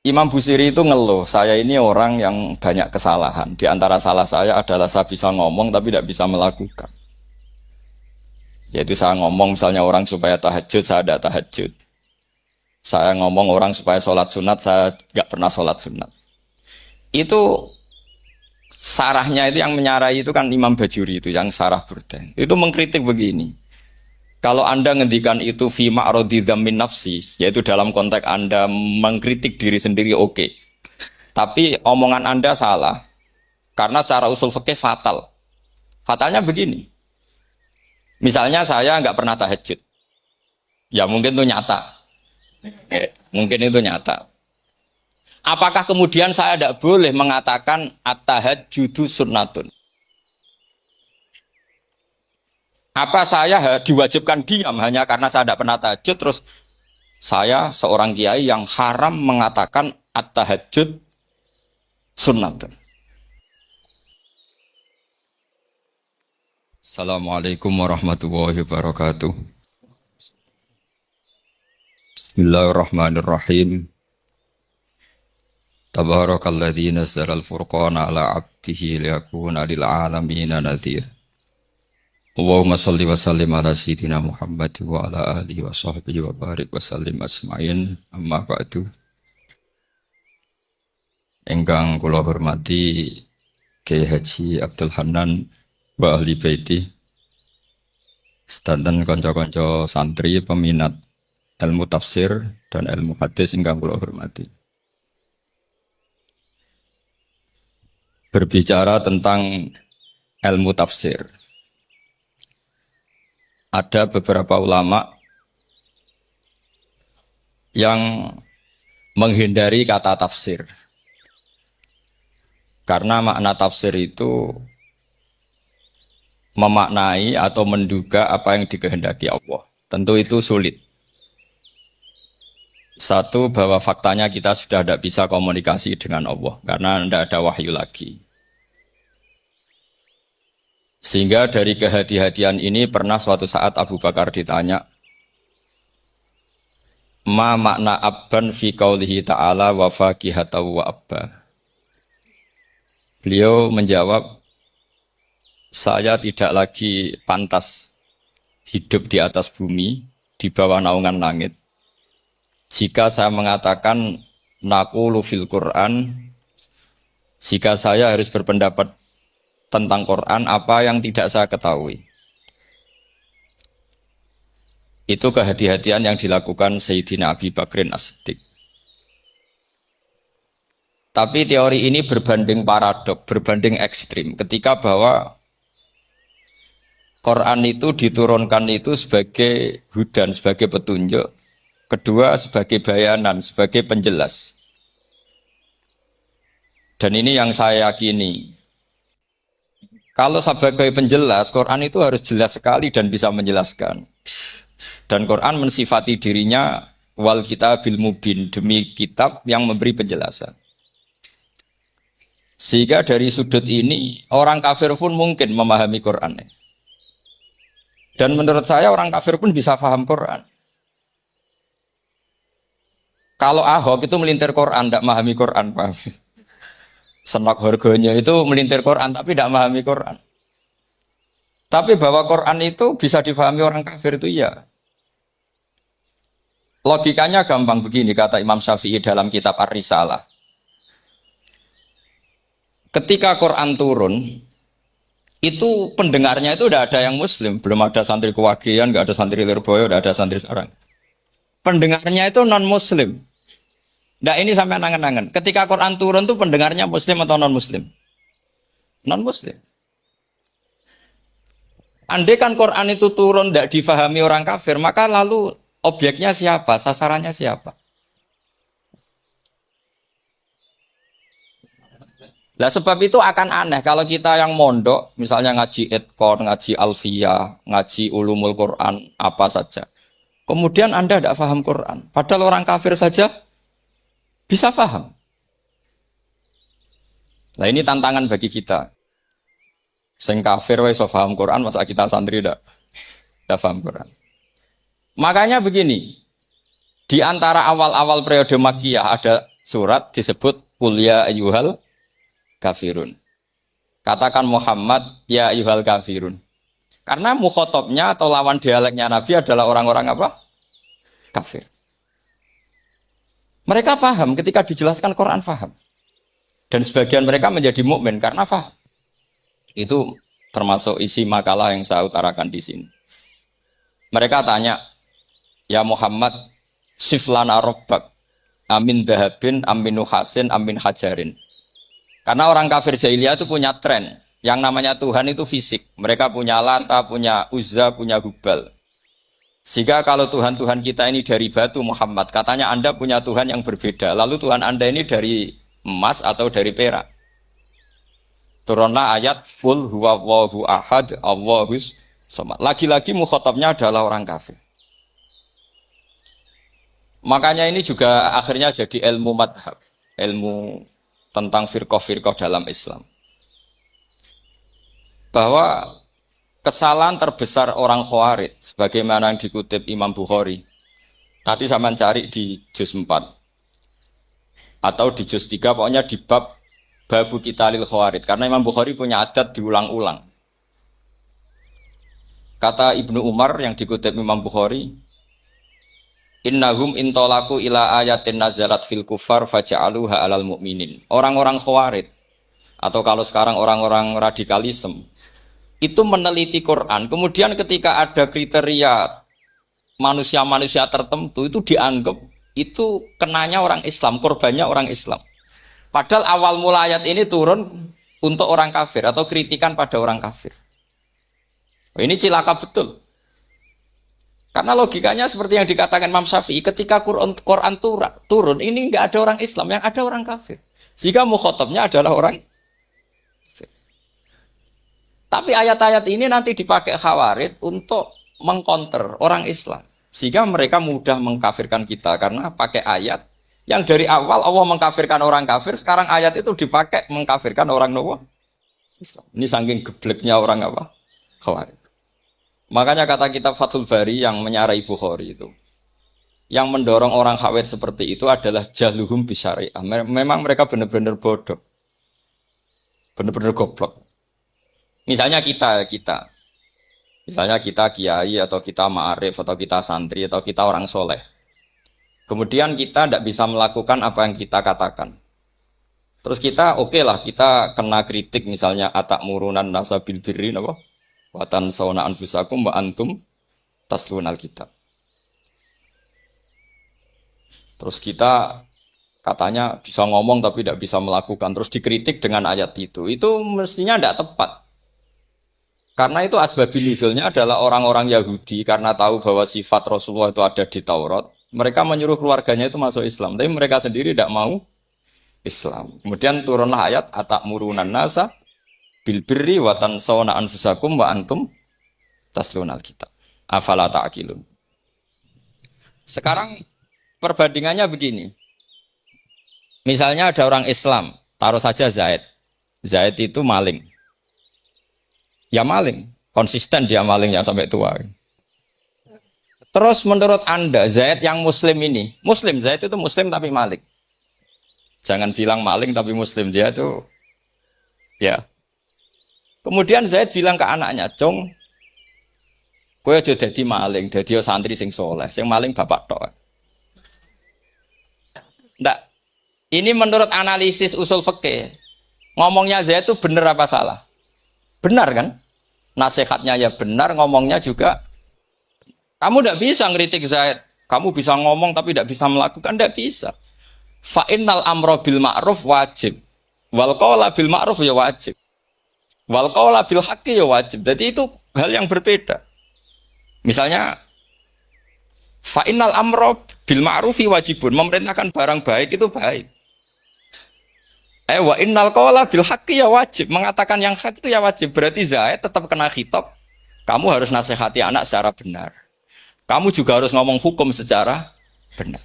Imam Busiri itu ngeluh, saya ini orang yang banyak kesalahan. Di antara salah saya adalah saya bisa ngomong tapi tidak bisa melakukan. Yaitu saya ngomong misalnya orang supaya tahajud, saya tidak tahajud. Saya ngomong orang supaya sholat sunat, saya nggak pernah sholat sunat. Itu sarahnya itu yang menyarai itu kan Imam Bajuri itu yang sarah Burda. Itu mengkritik begini. Kalau Anda ngendikan itu fi ma'radi dzammin nafsi, yaitu dalam konteks Anda mengkritik diri sendiri oke. Tapi omongan Anda salah. Karena secara usul fikih fatal. Fatalnya begini. Misalnya saya nggak pernah tahajud. Ya mungkin itu nyata. Mungkin itu nyata. Apakah kemudian saya tidak boleh mengatakan at-tahajjudu sunnatun? Apa saya diwajibkan diam hanya karena saya tidak pernah tahajud terus saya seorang kiai yang haram mengatakan at-tahajjud sunnatun? Assalamualaikum warahmatullahi wabarakatuh. Bismillahirrahmanirrahim. Tabarakalladzi nazzala al-furqana ala 'abdihi liyakuna lil 'alamin nadhir. Allahumma shalli wa sallim ala sayyidina Muhammad wa ala alihi wa sahbihi wa barik wa sallim asma'in. Amma ba'du. Ingkang kula hormati Kyai Haji Abdul Hanan wa ahli baiti, sedanten kanca-kanca santri peminat ilmu tafsir dan ilmu hadis ingkang kula hormati. Berbicara tentang ilmu tafsir, ada beberapa ulama yang menghindari kata tafsir karena makna tafsir itu memaknai atau menduga apa yang dikehendaki Allah. Tentu itu sulit. Satu, bahwa faktanya kita sudah tidak bisa komunikasi dengan Allah karena tidak ada wahyu lagi. Sehingga dari kehati-hatian ini pernah suatu saat Abu Bakar ditanya, ma makna abban fi qaulihi ta'ala wa faqihatan wa abba. Beliau menjawab, saya tidak lagi pantas hidup di atas bumi, di bawah naungan langit. Jika saya mengatakan naqulu fil Quran, jika saya harus berpendapat tentang Quran apa yang tidak saya ketahui. Itu kehati-hatian yang dilakukan Sayyidina Abi Bakrin As-Siddiq. Tapi teori ini berbanding paradok, berbanding ekstrim. Ketika bahwa Quran itu diturunkan itu sebagai hudan, sebagai petunjuk. Kedua sebagai bayanan, sebagai penjelas. Dan ini yang saya yakini. Kalau sebagai penjelas, Quran itu harus jelas sekali dan bisa menjelaskan. Dan Quran mensifati dirinya wal kitabil mubin, demi kitab yang memberi penjelasan. Sehingga dari sudut ini, orang kafir pun mungkin memahami Quran. Dan menurut saya orang kafir pun bisa paham Quran. Kalau Ahok itu melintir Quran, tidak memahami Quran, paham? Senok harganya itu melintir Quran, tapi tidak memahami Quran. Tapi bahwa Quran itu bisa difahami orang kafir itu ya. Logikanya gampang begini, kata Imam Syafi'i dalam kitab Ar-Risalah. Ketika Quran turun, itu pendengarnya itu udah ada yang Muslim, belum ada santri Kewagian, nggak ada santri Lirboyo, nggak ada santri sekarang. Pendengarnya itu non Muslim. Nah ini sampai nangen-nangen. Ketika Quran turun tuh pendengarnya Muslim atau non Muslim? Non Muslim. Andai kan Quran itu turun tidak difahami orang kafir, maka lalu objeknya siapa? Sasarannya siapa? Nah sebab itu akan aneh kalau kita yang mondok, misalnya ngaji Edkon, ngaji Alfiyah, ngaji Ulumul Quran, apa saja. Kemudian Anda tidak paham Quran. Padahal orang kafir saja bisa paham. Nah ini tantangan bagi kita. Sing kafir wis paham Quran, masa kita santri tidak paham Quran. Makanya begini, di antara awal-awal periode Makkiyah ada surat disebut qul ya ayyuhal kafirun. Katakan Muhammad ya ayyuhal kafirun. Karena mukhatabnya atau lawan dialeknya Nabi adalah orang-orang apa? Kafir. Mereka paham ketika dijelaskan Quran paham. Dan sebagian mereka menjadi mukmin karena paham. Itu termasuk isi makalah yang saya utarakan di sini. Mereka tanya, ya Muhammad, siflana robbak, amin dahabin, amin nuhasin, amin hajarin. Karena orang kafir jahiliyah itu punya tren. Yang namanya Tuhan itu fisik. Mereka punya Lata, punya Uzza, punya Hubal. Sehingga kalau Tuhan-Tuhan kita ini dari batu Muhammad, katanya Anda punya Tuhan yang berbeda. Lalu Tuhan Anda ini dari emas atau dari perak. Turunlah ayat qul huwallahu ahad, Allahus samad. Lagi-lagi mukhatabnya adalah orang kafir. Makanya ini juga akhirnya jadi ilmu madhab. Ilmu tentang firqah-firqah dalam Islam. Bahwa kesalahan terbesar orang Khawarij sebagaimana yang dikutip Imam Bukhari. Nanti saya mencari di juz 4 atau di juz 3, pokoknya di bab Babu Qitalil Khawarij, karena Imam Bukhari punya adat diulang-ulang. Kata Ibnu Umar yang dikutip Imam Bukhari, innahum intolaku ila ayatin nazalat fil kufar faja'aluha alal mu'minin. Orang-orang Khawarij atau kalau sekarang orang-orang radikalisme itu meneliti Quran, kemudian ketika ada kriteria manusia-manusia tertentu itu dianggap itu kenanya orang Islam, korbannya orang Islam. Padahal awal mula ayat ini turun untuk orang kafir atau kritikan pada orang kafir. Ini cilaka betul. Karena logikanya seperti yang dikatakan Imam Syafi'i, ketika Quran turun ini nggak ada orang Islam, yang ada orang kafir. Sehingga mukhatabnya adalah orang kafir. Tapi ayat-ayat ini nanti dipakai Khawarij untuk mengcounter orang Islam. Sehingga mereka mudah mengkafirkan kita karena pakai ayat yang dari awal Allah mengkafirkan orang kafir, sekarang ayat itu dipakai mengkafirkan orang Islam. Ini saking gebleknya orang apa? Khawarij. Makanya kata kitab Fathul Bari yang menyarai Bukhari itu, yang mendorong orang Khawarij seperti itu adalah jahluhum bisyariah. Memang mereka benar-benar bodoh. Benar-benar goblok. Misalnya kita kiai atau kita ma'arif atau kita santri atau kita orang soleh. Kemudian kita tidak bisa melakukan apa yang kita katakan. Terus kita oke lah, kita kena kritik misalnya atak murunan nasa bil birri apa? Watan sauna anfusakum wa antum taslunal kitab. Terus kita katanya bisa ngomong tapi tidak bisa melakukan, terus dikritik dengan ayat itu mestinya tidak tepat. Karena itu asbabil nuzulnya adalah orang-orang Yahudi karena tahu bahwa sifat Rasulullah itu ada di Taurat, mereka menyuruh keluarganya itu masuk Islam, tapi mereka sendiri tidak mau Islam. Kemudian turunlah ayat atakmurunan nasa bil birri wa tansawna anfusakum wa antum taslunal kitab. Afala ta'qilun. Sekarang perbandingannya begini. Misalnya ada orang Islam, taruh saja Zaid. Zaid itu maling. Ya maling, konsisten dia malingnya sampai tua. Terus menurut Anda, Zaid yang muslim ini, muslim, Zaid itu muslim tapi maling. Jangan bilang maling tapi muslim, dia itu ya. Kemudian Zaid bilang ke anaknya, "Cung, kowe aja dadi maling, dadi santri sing soleh, sing maling bapak tok." Ndak. Ini menurut analisis usul fikih. Ngomongnya Zaid itu benar apa salah? Benar kan? Nasihatnya ya benar, ngomongnya juga. Kamu tidak bisa ngeritik Zaid. Kamu bisa ngomong tapi tidak bisa melakukan, tidak bisa. Fa'innal amro bil ma'ruf wajib. Wal qawla bil ma'ruf ya wajib. Wal qawla bil haqqi ya wajib. Jadi itu hal yang berbeda. Misalnya fa'innal amro bil ma'rufi wajibun. Memerintahkan barang baik itu baik. Wa innal qawla bil haqqi ya wajib. Mengatakan yang hak itu ya wajib. Berarti Zaid tetap kena khitab. Kamu harus nasihati anak secara benar. Kamu juga harus ngomong hukum secara benar.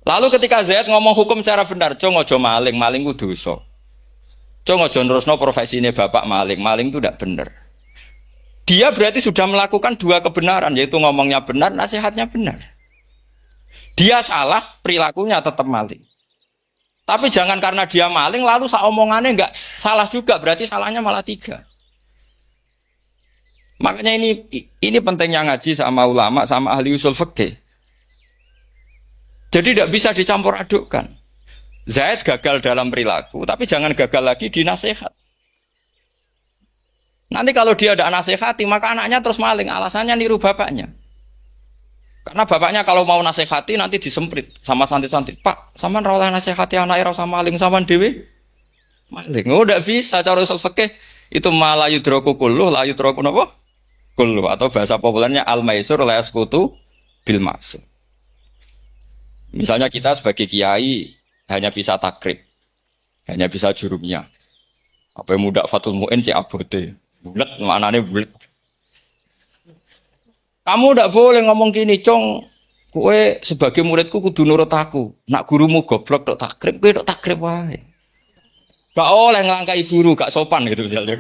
Lalu ketika Zaid ngomong hukum secara benar, cung ojo maling, maling ku dosa. Cung ojo nerusno profesine bapak maling, maling itu tidak benar. Dia berarti sudah melakukan dua kebenaran, yaitu ngomongnya benar, nasihatnya benar. Dia salah, perilakunya tetap maling. Tapi jangan karena dia maling lalu omongannya nggak salah juga, berarti salahnya malah 3. Makanya ini pentingnya ngaji sama ulama sama ahli usul fikih. Jadi tidak bisa dicampur adukkan. Zaid gagal dalam perilaku, tapi jangan gagal lagi di nasihat. Nanti kalau dia tidak nasihati, maka anaknya terus maling. Alasannya niru bapaknya. Karena bapaknya kalau mau nasihati nanti disemprit sama santri-santri. Pak, sampean ra oleh nasihati anake ra sama maling sampean dhewe. Maling. Oh, tidak bisa cara usul fikih. Itu malah yudroku kulluh, la yudroku napa? Kulluh, atau bahasa populernya al-maisur la yasqutu bil maksud. Misalnya kita sebagai kiai hanya bisa takrib, hanya bisa jurumnya. Apa yang muda Fatul Mu'in cek abote. Bulet, maknanya bulet. Kamu tidak boleh ngomong gini, Cong. Kowe sebagai muridku kudu nurut aku. Nak gurumu goblok tok takrib, kowe tok takrib wae. Gak oleh ngelangkai guru, gak sopan gitu misalnya.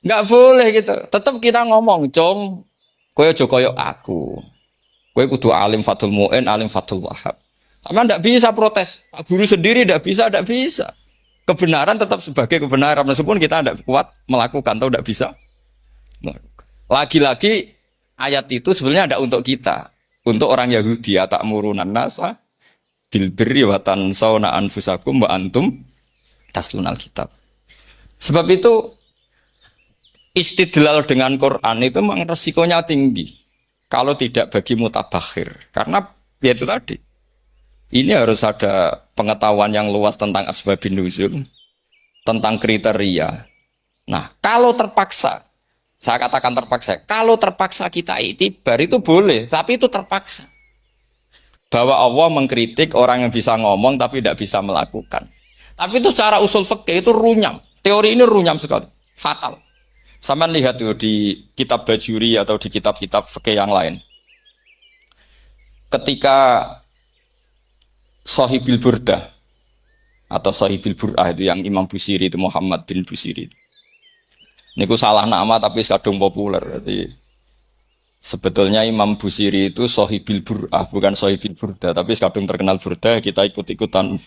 Gak boleh gitu. Tetap kita ngomong, Cong. Kowe aja koyo aku. Kowe kudu alim Fatul Mu'in, alim Fatul Wahab. Sama tidak bisa protes. Pak guru sendiri tidak bisa, tidak bisa. Kebenaran tetap sebagai kebenaran meskipun kita tidak kuat melakukan atau tidak bisa melakukan. Lagi-lagi ayat itu sebenarnya ada untuk kita, untuk orang Yahudi ya ta'murunan nasa bil birri wa tansawna anfusakum wa antum taslunal kitab. Sebab itu istidlal dengan Quran itu memang resikonya tinggi kalau tidak bagi mutabakhir, karena ya itu tadi. Ini harus ada pengetahuan yang luas tentang asbabun nuzul, tentang kriteria. Nah, kalau terpaksa, saya katakan terpaksa, kalau terpaksa kita itibar itu boleh, tapi itu terpaksa. Bahwa Allah mengkritik orang yang bisa ngomong tapi tidak bisa melakukan. Tapi itu secara usul fikih itu runyam. Teori ini runyam sekali, fatal. Sama lihat tuh di kitab Bajuri atau di kitab-kitab fikih yang lain. Ketika Sahibil Burdah atau Sahibil Bur'ah itu yang Imam Busiri itu Muhammad bin Busiri. Niku salah nama tapi kadung populer. Jadi sebetulnya Imam Busiri itu Sahibil Bur'ah bukan Sahibil Burdah, tapi kadung terkenal Burdah, kita ikut-ikutan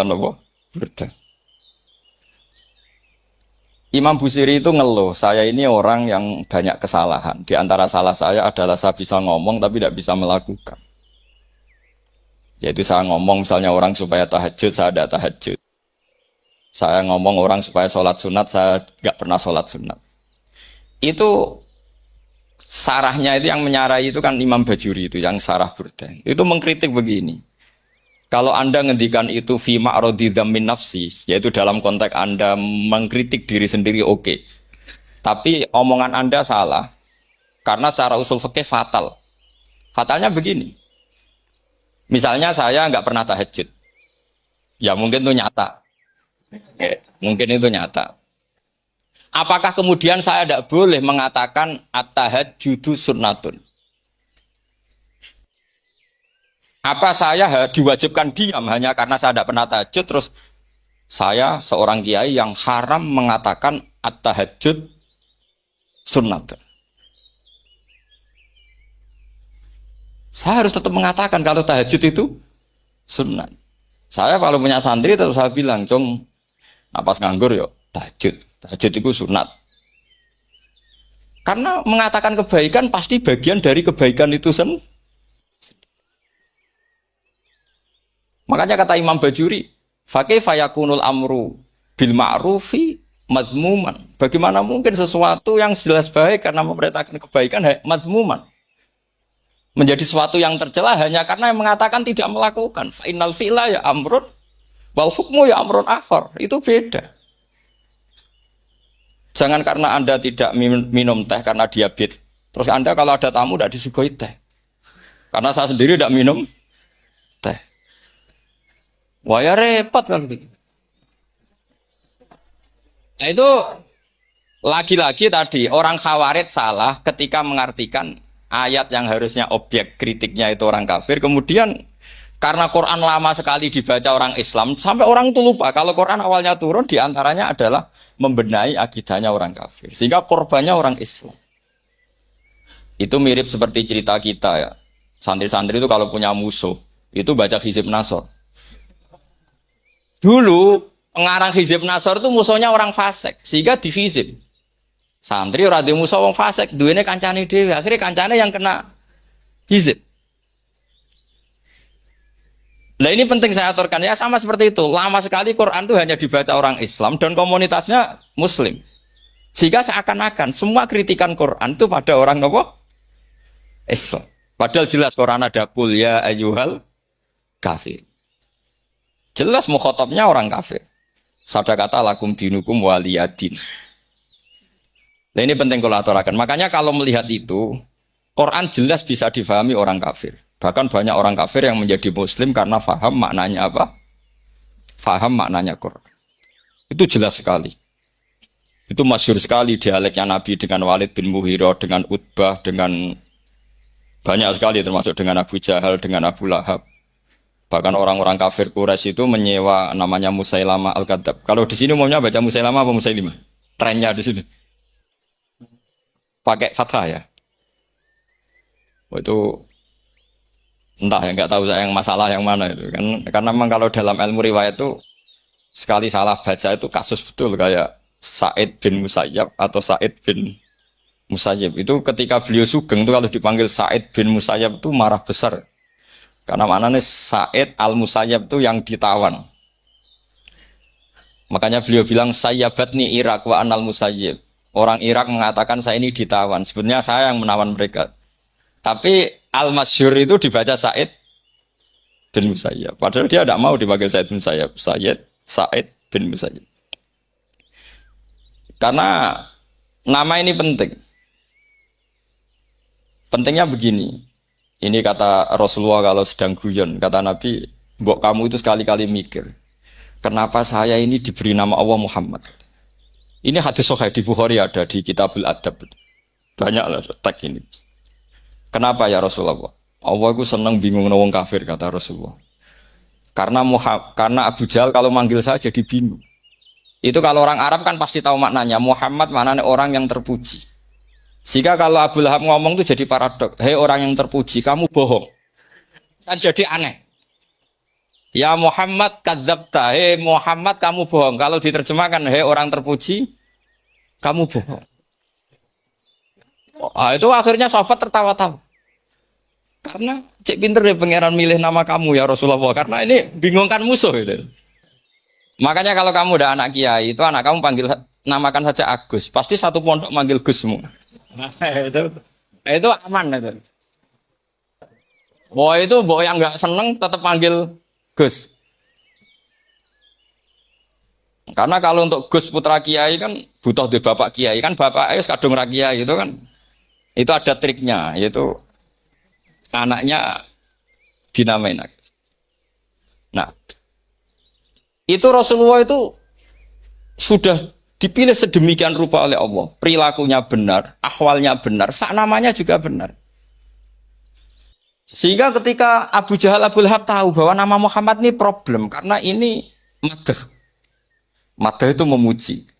apa? Burdah. Imam Busiri itu ngeluh, saya ini orang yang banyak kesalahan. Di antara salah saya adalah saya bisa ngomong tapi tidak bisa melakukan. Yaitu saya ngomong misalnya orang supaya tahajud, saya tidak tahajud. Saya ngomong orang supaya sholat sunat, saya nggak pernah sholat sunat. Itu sarahnya itu yang menyarai itu kan Imam Bajuri itu, yang sarah Burdah. Itu mengkritik begini. Kalau Anda ngendikan itu fi ma'radi dzammin nafsi, yaitu dalam konteks Anda mengkritik diri sendiri oke. Tapi omongan Anda salah. Karena secara usul fikih fatal. Fatalnya begini. Misalnya saya nggak pernah tahajud, ya mungkin itu nyata, mungkin itu nyata. Apakah kemudian saya tidak boleh mengatakan at-tahajjudu sunnatun? Apa saya diwajibkan diam hanya karena saya tidak pernah tahajud, terus saya seorang kiai yang haram mengatakan at-tahajjud sunnatun? Saya harus tetap mengatakan kalau tahajud itu sunat. Saya kalau punya santri terus saya bilang, Cong, napas nganggur yuk, tahajud. Tahajud itu sunat. Karena mengatakan kebaikan pasti bagian dari kebaikan itu sendiri. Makanya kata Imam Bajuri, fakaifa yakunul amru bil ma'rufi mazmuman. Bagaimana mungkin sesuatu yang jelas baik karena memerintahkan kebaikan mazmuman? Menjadi sesuatu yang tercela hanya karena yang mengatakan tidak melakukan. Fa innal fi'la ya amrun wal hukmu ya amrun akhar. Itu beda. Jangan karena Anda tidak minum teh karena diabetes. Terus Anda kalau ada tamu tidak disuguhi teh. Karena saya sendiri tidak minum teh. Wah ya repot kan gitu. Nah itu lagi-lagi tadi orang Khawarij salah ketika mengartikan ayat yang harusnya objek kritiknya itu orang kafir, kemudian karena Quran lama sekali dibaca orang Islam, sampai orang itu lupa kalau Quran awalnya turun diantaranya adalah membenahi akidahnya orang kafir, sehingga korbannya orang Islam. Itu mirip seperti cerita kita ya, santri-santri itu kalau punya musuh, Itu baca Hizib Nasr. Dulu pengarang Hizib Nasr itu musuhnya orang fasik, sehingga dihizib. Santri ora di musuh wong fasik, duwene kancane dhewe. Akhirnya kancane yang kena hizib. Nah ini penting saya aturkan ya, sama seperti itu. Lama sekali Quran itu hanya dibaca orang Islam dan komunitasnya Muslim. Sehingga seakan-akan semua kritikan Quran itu pada orang nopo Islam. Padahal jelas Quran ada kul ya ayyuhal kafir. Jelas mukhatabnya orang kafir. Sabda kata lakum dinukum waliyadin. Nah ini penting kalau aturakan. Makanya kalau melihat itu, Quran jelas bisa difahami orang kafir. Bahkan banyak orang kafir yang menjadi muslim karena faham maknanya apa? Faham maknanya Quran. Itu jelas sekali. Itu masyhur sekali dialeknya Nabi dengan Walid bin Mughirah, dengan Utbah, dengan banyak sekali termasuk dengan Abu Jahal, dengan Abu Lahab. Bahkan orang-orang kafir Quraisy itu menyewa namanya Musailamah Al-Kadzab. Kalau di sini umumnya baca Musailamah apa Musailimah? Trennya di sini. Pakai fathah ya. Itu entah ya, nggak tahu saya yang masalah yang mana itu kan, karena memang kalau dalam ilmu riwayat itu sekali salah baca itu kasus betul, kayak Sa'id bin Musayyab atau Sa'id bin Musayyib itu ketika beliau sugeng itu kalau dipanggil Sa'id bin Musayyab itu marah besar karena maknanya Sa'id al-Musayyab itu yang ditawan, makanya beliau bilang sayyabatni Irak wa anal Musayyib, orang Irak mengatakan saya ini ditawan, sebenarnya saya yang menawan mereka. Tapi Al-Masyhur itu dibaca Sa'id bin Musayyab. Padahal dia tidak mau dipanggil Sa'id bin Musayyab. Sa'id bin Musayyab. Karena nama ini penting. Pentingnya begini. Ini kata Rasulullah kalau sedang guyon. Kata Nabi, mbok kamu itu sekali-kali mikir. Kenapa saya ini diberi nama Allah Muhammad? Ini hadis sahih di Bukhari ada, di Kitabul Adab. Banyaklah teks ini. Kenapa ya Rasulullah? Allah itu senang bingung wong kafir kata Rasulullah. Karena Abu Jahal kalau manggil saya jadi bingung. Itu kalau orang Arab kan pasti tahu maknanya. Muhammad maknanya orang yang terpuji. Sehingga kalau Abu Lahab ngomong itu jadi paradok. Hei orang yang terpuji, kamu bohong. Kan jadi aneh. Ya Muhammad kadzabta. Hei Muhammad kamu bohong. Kalau diterjemahkan hei orang terpuji, kamu bohong. Itu akhirnya sahabat tertawa-tawa. Karena cek pinter deh pangeran milih nama kamu ya Rasulullah. Karena ini bingungkan musuh gitu. Makanya kalau kamu udah anak kiai, itu anak kamu panggil namakan saja Agus. Pasti satu pondok manggil Gus semua. Itu aman itu. Boh yang nggak seneng tetap panggil Gus. Karena kalau untuk Gus putra kiai kan butuh di bapak kiai, kan bapak kadung ra kiai itu kan. Itu ada triknya, yaitu anaknya dinamain. Nah, itu Rasulullah itu sudah dipilih sedemikian rupa oleh Allah. Perilakunya benar, ahwalnya benar, sak namanya juga benar. Sehingga ketika Abu Jahal, Abu Lahab tahu bahwa nama Muhammad ini problem, karena ini madah. Madah itu memuji.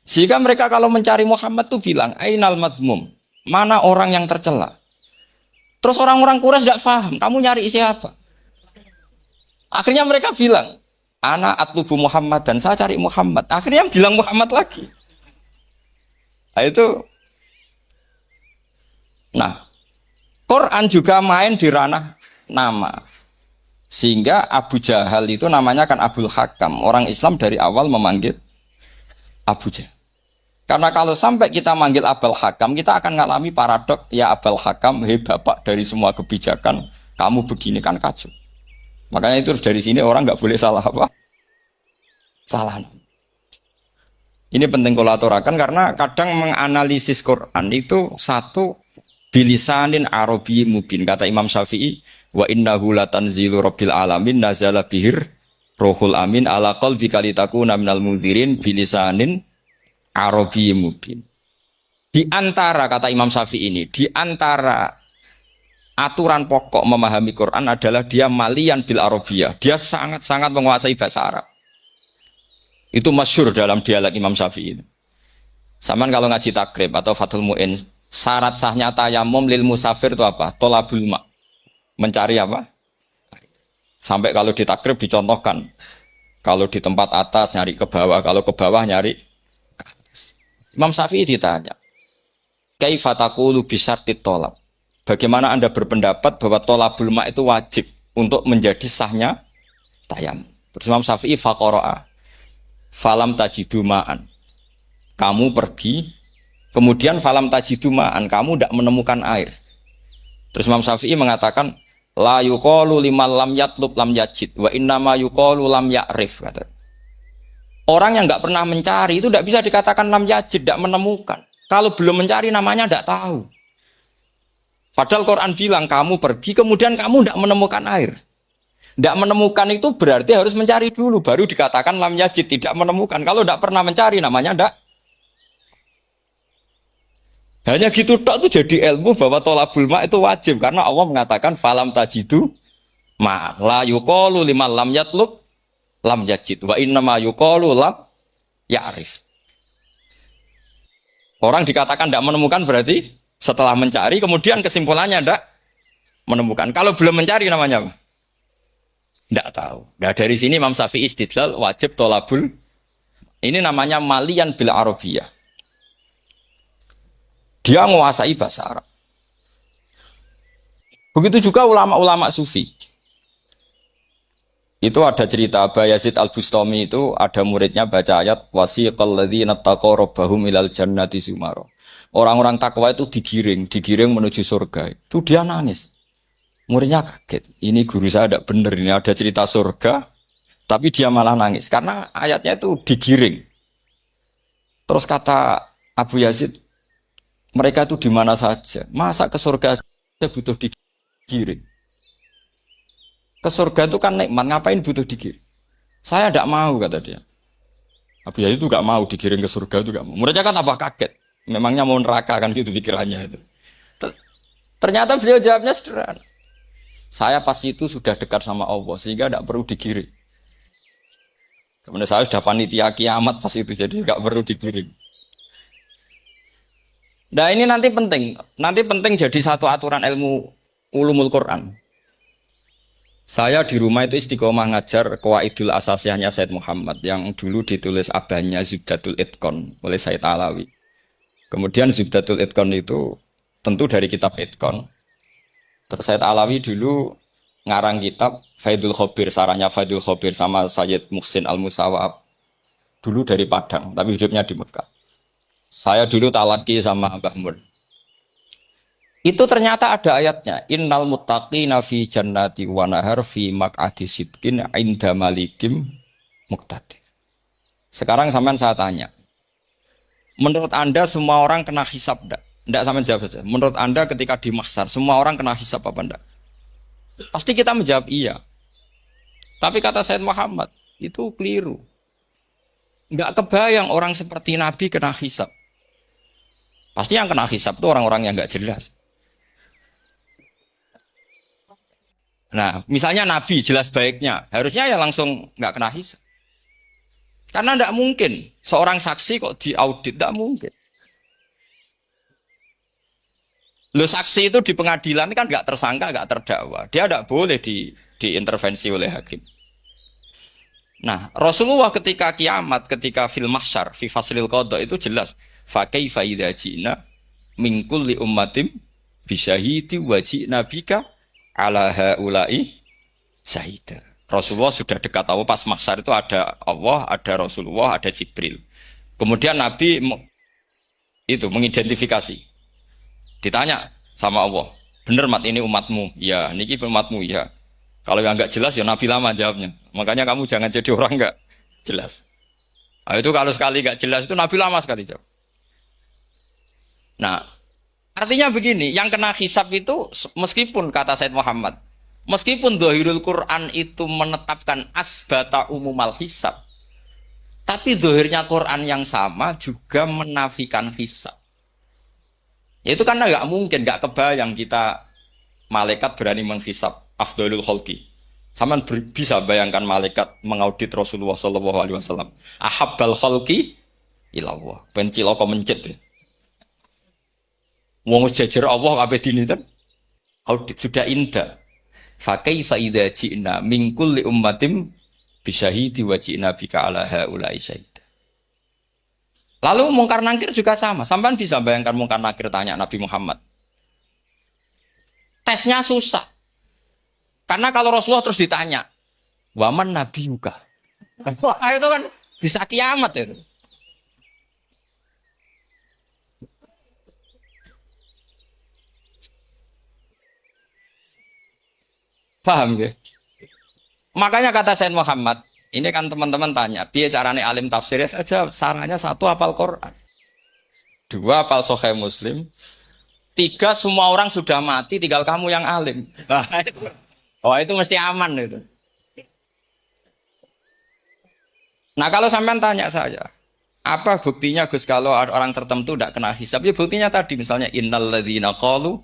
Sehingga mereka kalau mencari Muhammad itu bilang, Ainal madmum. Mana orang yang tercela? Terus orang-orang Quraisy tidak paham, kamu nyari siapa? Akhirnya mereka bilang, Ana atlubu Muhammad dan saya cari Muhammad. Akhirnya yang bilang Muhammad lagi. Nah, Quran juga main di ranah nama. Sehingga Abu Jahal itu namanya kan Abul Hakam. Orang Islam dari awal memanggil Abu Jahal. Karena kalau sampai kita manggil Abul Hakam, kita akan mengalami paradok, ya Abul Hakam, hei bapak dari semua kebijakan, kamu begini kan kacau. Makanya itu dari sini orang nggak boleh salah apa? Salah. Ini penting kalau aturakan karena kadang menganalisis Quran itu satu bilisanin Arabi mubin. Kata Imam Syafi'i, wa innahu latanzilu rabbil alamin nazala bihir rohul amin ala qalbika litakuna minal mundzirin bilisanin Arabi mubin. Di antara kata Imam Syafi'i ini, di antara aturan pokok memahami Quran adalah dia malian bil Arabiyah. Dia sangat-sangat menguasai bahasa Arab. Itu masyhur dalam dialek Imam Syafi'i. Saman kalau ngaji takrib atau Fathul Mu'in, syarat sahnya tayamum lil musafir itu apa? Tolabul ma. Mencari apa? Sampai kalau di takrib dicontohkan. Kalau di tempat atas nyari ke bawah, kalau ke bawah nyari ke atas. Imam Syafi'i ditanya, kaifa taqulu bi syartit tolab? Bagaimana Anda berpendapat bahwa tolabul ma itu wajib untuk menjadi sahnya tayamum? Terus Imam Syafi'i faqara'a, falam tajidu ma'an. Kamu pergi, kemudian falam tajidu ma'an, kamu tidak menemukan air. Terus Imam Syafi'i mengatakan, la yuqalu liman lam yatlub lam yajid wa innama yuqalu lam ya'rif, kata. Orang yang enggak pernah mencari itu tidak bisa dikatakan lam yajid, tidak menemukan. Kalau belum mencari namanya tidak tahu. Padahal Quran bilang kamu pergi kemudian kamu tidak menemukan air. Tidak menemukan itu berarti harus mencari dulu baru dikatakan lam yajid, tidak menemukan. Kalau tidak pernah mencari namanya tidak. Hanya gitu tok itu jadi ilmu bahwa tolabul ma itu wajib karena Allah mengatakan falam tajidu ma la yuqalu liman lam yatlub lam yajid wa innama yuqalu lam ya'rif. Orang dikatakan tidak menemukan berarti setelah mencari kemudian kesimpulannya tidak menemukan. Kalau belum mencari namanya apa? Tidak tahu. Nah, dari sini Imam Syafi'i istidlal wajib tolabul. Ini namanya malian bil arabiyah. Dia menguasai bahasa Arab. Begitu juga ulama-ulama sufi. Itu ada cerita Bayazid Al-Bustami itu ada muridnya baca ayat wasiqal ladzina taqaw rabbahum ilal jannati sumara. Orang-orang takwa itu digiring menuju surga. Itu dia nangis. Muridnya kaget. Ini guru saya tidak benar, ini ada cerita surga, tapi dia malah nangis karena ayatnya itu digiring. Terus kata Abu Yazid, mereka itu di mana saja? Masa ke surga saja butuh digiring? Ke surga itu kan nikmat, ngapain butuh digiring? Saya tidak mau, kata dia. Abu Yazid itu tidak mau digiring ke surga, itu tidak mau. Mereka kan apa kaget? Memangnya mau neraka kan gitu pikirannya itu. Ternyata beliau jawabnya sederhana. Saya pas itu sudah dekat sama Allah sehingga tidak perlu digiring. Kemudian saya sudah panitia kiamat pas itu jadi tidak perlu digiring. Nah ini nanti penting jadi satu aturan ilmu ulumul Quran. Saya di rumah itu istiqomah ngajar Qawaidul Asasiyahnya Said Muhammad yang dulu ditulis abahnya Zubdatul Itqan oleh Said Alawi. Kemudian Zubdatul Itqan itu tentu dari kitab Itqan. Terus Said Alawi dulu ngarang kitab Faidul Khobir, sarannya Faidul Khobir sama Sayyid Muhsin Al-Musawab. Dulu dari Padang, tapi hidupnya di Mekah. Saya dulu talaki sama Mbah Mun. Itu ternyata ada ayatnya. Innal muttaqina fi jannati wa nahar fi maq'adi sidqin 'inda malikim muqtadir. Sekarang sampean saya tanya. Menurut Anda semua orang kena hisab enggak? Enggak, sampean jawab saja. Menurut Anda ketika di mahsyar semua orang kena hisab apa enggak? Pasti kita menjawab iya. Tapi kata Said Muhammad, itu keliru. Enggak kebayang orang seperti Nabi kena hisab. Pasti yang kena hisab itu orang-orang yang enggak jelas. Nah, misalnya Nabi jelas baiknya, harusnya ya langsung enggak kena hisab. Karena enggak mungkin seorang saksi kok diaudit, enggak mungkin. Lo saksi itu di pengadilan kan enggak tersangka, enggak terdakwa. Dia enggak boleh diintervensi oleh hakim. Nah, Rasulullah ketika kiamat, ketika fil mahsyar, fi faslil qada itu jelas. Fa kaifa idza ji'na min kulli ummatin bi syahidi wa ji'na bika ala haula'i syahida. Rasulullah sudah dekat Allah pas mahsyar itu ada Allah, ada Rasulullah, ada Jibril. Kemudian Nabi itu mengidentifikasi. Ditanya sama Allah, bener mat ini umatmu? Ya, niki umatmu ya. Kalau yang enggak jelas ya Nabi lama jawabnya. Makanya kamu jangan jadi orang enggak jelas. Nah, itu kalau sekali enggak jelas itu Nabi lama sekali jawab. Nah, artinya begini, yang kena hisab itu meskipun kata Said Muhammad, meskipun Dhahirul Quran itu menetapkan asbata umumal hisab, tapi zahirnya Quran yang sama juga menafikan hisab. Itu karena enggak mungkin, enggak kebayang kita malaikat berani menghisab afdhalul khalqi. Sama bisa bayangkan malaikat mengaudit Rasulullah sallallahu alaihi wasallam. Ahabbal khalqi ilallah. Ben cilaka mencit. Wong jejer Allah kabeh dinten audit sudah indah. Fa kaifa idza ji'na min kulli ummatin bisyahidi wa ji'na bika ala haula'i syahida. Lalu mungkar nakir juga sama. Sampean bisa bayangkan mungkar nakir tanya Nabi Muhammad. Tesnya susah. Karena kalau Rasulullah terus ditanya, "Waman nabiyuka?" Wah, itu kan bisa kiamat itu. Paham ya? Makanya kata Sayyid Muhammad, ini kan teman-teman tanya, biar carane alim tafsirnya saja, sarannya satu hafal Quran, dua hafal Sahih Muslim, tiga semua orang sudah mati, tinggal kamu yang alim. Nah, itu. Oh itu mesti aman itu. Nah kalau sampean tanya saya, apa buktinya Gus kalau orang tertentu tidak kena hisab? Ya buktinya tadi misalnya innalladzina qalu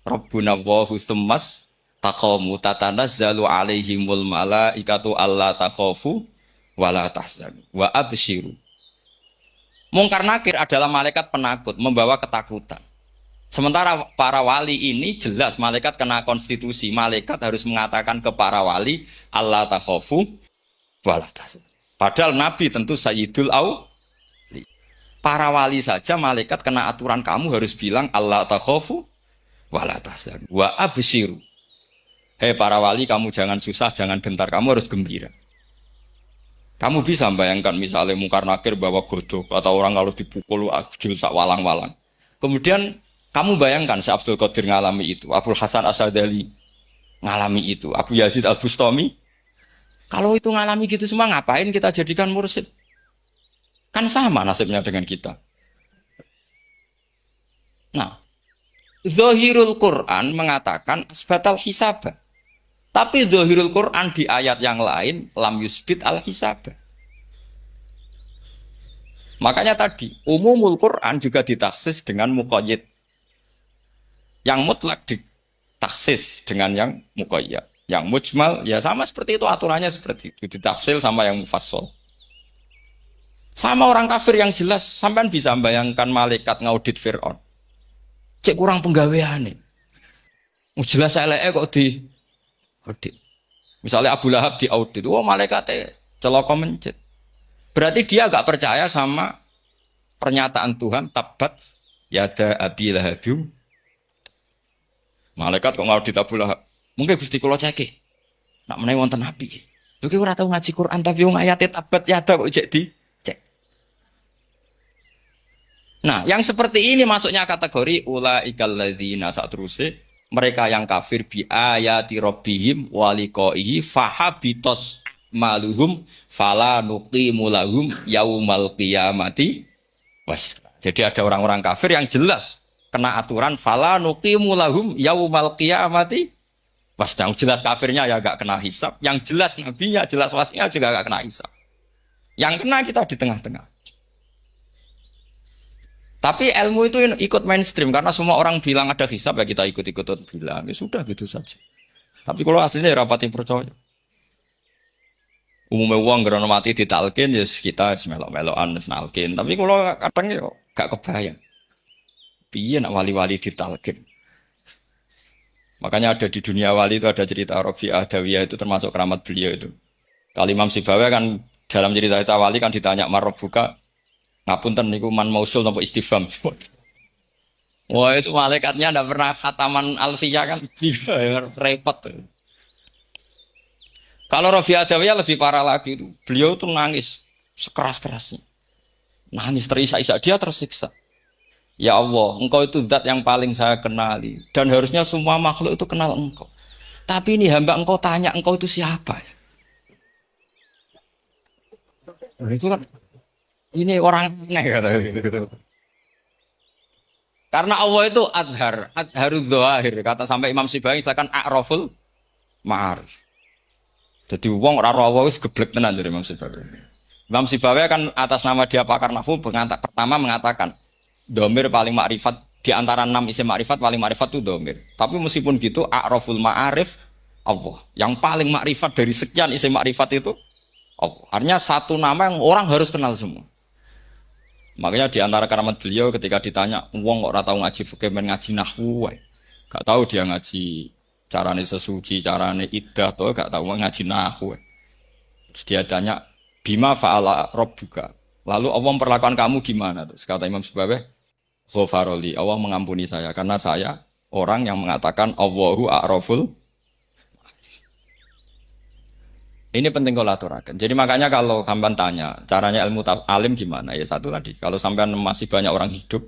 rabbuna Allahu tsummas taqamu tatanazzalu alaihimul malaikatu alla takhafu wala tahzanu wa absyiru. Mungkar nakir adalah malaikat penakut membawa ketakutan. Sementara para wali ini jelas malaikat kena konstitusi. Malaikat harus mengatakan ke para wali alla takhafu wala tahzanu. Padahal Nabi tentu Sayyidul Awli. Para wali saja malaikat kena aturan kamu harus bilang alla takhafu wala tahzanu wa absyiru. Hei para wali, kamu jangan susah, jangan gentar, kamu harus gembira. Kamu bisa bayangkan misalnya mungkar nakir bawa godok atau orang kalau dipukul ajul sak walang-walang. Kemudian kamu bayangkan si Abdul Qadir ngalami itu, Abdul Hasan Asyadali ngalami itu, Abu Yazid Al-Bustami. Kalau itu ngalami gitu semua, ngapain kita jadikan mursyid? Kan sama nasibnya dengan kita. Nah, Zahirul Quran mengatakan asbatal hisab. Tapi Zahirul Quran di ayat yang lain lam yusbit al hisab. Makanya tadi umumul Quran juga ditaksis dengan muqayyid. Yang mutlak ditaksis dengan yang muqayyad. Yang mujmal ya sama seperti itu, aturannya seperti itu, ditafsir sama yang mufassal. Sama orang kafir yang jelas, sampean bisa bayangkan malaikat ngaudit Fir'aun. Cek kurang penggaweane. Jelas eleke kok di audit. Misalnya Abu Lahab di audit, wah malaikatnya celaka mencet. Berarti dia agak percaya sama pernyataan Tuhan tabat yada abi lahabiu. Malaikat kok ngaudit Abu Lahab. Mungkin Gusti kula ceke. Nak menawi wonten api. Lho ki ora tau ngaji Quran tapi wong ayate tabat yada kok cek di cek. Nah, yang seperti ini masuknya kategori ulaikal ladzina satruse mereka yang kafir bi ayati rabbihim wa liqaihi fahabitos maluhum fala nuqimu lahum yaumal qiyamati was. Jadi ada orang-orang kafir yang jelas kena aturan fala nuqimu lahum yaumal qiyamati was. Yang jelas kafirnya ya gak kena hisab, yang jelas nabinya, jelas wasinya juga gak kena hisab. Yang kena kita di tengah-tengah. Tapi ilmu itu ikut mainstream karena semua orang bilang ada hisab ya kita ikut-ikut bilang ya sudah gitu saja. Tapi kalau aslinya ya rapati percaya. Umumnya uang gerono mati ditalkin ya kita melok-melokan nalkin. Tapi kalau kadang ya gak kebayang. Piye nak wali-wali ditalkin. Makanya ada di dunia wali itu ada cerita Rabi'ah Dawiyah itu termasuk keramat beliau itu. Kalau Imam Sibawi kan dalam cerita wali kan ditanya marbuka ngapunten niku man mausul napa istifham. Wah itu malaikatnya ndak pernah khataman alfiyah kan repot. Kalau Rabi'ah Adawiyah lebih parah lagi itu. Beliau tuh nangis sekeras-kerasnya. Nangis terisak-isak, dia tersiksa. Ya Allah, engkau itu zat yang paling saya kenali dan harusnya semua makhluk itu kenal engkau. Tapi ini hamba engkau tanya engkau itu siapa? Itu kan ini orang aneh kata gitu. Karena Allah itu adharud dzahir kata sampai Imam Sibawi silakan a'raful ma'arif. Jadi wong ora Allah wis geblek tenan dari Imam Sibawi. Imam Sibawi kan atas nama dia pakar nahwu pertama mengatakan domir paling makrifat di antara 6 isim makrifat paling makrifat itu domir. Tapi meskipun gitu a'raful ma'arif Allah. Yang paling makrifat dari sekian isim makrifat itu Allah. Artinya satu nama yang orang harus kenal semua. Makanya di antara keramat beliau ketika ditanya, wong kok ora tau ngaji fikih men ngaji nahwu wae. Gak tahu dia ngaji carane sesuci, carane iddah tuh gak tahu ngaji nahwu. Terus dia tanya, bima fa'ala rabbuka. Lalu Allah memperlakukan kamu gimana? Terus kata Imam Subabeh, ghafaroli, Allah mengampuni saya karena saya orang yang mengatakan Allahu a'raful. Ini penting kalau aturakan. Jadi makanya kalau sampean tanya, caranya ilmu alim gimana? Ya satu tadi, kalau sampean masih banyak orang hidup,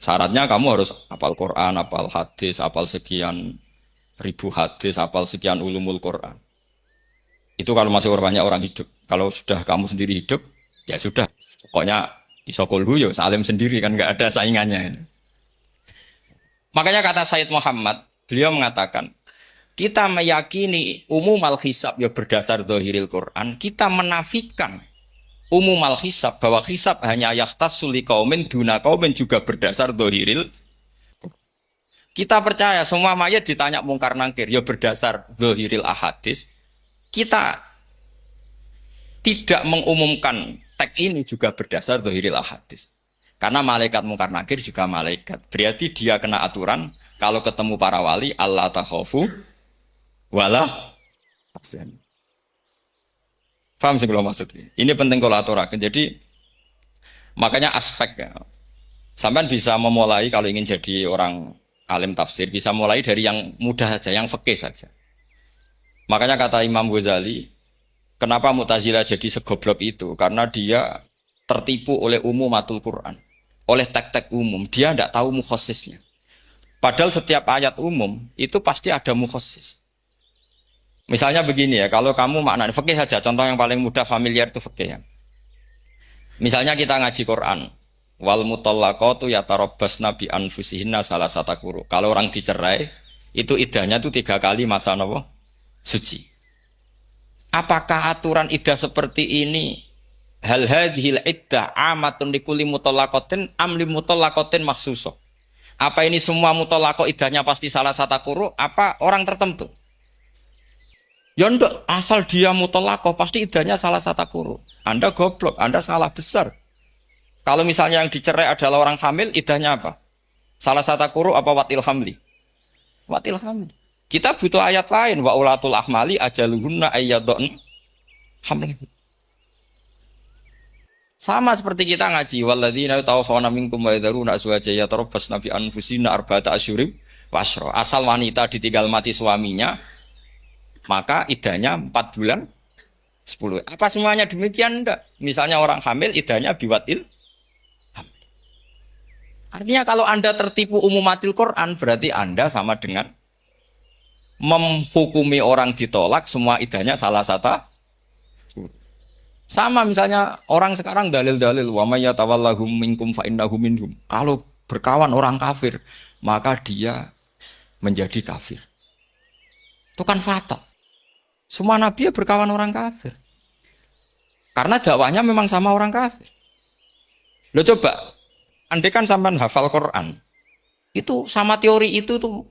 syaratnya kamu harus hafal Quran, hafal hadis, hafal sekian ribu hadis, hafal sekian ulumul Quran. Itu kalau masih banyak orang hidup. Kalau sudah kamu sendiri hidup, ya sudah. Pokoknya isokulhu ya salim sendiri kan nggak ada saingannya. Makanya kata Sayyid Muhammad, beliau mengatakan, kita meyakini umum al-hisab ya berdasar dohiril Quran, kita menafikan umum al-hisab bahwa hisab hanya yahtassul li qaumin duna qaumin juga berdasar dohiril. Kita percaya semua mayat ditanya mungkar nangkir ya berdasar dohiril ahadis. Kita tidak mengumumkan teks ini juga berdasar dohiril ahadis. Karena malaikat mungkar nakir juga malaikat. Berarti dia kena aturan kalau ketemu para wali Allah takhafu wala tahzan. Faham sih kalau maksudnya? Ini penting kalau aturakan. Jadi makanya aspek ya. Sampai bisa memulai kalau ingin jadi orang alim tafsir bisa mulai dari yang mudah saja, yang fikih saja. Makanya kata Imam Ghazali, kenapa Mu'tazilah jadi segoblok itu? Karena dia tertipu oleh umumatul Quran, oleh tek-tek umum. Dia tidak tahu mukhassisnya. Padahal setiap ayat umum itu pasti ada mukhassis. Misalnya begini ya, kalau kamu maknanya fikih saja, contoh yang paling mudah familiar itu fikih ya. Misalnya kita ngaji Quran, wal mutallaqatu yatarabbasna bi anfusihinna salasata quru. Kalau orang dicerai, itu iddahnya itu 3 kali masa nopo? Suci. Apakah aturan iddah seperti ini hal hadhil iddah amatun likulli mutallaqatin am li mutallaqatin makhsusah? Apa ini semua mutallaqah iddahnya pasti salah satu quru apa orang tertentu? Ya enggak, asal dia mutallaqah pasti iddahnya salah satu quru. Anda goblok, Anda salah besar. Kalau misalnya yang dicerai adalah orang hamil, iddahnya apa? Salah satu quru apa watil hamli? Watil hamli. Kita butuh ayat lain wa ulatul ahmali ajaluhunna ayyadun hamli. Sama seperti kita ngaji walladzina tawaffawna minkum wa yadharuna azwajan yatarabbasna bi anfusina arba'ata asyhurin wa asyra. Asal wanita ditinggal mati suaminya maka iddahnya 4 bulan 10. Apa semuanya demikian? Enggak. Misalnya orang hamil iddahnya biwatil hamil. Artinya kalau Anda tertipu umumatil Quran berarti Anda sama dengan menghukumi orang ditolak semua iddahnya salah satu. Sama misalnya orang sekarang dalil-dalil wa may yatawallahum minkum fa innahu minhum. Kalau berkawan orang kafir, maka dia menjadi kafir. Itu kan fatal. Semua nabi ya berkawan orang kafir. Karena dakwahnya memang sama orang kafir. Lo coba, andai kan sampean hafal Quran, itu sama teori itu tuh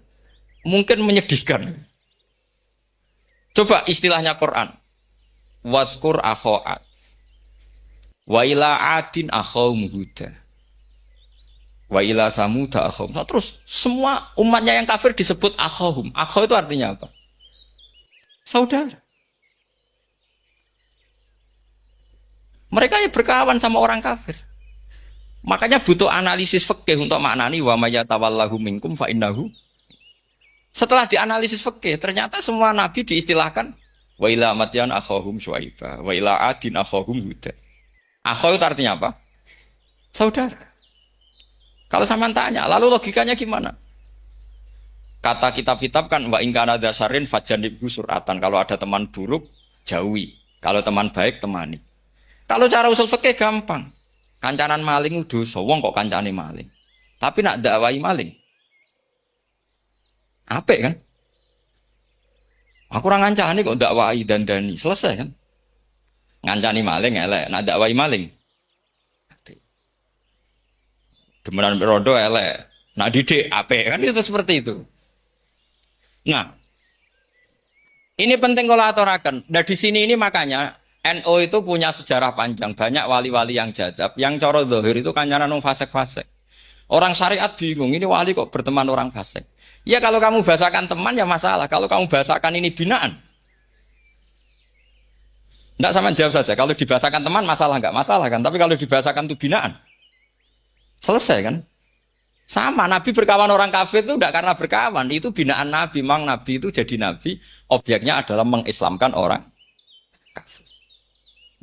mungkin menyedihkan. Coba istilahnya Quran. Wazkur akho'at. Wa ila adin akhawum huda. Wa ila samuda akhawum. Terus semua umatnya yang kafir disebut akhawum. Akhaw itu artinya apa? Saudara. Mereka ya berkawan sama orang kafir. Makanya butuh analisis fikih untuk maknani wa may yatawallahu minkum fa innahu. Setelah dianalisis fikih, ternyata semua nabi diistilahkan wa ila madyan akhahum syuaiba, wa ila adin akhahum huda. Akhaw itu artinya apa? Saudara. Kalau sampean tanya, lalu logikanya gimana? Kata kitab-kitab kan wa in kana dasarin fajanibhu suratan. Kalau ada teman buruk, jauhi. Kalau teman baik, temani. Kalau cara usul fikih gampang. Kancanan maling dosa, wong kok kancane maling. Tapi nak dakwai maling. Apik kan? Aku ora ngancani kok dakwai dandani, selesai kan? Ngancani maling elek, nak dakwai maling. Demenan rondo elek, nak didik apik kan itu seperti itu. Nah, ini penting kalau aturaken. Nah di sini ini makanya NU itu punya sejarah panjang, banyak wali-wali yang jadab, yang coro zahir itu kancanan fasik-fasik. Orang syariat bingung, ini wali kok berteman orang fasik. Ya kalau kamu bahasakan teman ya masalah. Kalau kamu bahasakan ini binaan. Enggak, sama jawab saja. Kalau dibahasakan teman masalah enggak? Masalah kan. Tapi kalau dibahasakan itu binaan. Selesai kan? Sama, Nabi berkawan orang kafir itu enggak karena berkawan. Itu binaan Nabi. Memang Nabi itu jadi Nabi. Objeknya adalah mengislamkan orang kafir.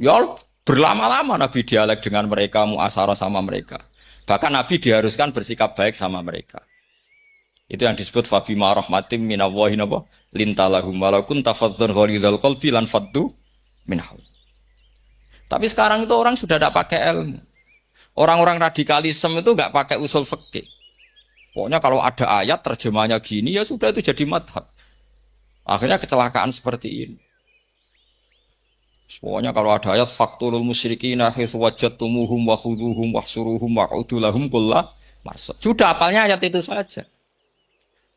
Ya berlama-lama Nabi dialek dengan mereka, muasyarah sama mereka. Bahkan Nabi diharuskan bersikap baik sama mereka. Itu yang disebut fabima rahmatim minallahi napa lintalahum walaukun tafadzur ghalidhal qalbi lan faddu minhu. Tapi sekarang itu orang sudah tidak pakai ilmu. Orang-orang radikalisme itu enggak pakai usul fikih. Pokoknya kalau ada ayat terjemahnya gini ya sudah itu jadi madhab. Akhirnya kecelakaan seperti ini. Pokoknya kalau ada ayat faqtulul musyrikina haitsu wajadtumuhum wa khudhuhum wahsuruhum wa'udu lahum kullu marsad. Sudah hafalnya ayat itu saja.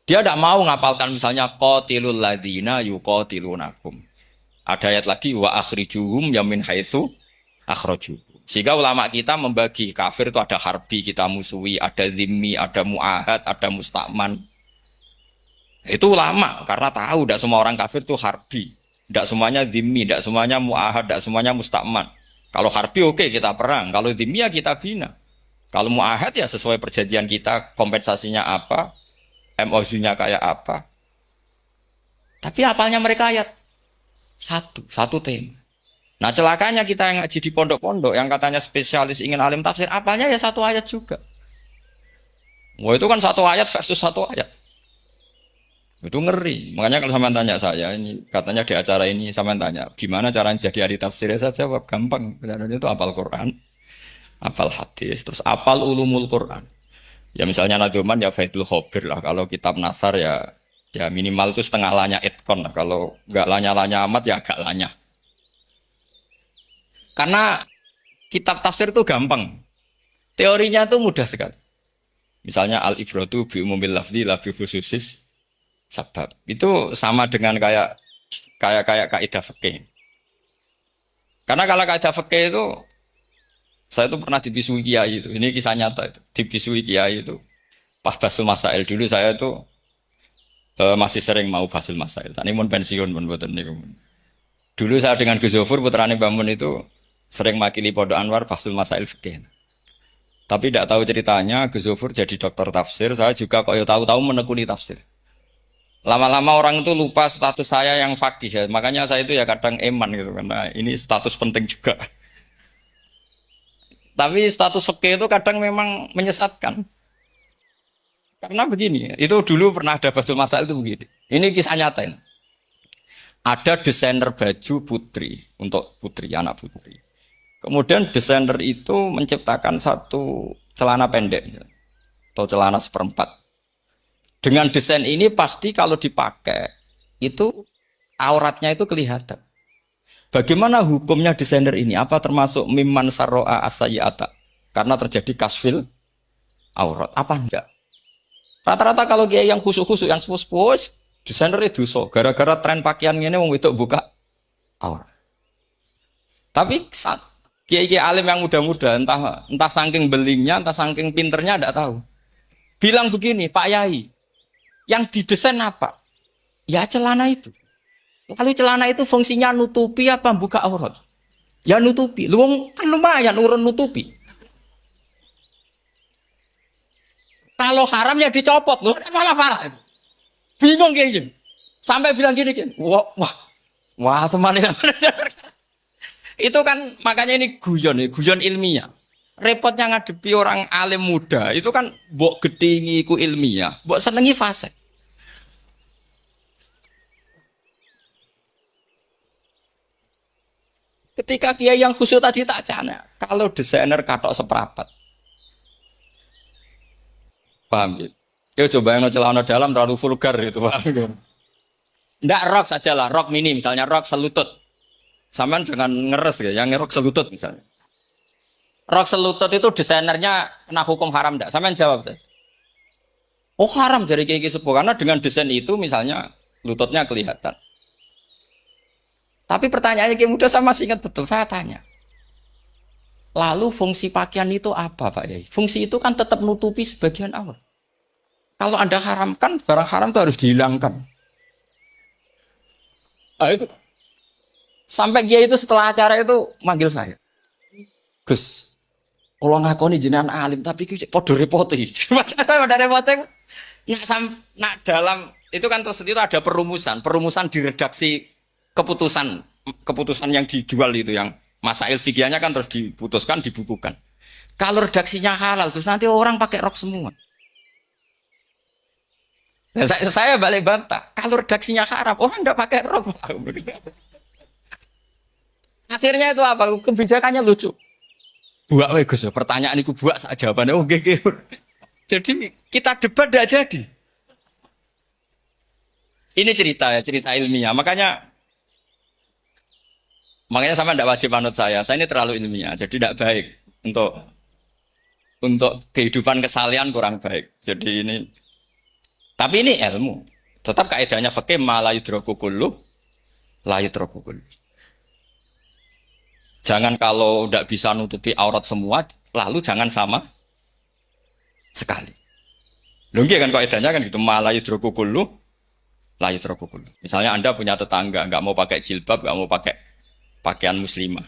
Dia tidak mau ngapalkan misalnya qatilul ladzina yuqatilunakum. Ada ayat lagi wa akhrijuhum yamin haitsu akhrajukum. Sehingga ulama kita membagi kafir itu ada harbi kita musuhi, ada zimmi, ada muahad, ada mustakman. Itu ulama karena tahu tidak semua orang kafir itu harbi. Tidak semuanya zimmi, tidak semuanya muahad, tidak semuanya mustakman. Kalau harbi oke, kita perang, kalau zimmi ya kita bina. Kalau muahad ya sesuai perjanjian kita, kompensasinya apa, MOU-nya kayak apa. Tapi apalnya mereka ayat satu tema. Nah celakanya kita yang ngaji di pondok-pondok yang katanya spesialis ingin alim tafsir, apalnya ya satu ayat juga. Wah itu kan satu ayat versus satu ayat. Itu ngeri. Makanya kalau sampean tanya saya, ini katanya di acara ini sampean tanya, gimana caranya jadi ahli tafsir? Saya jawab gampang. Caranya itu hafal Quran, hafal hadis, terus hafal ulumul Quran. Ya misalnya Nadoman ya Faidul Khobir lah. Kalau kitab Nasar ya minimal itu setengah lanya itkon lah. Kalau nggak lanya-lanya amat ya agak lanya. Karena kitab tafsir itu gampang. Teorinya itu mudah sekali. Misalnya al-ibratu bi umumil lafzi la bi khususis sabab. Itu sama dengan kayak kaidah fikih. Karena kalau kaidah fikih itu saya itu pernah dibisui kiai itu. Ini kisah nyata itu. Dibisui kiai itu. Pas basul masail dulu saya itu masih sering mau basul masail. Tadi mau pensiun pun buatan niku. Dulu saya dengan Gus Zofur putrane Bamun itu sering makili Pondok Anwar basul masail fikih. Tapi tidak tahu ceritanya Gus Zofur jadi dokter tafsir. Saya juga kok ya tahu-tahu menekuni tafsir. Lama-lama orang itu lupa status saya yang fakih ya. Makanya saya itu ya kadang eman gitu karena ini status penting juga. Tapi status fikih itu kadang memang menyesatkan. Karena begini, itu dulu pernah ada basul masail itu begini. Ini kisah nyata ini. Ada desainer baju putri, untuk putri, anak putri. Kemudian desainer itu menciptakan satu celana pendek, atau celana seperempat. Dengan desain ini pasti kalau dipakai, itu auratnya itu kelihatan. Bagaimana hukumnya desainer ini? Apa termasuk mimman sarro'a as-sayyi'ata? Karena terjadi kasfil aurat. Apa enggak? Rata-rata kalau kiai yang khusuk-khusuk, yang sepuh-sepuh, desainer itu dosa. Gara-gara tren pakaian ini wong wedok buka aurat. Tapi kiai-kiai alim yang muda-muda, entah saking belingnya, entah saking pinternya, enggak tahu. Bilang begini, Pak Yai, yang didesain apa? Ya celana itu. Kalau celana itu fungsinya nutupi apa buka aurat? Ya nutupi. Lu kan lumayan urun nutupi. Kalau haram ya dicopot. Lu malah parah itu. Bingung kayak gini. Sampai bilang gini. Wah, semuanya. Itu kan makanya ini guyon ilmiah. Repotnya ngadepi orang alim muda. Itu kan mbok gedingi ku ilmiah, mbok senengi fasik. Ketika kiai yang khusyuk tadi tak cana, kalau desainer katok seperapat, paham gitu? Ya coba yang celana dalam terlalu vulgar itu, paham gitu? Nggak rok saja lah, rok mini misalnya, rok selutut. Saman jangan ngeres ya, yang rok selutut misalnya. Rok selutut itu desainernya kena hukum haram nggak? Saman jawab saja. Oh haram dari kiai sepuh karena dengan desain itu misalnya lututnya kelihatan. Tapi pertanyaannya kayak muda saya masih ingat betul, saya tanya. Lalu fungsi pakaian itu apa Pak Yai? Fungsi itu kan tetap nutupi sebagian aurat. Kalau Anda haramkan, barang haram itu harus dihilangkan. Nah, itu. Sampai dia itu setelah acara itu manggil saya. Gus, kalau ngakoni jenengan alim, tapi podo repoti. Pada repoti, nak dalam, itu kan terus itu ada perumusan di redaksi keputusan yang dijual itu, yang masail fikihnya kan terus diputuskan, dibukukan. Kalau redaksinya halal, terus nanti orang pakai rok semua. Nah, saya balik bantah, kalau redaksinya haram, orang nggak pakai rok. Akhirnya itu apa? Kebijakannya lucu. Buak we Gus, pertanyaan itu buak sak jawabannya oke. Jadi kita debat tidak jadi. Ini cerita ya, cerita ilmiah. Makanya sama tidak wajib manut saya. Saya ini terlalu ilmiah, jadi tidak baik untuk kehidupan kesalian kurang baik. Jadi ini, tapi ini ilmu. Tetap kaidahnya fikih ma la yudraku kullu la yudraku kullu. Jangan kalau tidak bisa nutupi aurat semua, lalu jangan sama sekali. Lunggi kan kaidahnya kan gitu, ma la yudraku kullu la yudraku kullu. Misalnya Anda punya tetangga nggak mau pakai jilbab, nggak mau pakai pakaian muslimah.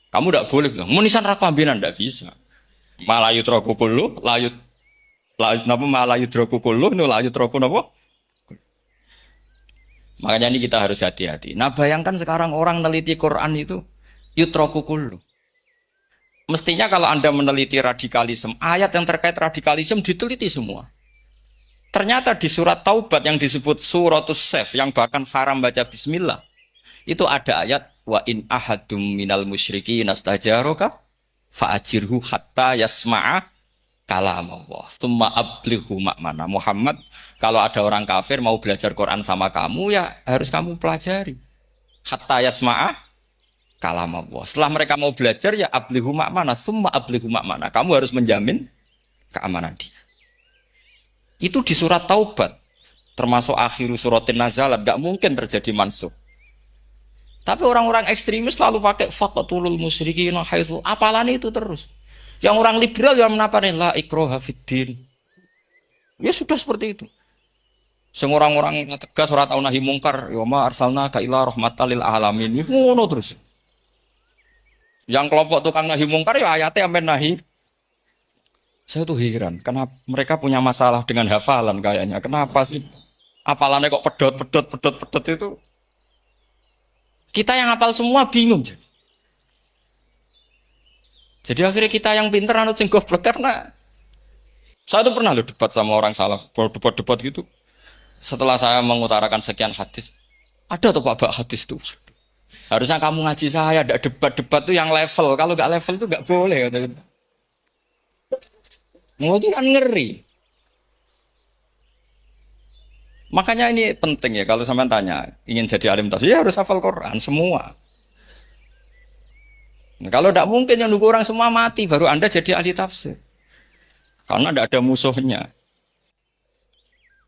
Kamu tidak boleh bilang, munisan raklambinan tidak bisa. Malayu troku kullu, napa malayu troku kullu, nu layu troku napa? Makanya ini kita harus hati-hati. Nah bayangkan sekarang orang meneliti Quran itu yutroku kullu. Mestinya kalau Anda meneliti radikalisme, ayat yang terkait radikalisme diteliti semua. Ternyata di surat Taubat yang disebut suratus Saf, yang bahkan haram baca bismillah, itu ada ayat wa in ahadum minal musyrikin nastajaroka fa'ajirhu hatta yasma'a kalam Allah tsumma ablighu ma'mana. Muhammad, kalau ada orang kafir mau belajar Quran sama kamu, ya harus kamu pelajari hatta yasma'a kalam Allah. Setelah mereka mau belajar, ya ablighu ma'mana, tsumma ablighu ma'mana. Kamu harus menjamin keamanan dia. Itu di surat Taubat, termasuk akhir suratin nazalat, gak mungkin terjadi mansukh. Tapi orang-orang ekstremis selalu pakai faqatulul musyrikin haitsu, apalan itu terus. Yang orang liberal yang menaparin la ikraha fiddin. Ya sudah seperti itu. Sing orang-orang tegas ora tau nahi mungkar, ya ma arsalnaka ila rahmatal lil alamin. Ngono terus. Yang kelompok tukang nahi mungkar ya ayatnya amen nahi. Saya tuh heran, kenapa mereka punya masalah dengan hafalan kayaknya. Kenapa sih? Hafalannya kok pedot itu. Kita yang hafal semua bingung. Jadi akhirnya kita yang pinter anut sing goblok, karena saya tuh pernah debat sama orang salah, debat gitu. Setelah saya mengutarakan sekian hadis, ada tuh Pak hadis tuh. Harusnya kamu ngaji saya, ada debat tuh yang level. Kalau nggak level tuh nggak boleh. Mau kan ngeri. Makanya ini penting ya, kalau sampean tanya ingin jadi alim tafsir, ya harus hafal Quran semua. Nah, kalau tidak mungkin yang nunggu orang semua mati baru Anda jadi ahli tafsir, karena tidak ada musuhnya.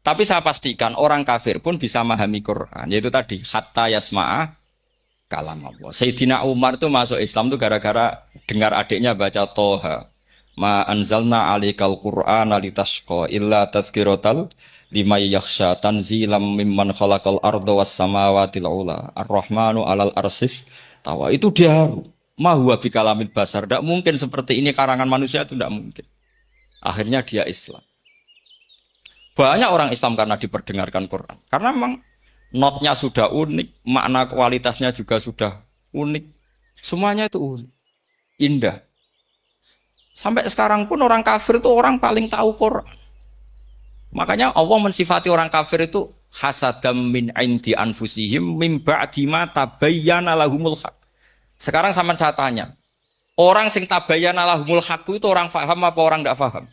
Tapi saya pastikan orang kafir pun bisa memahami Quran, yaitu tadi hatta yasma'a kalam Allah. Sayyidina Umar tuh masuk Islam tuh gara-gara dengar adiknya baca Toha. Ma anzalna alikal Qur'ana litashqa illa tadhkiratal liman yakhsha tanzilam mimman khalaqal arda was samawati ula ar-rahmanu alal arsis tawa. Itu dia ma huwa bikalamil basar. Tidak mungkin seperti ini karangan manusia, itu tidak mungkin. Akhirnya dia Islam. Banyak orang Islam karena diperdengarkan Quran. Karena memang notnya sudah unik, makna kualitasnya juga sudah unik. Semuanya itu unik, indah. Sampai sekarang pun orang kafir itu orang paling tahu Quran. Makanya Allah mensifati orang kafir itu hasadam min indi anfusihim mim ba'di ma tabayyana lahumul haq. Sekarang sama saya tanya, orang sing tabayyana lahumul haq itu orang paham apa orang enggak paham?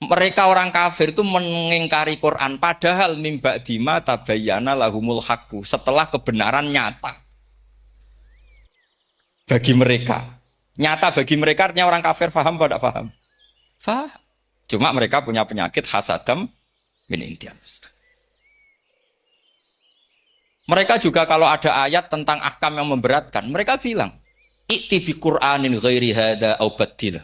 Mereka orang kafir itu mengingkari Quran, padahal mim ba'di ma tabayyana lahumul haq, setelah kebenaran nyata bagi mereka. Nyata bagi mereka artinya orang kafir paham atau tidak paham? Faham. Cuma mereka punya penyakit hasadam min intian. Mereka juga kalau ada ayat tentang ahkam yang memberatkan, mereka bilang, "I'ti bi Qur'anin ghairi hadza aw baddilah."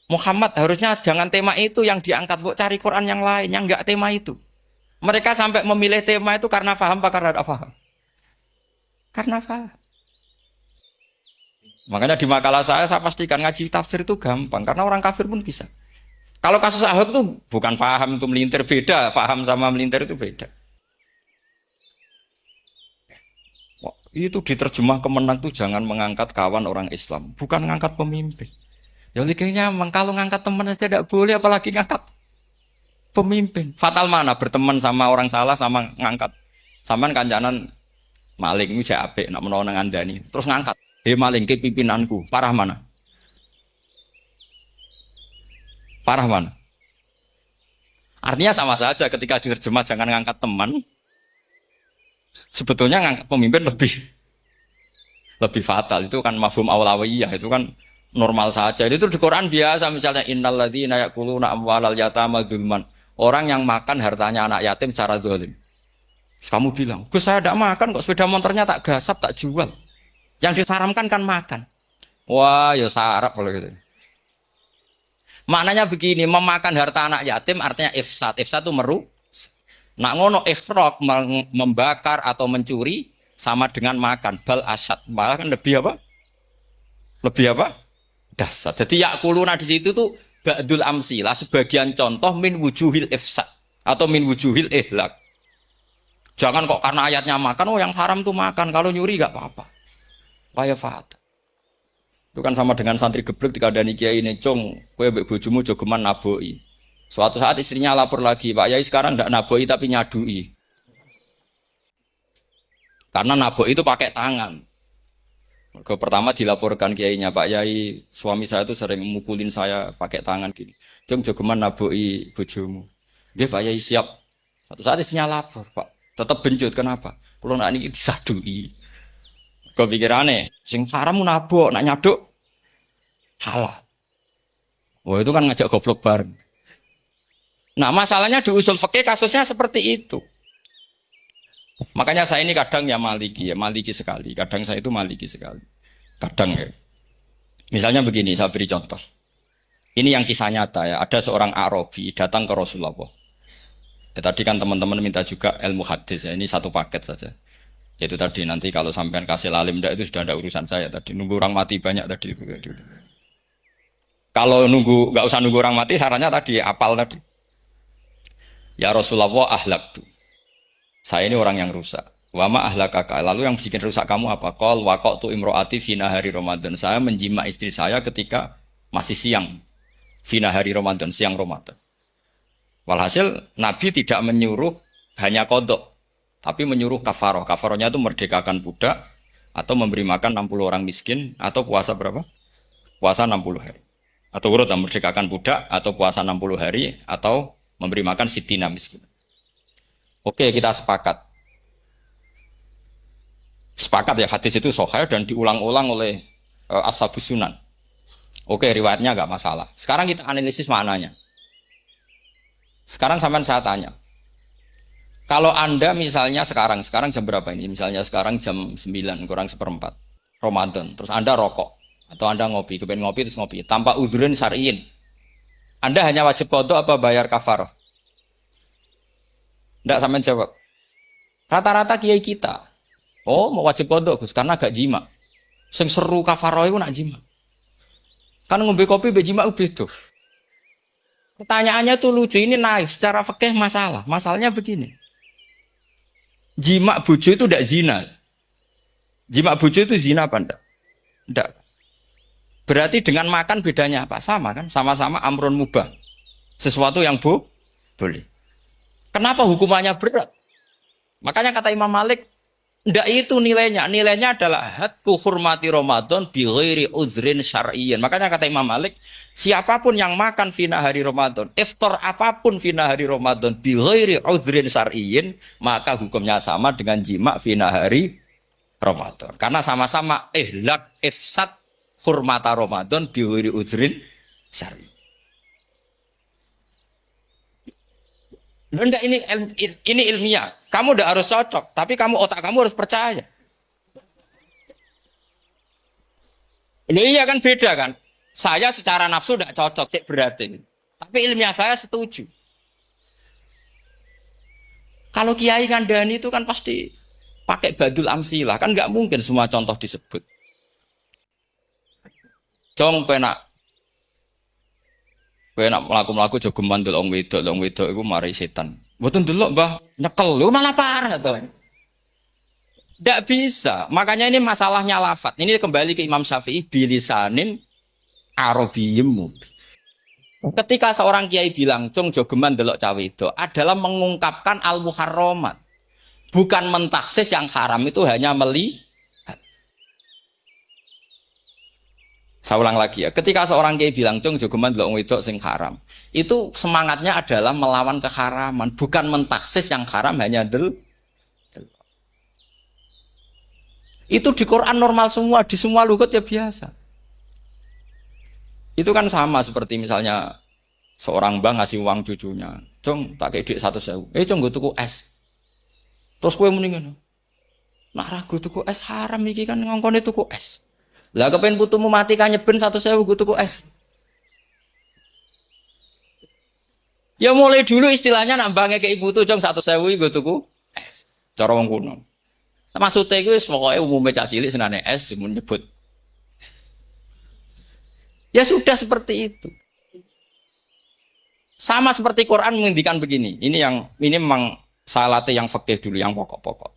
Muhammad harusnya jangan tema itu yang diangkat, bu cari Quran yang lain yang enggak tema itu. Mereka sampai memilih tema itu karena paham apa karena tidak paham? Karena paham. Makanya di makalah saya pastikan ngaji tafsir itu gampang karena orang kafir pun bisa. Kalau kasus Ahok itu bukan paham itu melintir, beda, paham sama melintir itu beda. Wah, itu diterjemah ke menang tuh jangan mengangkat kawan orang Islam, bukan ngangkat pemimpin. Ya likanya kalau ngangkat teman saja tidak boleh, apalagi ngangkat pemimpin. Fatal mana berteman sama orang salah sama ngangkat. Saman kancanan maling itu apik nak menawa nang andani, terus ngangkat. Maling ke pimpinanku, parah mana? Parah mana? Artinya sama saja ketika diterjemah jangan ngangkat teman. Sebetulnya ngangkat pemimpin lebih fatal. Itu kan mafhum awlawiyah, itu kan normal saja. Itu di Quran biasa misalnya innalladzina ya'kuluna amwalal yatama dzulman. Orang yang makan hartanya anak yatim secara zalim. Kamu bilang, "Gus saya tidak makan kok, sepeda motornya tak gasap, tak jual." Yang diharamkan kan makan. Wah, ya sarap kalau gitu. Maknanya begini, memakan harta anak yatim artinya ifsad. Ifsad itu meru. Nak ngono ikhraq membakar atau mencuri sama dengan makan. Bal asyad. Malah kan lebih apa? Lebih apa? Dasar. Jadi yakuluna di situ tuh ba'dul amsilah, sebagian contoh min wujuhil ifsad atau min wujuhil ihlak. Jangan kok karena ayatnya makan, oh yang haram tuh makan, kalau nyuri gak apa-apa. Kaya fatal. Itu kan sama dengan santri geblek ketika ada kiai ini, "Cong, kowe mbek bojomu jogeman naboi." Suatu saat istrinya lapor lagi, "Pak Yai sekarang ndak naboi tapi nyadui." Karena naboi itu pakai tangan. Ke pertama dilaporkan kiainya, "Pak Yai, suami saya itu sering mukulin saya pakai tangan gini. Cong jogeman naboi bojomu." "Nggih Pak Yai, siap." Suatu saat istrinya lapor, "Pak, tetap benjut kenapa? Kulo nak niki disadui." Kepikirannya, sing haram nabok, nak nyaduk halal. Wah itu kan ngajak goblok bareng. Nah masalahnya di usul fikih kasusnya seperti itu. Makanya saya ini kadang ya maliki sekali. Kadang saya itu maliki sekali. Kadang ya. Misalnya begini, saya beri contoh. Ini yang kisah nyata ya. Ada seorang Arabi datang ke Rasulullah. Ya, tadi kan teman-teman minta juga ilmu hadis ya. Ini satu paket saja. Itu tadi nanti kalau sampean kasih lalim ndak itu sudah ada urusan saya tadi. Nunggu orang mati banyak tadi. Kalau nggak usah nunggu orang mati, sarannya tadi apal tadi. Ya Rasulullah ahlak tuh. Saya ini orang yang rusak. Wama ahlakaka. Lalu yang bikin rusak kamu apa? Qol waqatu imroati fina hari Ramadan. Saya menjima istri saya ketika masih siang. Fina hari Ramadan, siang Ramadan. Walhasil Nabi tidak menyuruh hanya kodok, tapi menyuruh kafaroh. Kafarohnya itu merdekakan budak, atau memberi makan 60 orang miskin, atau puasa berapa? Puasa 60 hari. Atau urut merdekakan budak, atau puasa 60 hari, atau memberi makan sitina miskin. Oke, kita sepakat. Sepakat ya, hadis itu sahih dan diulang-ulang oleh Ashabus Sunan. Oke, riwayatnya nggak masalah. Sekarang kita analisis maknanya. Sekarang sampean saya tanya. Kalau Anda misalnya sekarang jam berapa ini? Misalnya sekarang jam 9 kurang seperempat Ramadan. Terus Anda rokok atau Anda ngopi, kepengen ngopi terus ngopi tanpa udzrin syar'iyyin. Anda hanya wajib qadha apa bayar kafarah? Enggak, sampean jawab. Rata-rata kiai kita, oh mau wajib qadha Gus karena gak jima. Sing seru kafarah iku nak jima. Kan ngombe kopi mbek jima beda. Pertanyaannya tuh lucu, ini naif secara fikih masalah. Masalahnya begini. Jima bojo itu tidak zina. Jima bojo itu zina apa enggak? Enggak. Berarti dengan makan bedanya apa? Sama kan? Sama-sama amrun mubah. Sesuatu yang boleh. Kenapa hukumannya berat? Makanya kata Imam Malik, enggak itu nilainya. Nilainya adalah hadku hurmati Ramadan bi ghairi udzrin syar'iyyin. Makanya kata Imam Malik, siapapun yang makan fina hari Ramadan, iftar apapun fina hari Ramadan bi ghairi udzrin syar'iyyin, maka hukumnya sama dengan jima fina hari Ramadan. Karena sama-sama ihlak ifsad hurmata Ramadan bi ghairi udzrin syar'iyyin. Enggak, ini ilmiah. Kamu udah harus cocok, tapi otak kamu harus percaya. Loh iya kan beda kan? Saya secara nafsu tidak cocok, cek berarti. Tapi ilmiah saya setuju. Kalau Kiai Kandani itu kan pasti pakai badul amsilah, kan nggak mungkin semua contoh disebut. Cong penak melaku jogeman delok wedok iku mari setan. Mboten delok Mbah, nyekel lho malah parah to. Nggak bisa. Makanya ini masalahnya lafat. Ini kembali ke Imam Syafi'i bilisanin Arabiyyim mubin. Ketika seorang kiai bilang, "Cung jogeman delok cawe itu," adalah mengungkapkan al-muharramat. Bukan mentaksis yang haram itu hanya melihat. Saya ulang lagi ya. Ketika seorang kiai bilang, "Cung jogeman delok wedok sing haram," itu semangatnya adalah melawan keharaman, bukan mentaksis yang haram hanya del. Itu di Quran normal semua, di semua lugat ya biasa. Itu kan sama seperti misalnya seorang bang ngasih uang cucunya, "Cung, tak kayak duit 100.000. Cung, gue tuku es." Terus kue mendingan, "Nah ragu tuku es haram iki kan ngongkone tuku es." Lah kepen putumu mati kan nyeben 100.000 gue tuku es. Ya mulai dulu istilahnya nambahnya ke ibu tuh, "Cung 100.000 gue tuku es." Cara wong kuno. Maksudnya gue pokoknya umumnya cak cilik senane es menyebut. Ya sudah seperti itu. Sama seperti Quran menghentikan begini. Ini memang salate yang fikih dulu, yang pokok-pokok.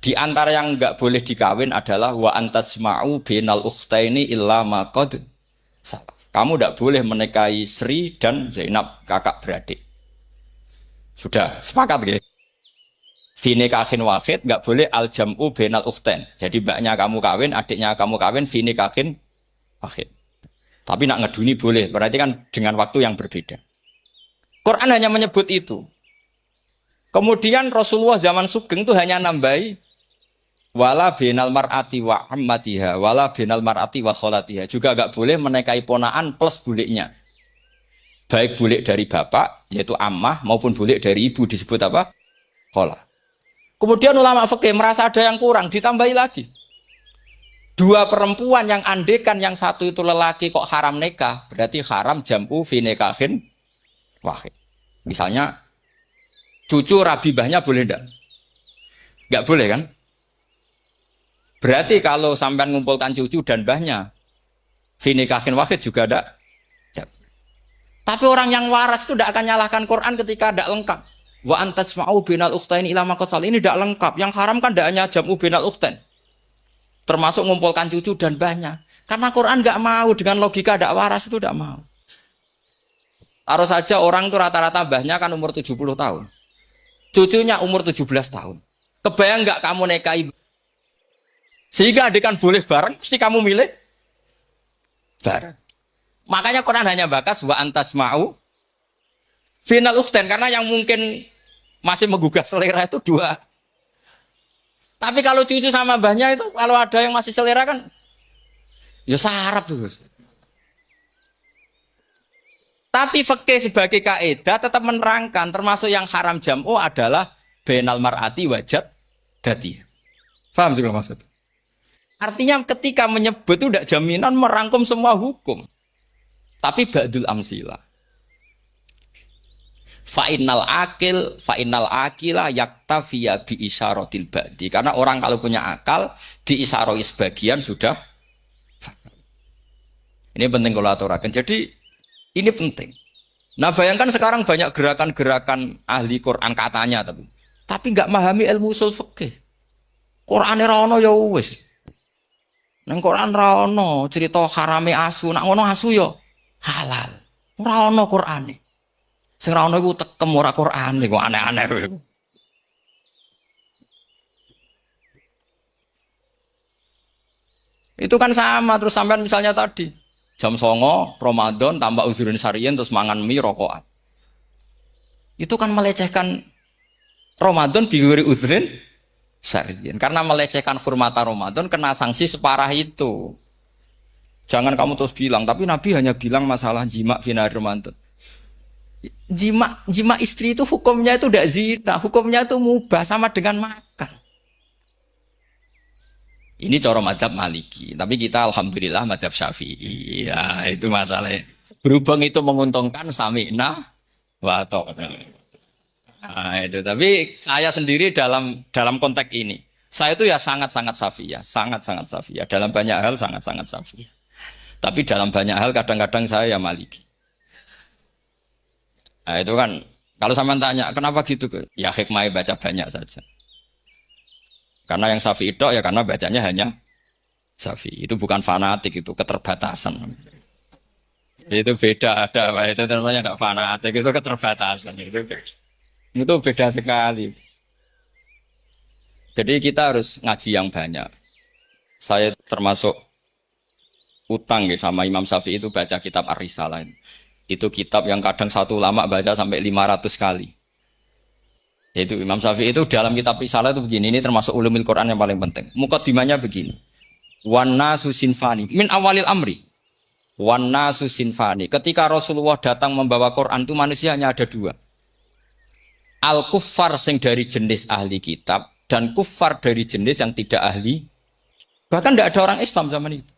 Di antara yang enggak boleh dikawin adalah wa antasma'u bainal ukhtaini illa ma qad salaf. Kamu enggak boleh menikahi Sri dan Zainab, kakak beradik. Sudah sepakat gitu. Fi nikahin wahid enggak boleh al jam'u bainal ukhtain. Jadi mbaknya kamu kawin, adiknya kamu kawin fi nikahin wahid. Tapi nak ngeduni boleh, berarti kan dengan waktu yang berbeda. Quran hanya menyebut itu. Kemudian Rasulullah zaman Sugeng itu hanya nambahi wala binal mar'ati wa ammatiha, wala binal mar'ati wa kholatiha. Juga agak boleh menikahi ponaan plus buliknya. Baik bulik dari bapak, yaitu ammah, maupun bulik dari ibu disebut apa? Kholah. Kemudian ulama fikih merasa ada yang kurang, ditambahi lagi. Dua perempuan yang andekan yang satu itu lelaki kok haram nikah, berarti haram jam'u fi nikahin wahid. Misalnya cucu rabibahnya boleh enggak? Enggak boleh kan? Berarti kalau sampean ngumpulkan cucu dan mbahnya fi nikahin wahid juga enggak. Tapi orang yang waras itu tidak akan nyalahkan Quran ketika tidak lengkap. Wa antasma'u bainal ukhtaini ila ma qad salaf. Ini tidak lengkap. Yang haram kan tidak hanya jam'u bainal ukhtain. Termasuk mengumpulkan cucu dan banyak. Karena Quran nggak mau dengan logika tidak waras itu tidak mau. Harus saja orang itu rata-rata mbahnya kan umur 70 tahun. Cucunya umur 17 tahun. Kebayang nggak kamu nikahi? Sehingga adik kan boleh bareng, mesti kamu milih bareng. Makanya Quran hanya bakas wa antasma'u final ukhtain. Karena yang mungkin masih menggugah selera itu dua. Tapi kalau cucu sama mbahnya itu, kalau ada yang masih selera kan, ya sarap tuh. Tapi fikih sebagai kaidah tetap menerangkan, termasuk yang haram jam'u adalah bainal mar'ati wajad dati. Paham sih kalau maksud? Artinya ketika menyebut itu tidak jaminan merangkum semua hukum. Tapi ba'dul amsilah. Fa'innal akila yaktafiya bi isyaratil ba'di. Karena orang kalau punya akal diisyaroi sebagian sudah. Ini penting kalau aturakan. Jadi ini penting. Nah bayangkan sekarang banyak gerakan-gerakan ahli Quran katanya tapi nggak memahami ilmu usul fikih. Quran ora ono ya wis. Nang Quran ora ono cerita harame asu, nak ngono asu ya halal. Ora ono Qurane. Sing ra ono iku tekem ora Quran iku aneh-aneh. Itu kan sama terus sampean misalnya tadi jam 09.00 Ramadan tambah uzurin syarian terus mangan mie rokokan. Itu kan melecehkan Ramadan biguri uzurin syarian. Karena melecehkan hurmata Ramadan kena sanksi separah itu. Jangan kamu terus bilang, tapi Nabi hanya bilang masalah jima finari Ramadan. Jima istri itu hukumnya itu tidak zina, hukumnya itu mubah sama dengan makan. Ini cara madzhab Maliki, tapi kita alhamdulillah madzhab Syafi'i. Ya, itu masalahnya. Berhubung itu menguntungkan sami'na wa ata'na. Nah, itu. Tapi saya sendiri dalam konteks ini, saya itu ya sangat-sangat Syafi'iyah, sangat-sangat Syafi'iyah. Dalam banyak hal sangat-sangat Syafi'iyah. Tapi dalam banyak hal kadang-kadang saya ya Maliki. Nah, itu kan kalau sama tanya kenapa gitu? Ya hikmahnya baca banyak saja. Karena yang Syafi'i itu ya karena bacanya hanya Syafi'i. Itu bukan fanatik, itu keterbatasan. Itu beda ada, itu namanya tidak fanatik, itu keterbatasan. Itu beda sekali. Jadi kita harus ngaji yang banyak. Saya termasuk utang ya sama Imam Syafi'i itu baca kitab Ar-Risalah. Itu kitab yang kadang satu ulama baca sampai 500 kali. Yaitu Imam Syafi'i itu dalam kitab Risalah itu begini, ini termasuk ulumil Quran yang paling penting. Mukaddimahnya begini. Wan nasu sinfani min awalil amri. Wan nasu sinfani. Ketika Rasulullah datang membawa Quran itu manusia hanya ada dua. Al-kuffar sing dari jenis ahli kitab dan kuffar dari jenis yang tidak ahli. Bahkan tidak ada orang Islam zaman itu.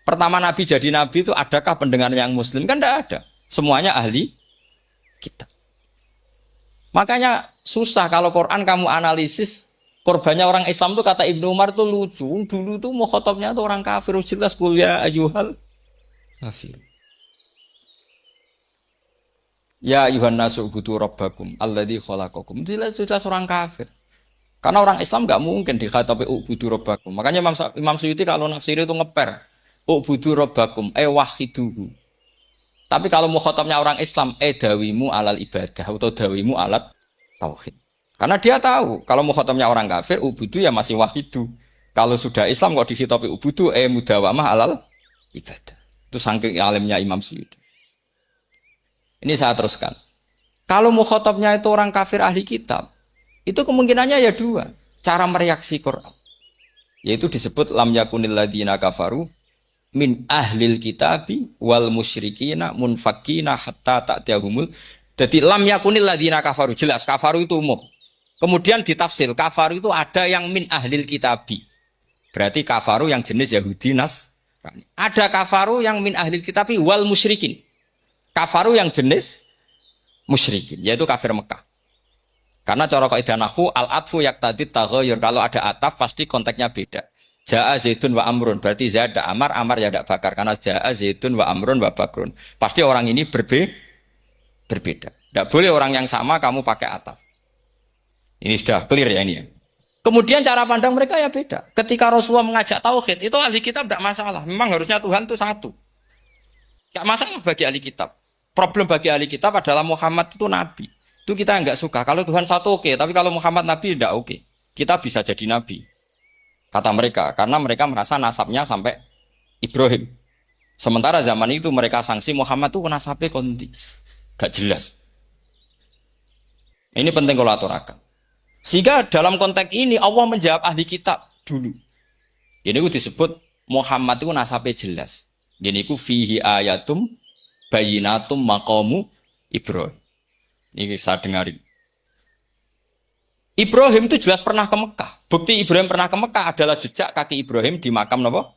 Pertama Nabi jadi Nabi itu adakah pendengar yang Muslim? Kan tidak ada. Semuanya ahli kitab. Makanya susah kalau Quran kamu analisis korbannya orang Islam tuh kata Ibnu Umar tuh lucu. Dulu tuh mukhatabnya tuh orang kafir, jelas kuliah ayuhal kafir. Ya ayuhan nasu ubudu rabbakum alladzi khalaqakum. Jelas orang kafir. Karena orang Islam nggak mungkin dikhatabi ubudu rabbakum. Makanya Imam Suyuti kalau nafsir itu ngeper ubudu rabbakum wahiduhu. Tapi kalau mukhatabnya orang Islam, dawimu alal ibadah atau dawimu alat tauhid. Karena dia tahu kalau mukhatabnya orang kafir, ubudu ya masih wahidu. Kalau sudah Islam kok dikhitabi ubudu, mudawamah alal ibadah. Itu saking alimnya Imam Suyuti. Ini saya teruskan. Kalau mukhatabnya itu orang kafir ahli kitab, itu kemungkinannya ya dua. Cara mereaksi Quran. Yaitu disebut lam yakunil ladina kafaru min ahlil kitabi wal musyrikina munfakina hatta ta'tiyahumul. Jadi lam yakunil ladina kafaru, jelas kafaru itu umum. Kemudian ditafsir kafaru itu ada yang min ahlil kitabi. Berarti kafaru yang jenis Yahudi Nasrani. Ada kafaru yang min ahlil kitabi wal musyrikin. Kafaru yang jenis musyrikin, yaitu kafir Mekah. Karena cara kaidah nahwu al-atfu yaqtadi taghayyur, kalau ada ataf pasti konteksnya beda. Ja'a Zaidun wa Amrun, berarti Zaid ada Amar, Amar ya tidak bakar. Karena Ja'a Zaidun wa Amrun wa Bakrun. Pasti orang ini berbeda. Tidak boleh orang yang sama kamu pakai ataf. Ini sudah clear ya ini ya. Kemudian cara pandang mereka ya beda. Ketika Rasulullah mengajak tauhid, itu ahli kitab tidak masalah. Memang harusnya Tuhan itu satu. Tidak masalah bagi ahli kitab. Problem bagi ahli kitab adalah Muhammad itu nabi. Itu kita nggak suka. Kalau Tuhan satu oke, tapi kalau Muhammad nabi tidak oke. Kita bisa jadi nabi. Kata mereka, karena mereka merasa nasabnya sampai Ibrahim. Sementara zaman itu mereka sanksi Muhammad itu nasabnya konti. Gak jelas. Ini penting kalau aturakan. Sehingga dalam konteks ini Allah menjawab ahli kitab dulu. Ini itu disebut Muhammad itu nasabnya jelas. Ini itu fihi ayatum bayinatum maqamu Ibrahim. Ini saya dengarin. Ibrahim itu jelas pernah ke Mekah. Bukti Ibrahim pernah ke Mekah adalah jejak kaki Ibrahim di makam apa?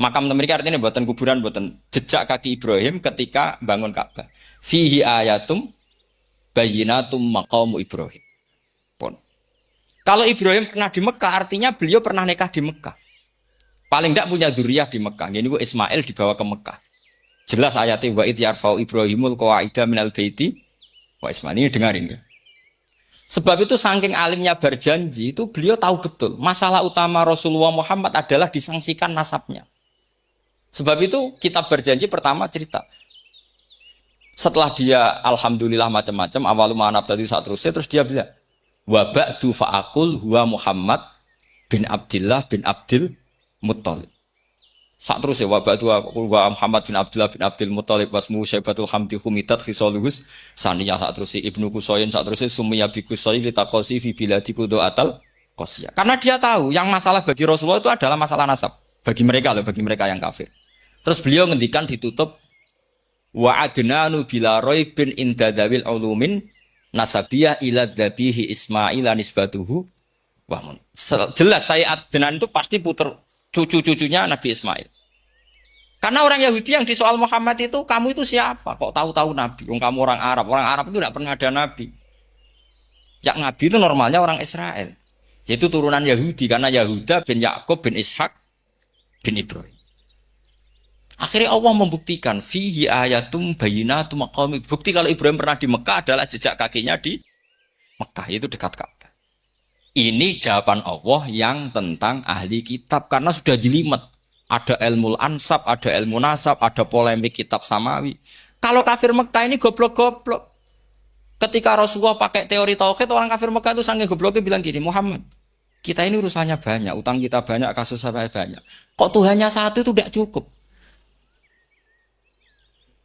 Makam mereka artinya buatan kuburan, buatan jejak kaki Ibrahim ketika bangun Ka'bah. Fihi ayatum bayinatum maqamu Ibrahim. Pun. Kalau Ibrahim pernah di Mekah artinya beliau pernah nikah di Mekah. Paling tidak punya dzurriyyah di Mekah. Ini Ismail dibawa ke Mekah. Jelas ayatnya wa id yarfa'u Ibrahimul qawaida minal baiti wa Ismail. Ini dengarin ya. Sebab itu saking alimnya berjanji itu beliau tahu betul masalah utama Rasulullah Muhammad adalah disangsikan nasabnya. Sebab itu kitab berjanji pertama cerita. Setelah dia alhamdulillah macam-macam awalu ma'anab tadi saat terus dia bilang wa ba'du fa'akul huwa Muhammad bin Abdillah bin Abdil Muttalib. Saat terus ya wabadu wa Muhammad bin Abdullah bin Abdul Muttalib wasmu Syaibatul Hamdi Humitat Khisaluhus saniyah saat terus Ibnu Qusayn saat terus Sumiyya bi Qusayn li taqasi fi biladi Qudatal Qasiyah. Karena dia tahu yang masalah bagi Rasulullah itu adalah masalah nasab bagi mereka loh, bagi mereka yang kafir. Terus beliau ngendikan ditutup wa adnanu bila raibin inda dawil ulumin nasabiyah ila dhabihi Ismail nisbatuhu Wah, jelas saya Adnan itu pasti puter cucu-cucunya Nabi Ismail. Karena orang Yahudi yang di soal Muhammad itu, kamu itu siapa? Kok tahu-tahu Nabi? Kamu orang Arab. Orang Arab itu tidak pernah ada Nabi. Yang Nabi itu normalnya orang Israel. Yaitu turunan Yahudi. Karena Yahuda bin Yakub bin Ishak bin Ibrahim. Akhirnya Allah membuktikan. Fihi ayatum bayinatum maqami. Bukti kalau Ibrahim pernah di Mekah adalah jejak kakinya di Mekah. Itu dekat Ka'bah. Ini jawaban Allah yang tentang ahli kitab. Karena sudah jelimet. Ada ilmu ansab, ada ilmu nasab, ada polemik kitab samawi. Kalau kafir Mekah ini goblok-goblok. Ketika Rasulullah pakai teori tauhid, orang kafir Mekah itu sangat gobloknya bilang gini, Muhammad, kita ini urusannya banyak, utang kita banyak, kasus saya banyak. Kok Tuhannya satu itu tidak cukup?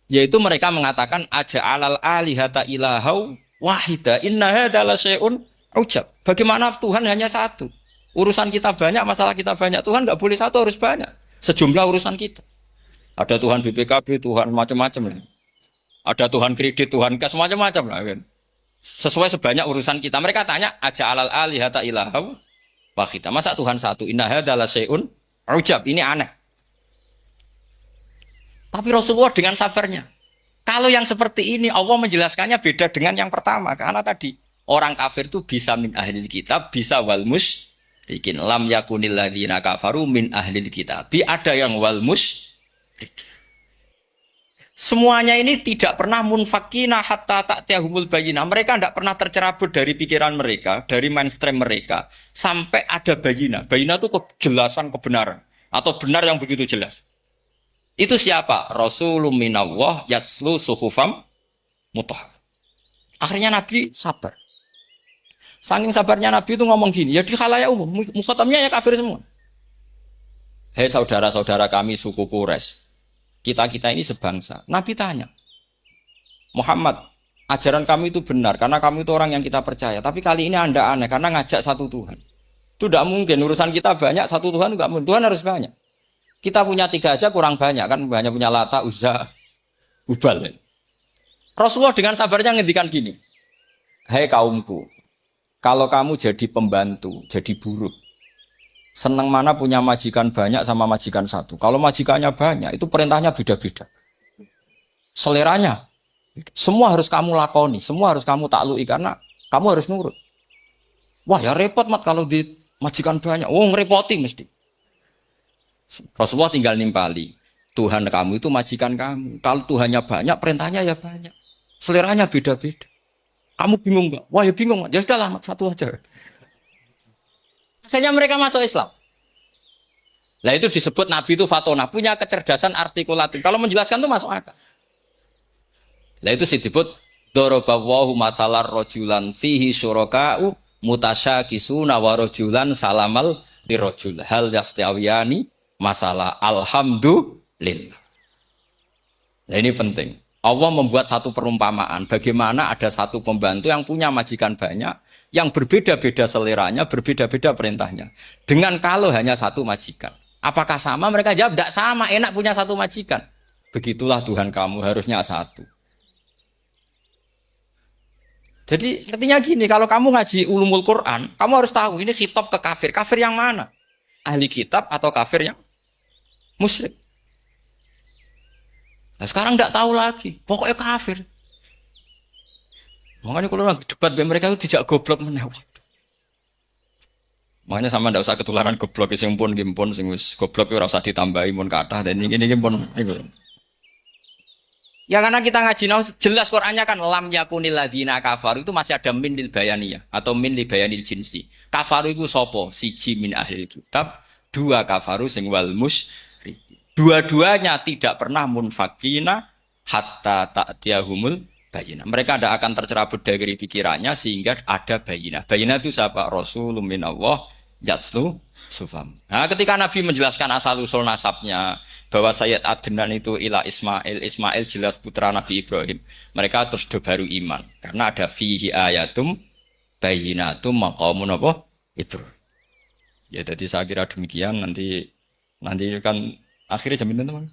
Yaitu mereka mengatakan aja'alal alihata ilahau wahida inna hadza la syai'un ujab. Bagaimana Tuhan hanya satu? Urusan kita banyak, masalah kita banyak. Tuhan nggak boleh satu, harus banyak. Sejumlah urusan kita. Ada Tuhan BPKB, Tuhan macam-macam lah. Ada Tuhan kredit, Tuhan kas, macam-macam lah. Kan? Sesuai sebanyak urusan kita. Mereka tanya, aja alal alihata ilahau wahida. Masa Tuhan satu? Inna hadza la syai'un ujab. Ini aneh. Tapi Rasulullah dengan sabarnya. Kalau yang seperti ini, Allah menjelaskannya beda dengan yang pertama. Karena tadi, orang kafir itu bisa min ahlil kitab, bisa wal bikin lam yakunil ladzina kafaru min ahlil kitab. Ada yang wal semuanya ini tidak pernah munfakina hatta ta'tiyahumul bayyinah. Mereka tidak pernah tercerabut dari pikiran mereka, dari mainstream mereka sampai ada bayyinah. Bayyinah itu kejelasan kebenaran atau benar yang begitu jelas. Itu siapa? Rasulun minallah yatslu suhufam mutahhar. Akhirnya Nabi sabar. Saking sabarnya Nabi itu ngomong gini, ya di khalayak umum, mukhatamnya ya kafir semua. Hei saudara-saudara kami suku Quraisy, kita ini sebangsa. Nabi tanya, Muhammad, ajaran kami itu benar, karena kami itu orang yang kita percaya. Tapi kali ini Anda aneh, karena ngajak satu Tuhan. Itu tidak mungkin, urusan kita banyak, satu Tuhan tidak mungkin. Tuhan harus banyak. Kita punya 3 aja kurang banyak, kan banyak punya Lata, Uzza, Hubal. Rasulullah dengan sabarnya ngendikan gini, hei kaumku, kalau kamu jadi pembantu, jadi buruh, senang mana punya majikan banyak sama majikan satu. Kalau majikannya banyak, itu perintahnya beda-beda. Seleranya, semua harus kamu lakoni, semua harus kamu taklui, karena kamu harus nurut. Wah ya repot mat kalau di majikan banyak, ngerepoti mesti. Rasulullah tinggal nimpali, Tuhan kamu itu majikan kamu. Kalau Tuhannya banyak, perintahnya ya banyak. Seleranya beda-beda. Kamu bingung nggak? Wah ya bingung. Ya sudahlah, satu aja. Akhirnya mereka masuk Islam. Nah itu disebut Nabi itu fatona, punya kecerdasan artikulatif. Kalau menjelaskan itu masuk akal. Nah itu disebut dorobawahu matalar rojulan fihi syuraka'u mutasyakisuna wa rojulan salamal lirojul hal yastawiyani masalah alhamdulillah. Nah ini penting. Allah membuat satu perumpamaan, bagaimana ada satu pembantu yang punya majikan banyak, yang berbeda-beda seleranya, berbeda-beda perintahnya. Dengan kalau hanya satu majikan. Apakah sama? Mereka jawab, tidak sama, enak punya satu majikan. Begitulah Tuhan kamu, harusnya satu. Jadi artinya gini, kalau kamu ngaji ulumul Quran, kamu harus tahu, ini khitab ke kafir. Kafir yang mana? Ahli kitab atau kafir yang musyrik? Nah sekarang tidak tahu lagi, pokoknya kafir. Makanya kalau lagi debat mereka itu tidak goblok menewak. Makanya sama tidak usah ketularan goblok, sing pun gimpun, sing goblok ora usah ditambahi pun kathah dan ini pun itu. Ya karena kita ngaji jelas Qur'annya kan lam yakunil ladzina kafaru itu masih ada min lil bayaniyah atau min li bayanil jinsi. Kafaru itu sapa? Siji min ahli kitab, 2 kafaru sing wal musyrik. Dua-duanya tidak pernah munfakina hatta ta'tiyahumul bayyinah. Mereka tidak akan tercerabut dari pikirannya sehingga ada bayyinah. Bayyinah itu siapa? Rasulun minallah yatslu sufam. Nah, ketika Nabi menjelaskan asal-usul nasabnya bahwa Sayyid Adnan itu ila Ismail, Ismail jelas putra Nabi Ibrahim. Mereka terus baru iman karena ada fihi ayatum bayyinatum maqamun apa? Ibrahim. Ya jadi saya kira demikian nanti kan akhirnya jam pinten teman.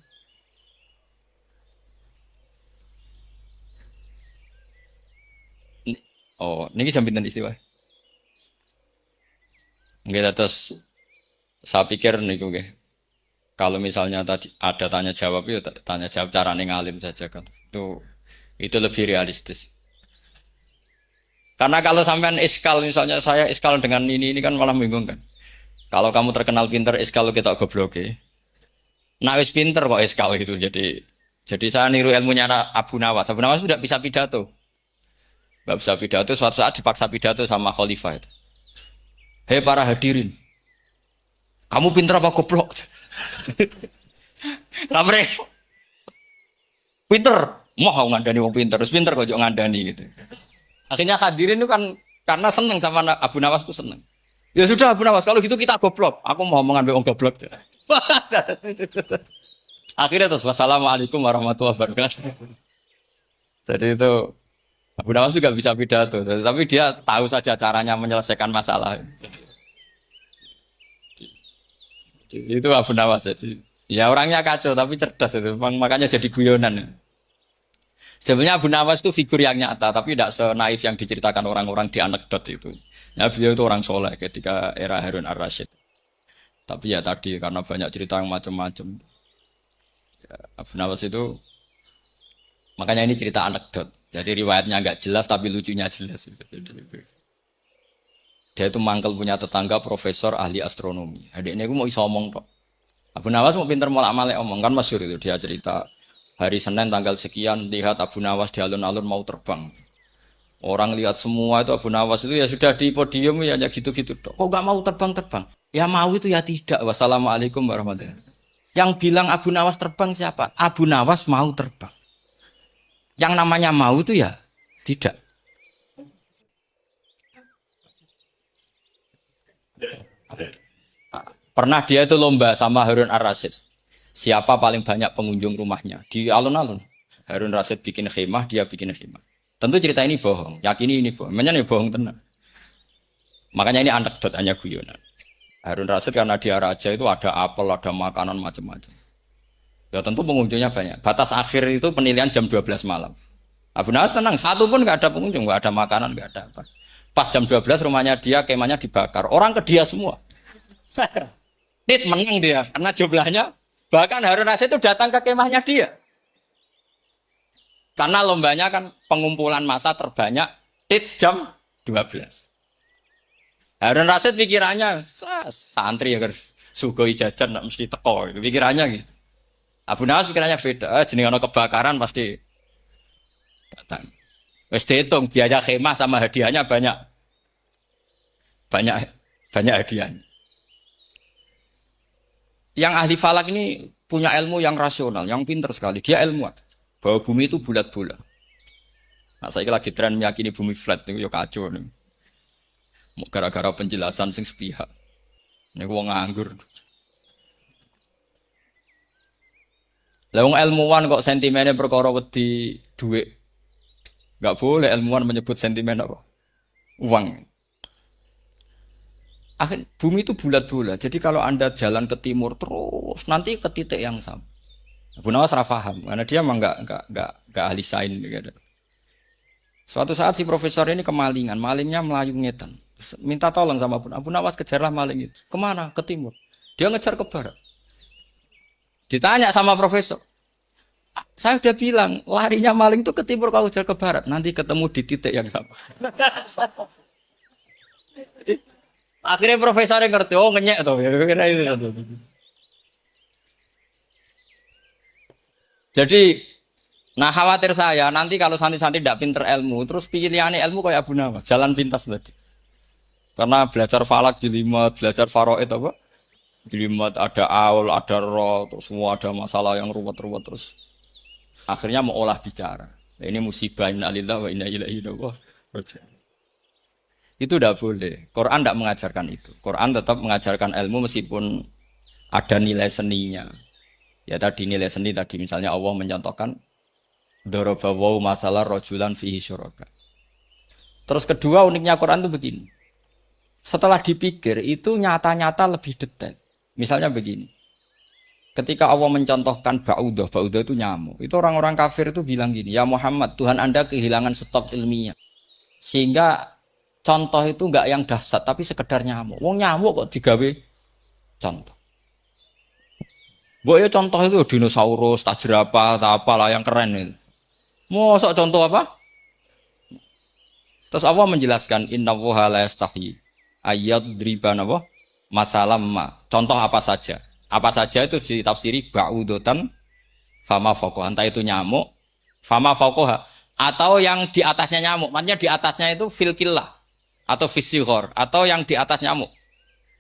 Oh, ini jam pinten istiwa. Nggih terus saya pikir niku nggih. Kalau misalnya tadi ada tanya jawab ya tanya jawab cara ngalim saja kan. Itu lebih realistis. Karena kalau sampean iskal misalnya saya iskal dengan ini kan malah bingung kan. Kalau kamu terkenal pinter iskal kita goblok ya. Nah wis pinter kok iskal gitu. Jadi saya niru ilmunya Abu Nawas. Abu Nawas sudah bisa pidato. Gak bisa pidato, suatu saat dipaksa pidato sama khalifah itu. Hei para hadirin, kamu pinter apa goblok? Lah mereka pinter, mau ngandani wong pinter, terus pinter kok ngandani gitu. Akhirnya hadirin itu kan karena seneng sama Abu Nawas itu seneng. Ya sudah Abu Nawas, kalau gitu kita goblok. Aku mau mengambil wong goblok. Akhirnya terus wassalamualaikum warahmatullahi wabarakatuh. Jadi itu Abu Nawas juga bisa pidato, tapi dia tahu saja caranya menyelesaikan masalah. Itu Abu Nawas jadi. Ya orangnya kacau tapi cerdas itu, makanya jadi guyonan. Sebenarnya Abu Nawas itu figur yang nyata, tapi tidak senaif yang diceritakan orang-orang di anekdot itu. Ya beliau itu orang soleh ketika era Harun ar-Rasyid. Tapi ya tadi karena banyak cerita yang macam-macam. Ya, Abu Nawas itu makanya ini cerita anekdot. Jadi riwayatnya nggak jelas tapi lucunya jelas. Dia itu mangkel punya tetangga profesor ahli astronomi. Adik ini aku mau iso omong kok. Abu Nawas mau pinter molak-malik omong kan masyhur itu dia cerita hari Senin tanggal sekian lihat Abu Nawas di alun-alun mau terbang. Orang lihat semua itu Abu Nawas itu ya sudah di podium ya hanya gitu-gitu. Kok nggak mau terbang-terbang? Ya mau itu ya tidak. Wassalamualaikum warahmatullahi wabarakatuh. Yang bilang Abu Nawas terbang siapa? Abu Nawas mau terbang. Yang namanya mau itu ya tidak. Pernah dia itu lomba sama Harun ar-Rasyid. Siapa paling banyak pengunjung rumahnya di alun-alun. Harun Rasyid bikin khemah, dia bikin khemah. Tentu cerita ini bohong, yakini ini bohong. Memangnya ini bohong tenang. Makanya ini anekdot hanya guyonan. Harun Rasyid karena dia raja itu ada apel, ada makanan macam-macam. Ya tentu pengunjungnya banyak. Batas akhir itu penilaian jam 12 malam. Abu Nawas tenang, satu pun nggak ada pengunjung, nggak ada makanan, nggak ada apa. Pas jam 12 rumahnya dia, kemahnya dibakar. Orang ke dia semua. Tit menang dia karena jumlahnya bahkan Harun Rasyid itu datang ke kemahnya dia karena lombanya kan pengumpulan massa terbanyak tit jam 12. Harun Rasyid pikirannya santri ya harus sugoi jajan nggak mesti teko itu pikirannya gitu. Abu Nawas pikirannya beda jenenge ana kebakaran pasti datang wis dihitung biaya khemah sama hadiahnya banyak hadiahnya. Yang ahli falak ini punya ilmu yang rasional, yang pinter sekali. Dia ilmuwan. Bahwa bumi itu bulat-bulat. Nah, saya lagi tren meyakini bumi flat itu ya kacau nih. Gara-gara penjelasan sing sepihak. Ini gua nganggur. Lah wong ilmuwan kok sentimennya perkara wedi duit. Enggak boleh ilmuwan menyebut sentimen apa? Uang. Akhir bumi itu bulat-bulat. Jadi kalau Anda jalan ke timur terus nanti ke titik yang sama. Abu Nawas salah paham karena dia memang enggak ahli sains gitu. Suatu saat si profesor ini kemalingan, malingnya melayu ngetan. Minta tolong sama Abu Nawas kejarlah maling itu. Kemana? Ke timur. Dia ngejar ke barat. Ditanya sama profesor. Saya udah bilang larinya maling itu ke timur kalau kejar ke barat. Nanti ketemu di titik yang sama. Akhirnya profesornya ngerti, oh ngenyek tuh. Jadi, nah khawatir saya nanti kalau santri-santri tidak pinter ilmu, terus pilihannya ilmu kayak Abu Nawas, jalan pintas tadi. Karena belajar falak jelimet, belajar faraid apa? Jelimet ada aul, ada roh, terus semua ada masalah yang ruwet-ruwet terus. Akhirnya mau olah bicara. Nah, ini musibah inna lillahi wa inna ilaihi raji'un. Itu tidak boleh. Quran tidak mengajarkan itu. Quran tetap mengajarkan ilmu meskipun ada nilai seninya. Ya tadi nilai seni tadi misalnya Allah mencontohkan daraba wa masalah rajulan fihi syuraka. Terus kedua uniknya Quran itu begini. Setelah dipikir itu nyata-nyata lebih detail. Misalnya begini. Ketika Allah mencontohkan ba'udah itu nyamuk. Itu orang-orang kafir itu bilang gini, ya Muhammad, Tuhan Anda kehilangan stok ilmiah. Sehingga contoh itu enggak yang dahsyat tapi sekedar nyamuk. Wong nyamuk kok digawe contoh. Mbok ya contoh itu dinosaurus, tak jerapah, tak apalah yang keren itu. Mosok contoh apa? Terus Allah menjelaskan innallaha la yastahi ayyadriba napa masalam ma. Contoh apa saja? Apa saja itu ditafsiri ba'udatan fama fawqaha. Entah itu nyamuk, fama fawqaha atau yang di atasnya nyamuk. Maksudnya di atasnya itu fil killah atau fisighor atau yang di atas nyamuk.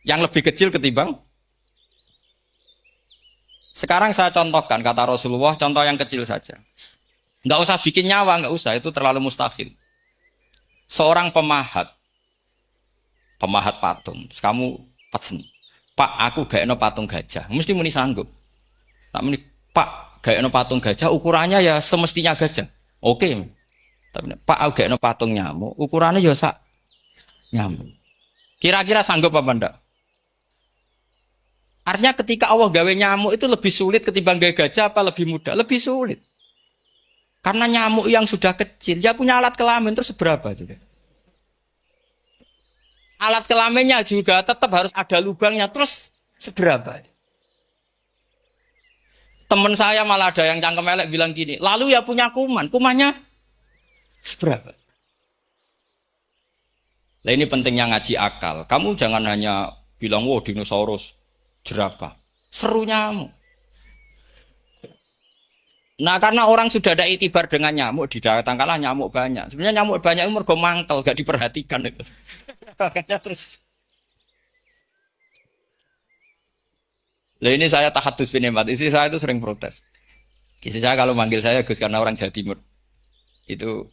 Yang lebih kecil ketimbang. Sekarang saya contohkan kata Rasulullah, contoh yang kecil saja. Enggak usah bikin nyawa, enggak usah, itu terlalu mustahil. Seorang pemahat patung, terus kamu pesen, Pak, aku gaekno patung gajah, mesti muni sanggup. Tak muni, Pak, gaekno patung gajah, ukurannya ya semestinya gajah, oke. Tapi Pak, aku gaekno patung nyamuk, ukurannya ya sak nyamuk. Kira-kira sanggup apa enggak? Artinya ketika Allah gawe nyamuk itu lebih sulit ketimbang gawe gajah apa lebih mudah? Lebih sulit. Karena nyamuk yang sudah kecil, dia punya alat kelamin terus seberapa juga. Alat kelaminnya juga tetap harus ada lubangnya terus seberapa. Teman saya malah ada yang cangkem elek bilang gini, lalu ya punya kuman, kumannya seberapa. Nah ini pentingnya ngaji akal. Kamu jangan hanya bilang, wow dinosaurus, jerapah, seru nyamuk. Nah karena orang sudah ada itibar dengan nyamuk, didatangkanlah nyamuk banyak. Sebenarnya nyamuk banyak itu mergo mangkel, gak diperhatikan itu. Terus. Lah ini saya tahadus binemat, istri saya itu sering protes. Istri saya kalau manggil saya Gus karena orang Jawa Timur. Itu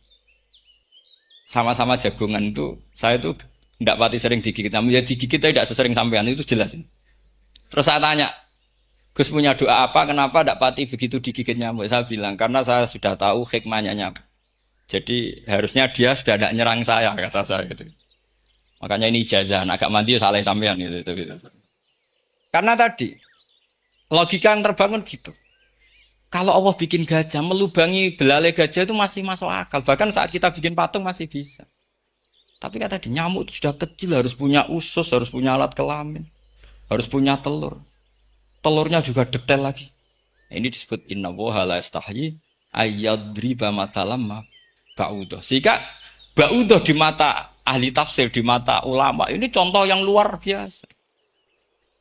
sama-sama jagongan itu, saya itu tidak pati sering digigit nyamuk, ya digigit tidak sesering sampean itu jelas. Terus saya tanya, Gus punya doa apa? Kenapa tidak pati begitu digigit nyamuk? Saya bilang karena saya sudah tahu hikmahnya nyamuk. Jadi harusnya dia sudah tidak nyerang saya kata saya gitu. Makanya ini ijazah, agak mandi salah sampean gitu. Karena tadi logika yang terbangun gitu. Kalau Allah bikin gajah, melubangi belalai gajah itu masih masuk akal. Bahkan saat kita bikin patung masih bisa. Tapi kata tadi nyamuk itu sudah kecil, harus punya usus, harus punya alat kelamin, harus punya telur. Telurnya juga detail lagi. Ini disebut innallaha la yastahyi ayyadriba mathalam ba'udah. Sehingga ba'udah di mata ahli tafsir, di mata ulama ini contoh yang luar biasa.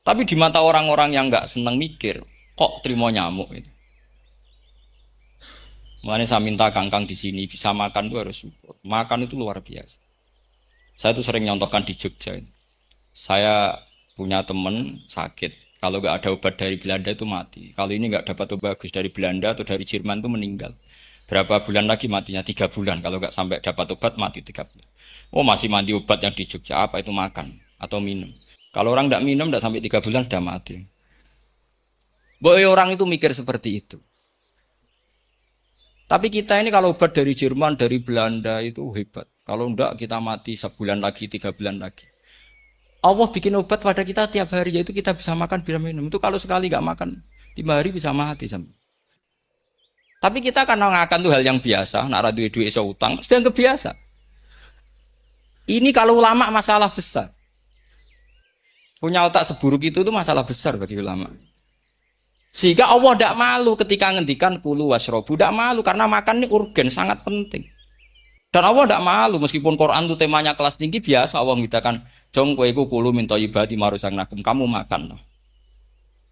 Tapi di mata orang-orang yang enggak senang mikir, kok terima nyamuk itu. Makanya saya minta kangkang di sini bisa makan itu harus support. Makan itu luar biasa. Saya itu sering nyontohkan di Jogja. Saya punya teman sakit. Kalau nggak ada obat dari Belanda itu mati. Kalau ini nggak dapat obat bagus dari Belanda atau dari Jerman itu meninggal. Berapa bulan lagi matinya? 3 bulan. Kalau nggak sampai dapat obat mati 3 bulan. Oh masih mandi obat yang di Jogja. Apa itu makan atau minum? Kalau orang nggak minum nggak sampai 3 bulan sudah mati. Boy orang itu mikir seperti itu. Tapi kita ini kalau obat dari Jerman, dari Belanda itu hebat. Kalau enggak kita mati sebulan lagi, 3 bulan lagi. Allah bikin obat pada kita tiap hari, yaitu kita bisa makan, bisa minum. Itu kalau sekali enggak makan, 5 hari bisa mati. Tapi kita karena ngakan itu hal yang biasa, nak duit-duit iso utang, terus dianggap biasa. Ini kalau ulama masalah besar. Punya otak seburuk itu masalah besar bagi ulama. Sehingga Allah tidak malu ketika ngendikan kulu wasrobu, tidak malu karena makan ini urgen sangat penting. Dan Allah tidak malu meskipun Quran itu temanya kelas tinggi biasa Allah mengatakan jong koweku kulu min thayyibati marusang nakum, kamu makan.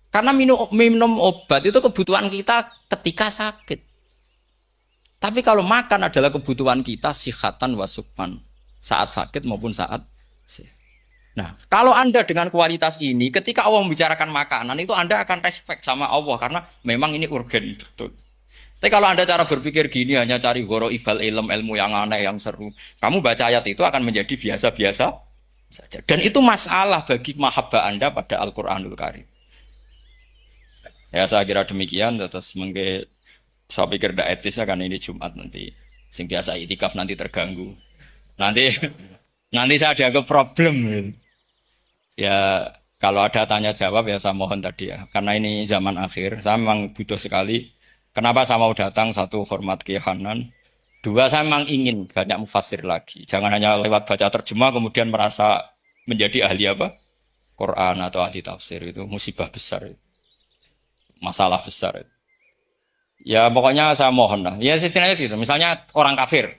Karena minum obat itu kebutuhan kita ketika sakit. Tapi kalau makan adalah kebutuhan kita sihatan wasukman saat sakit maupun saat sehat. Nah, kalau Anda dengan kualitas ini, ketika Allah membicarakan makanan, itu Anda akan respect sama Allah, karena memang ini urgen. Betul. Tapi kalau Anda cara berpikir gini, hanya cari goro ibal ilmu yang aneh, yang seru, kamu baca ayat itu akan menjadi biasa-biasa saja. Dan itu masalah bagi mahabbah Anda pada Al-Quranul Karim. Ya, saya kira demikian, terus saya pikir tidak etis, kan ini Jumat nanti. Sing biasa itikaf nanti terganggu. Nanti saya dianggap problem. Ya kalau ada tanya jawab ya saya mohon tadi ya. Karena ini zaman akhir, saya memang butuh sekali. Kenapa saya mau datang? Satu, hormat Kiai Hanan. Dua, saya memang ingin banyak mufassir lagi. Jangan hanya lewat baca terjemah kemudian merasa menjadi ahli apa? Quran atau ahli tafsir, itu musibah besar. Masalah besar. Ya pokoknya saya mohon lah. Ya setidaknya gitu. Misalnya orang kafir.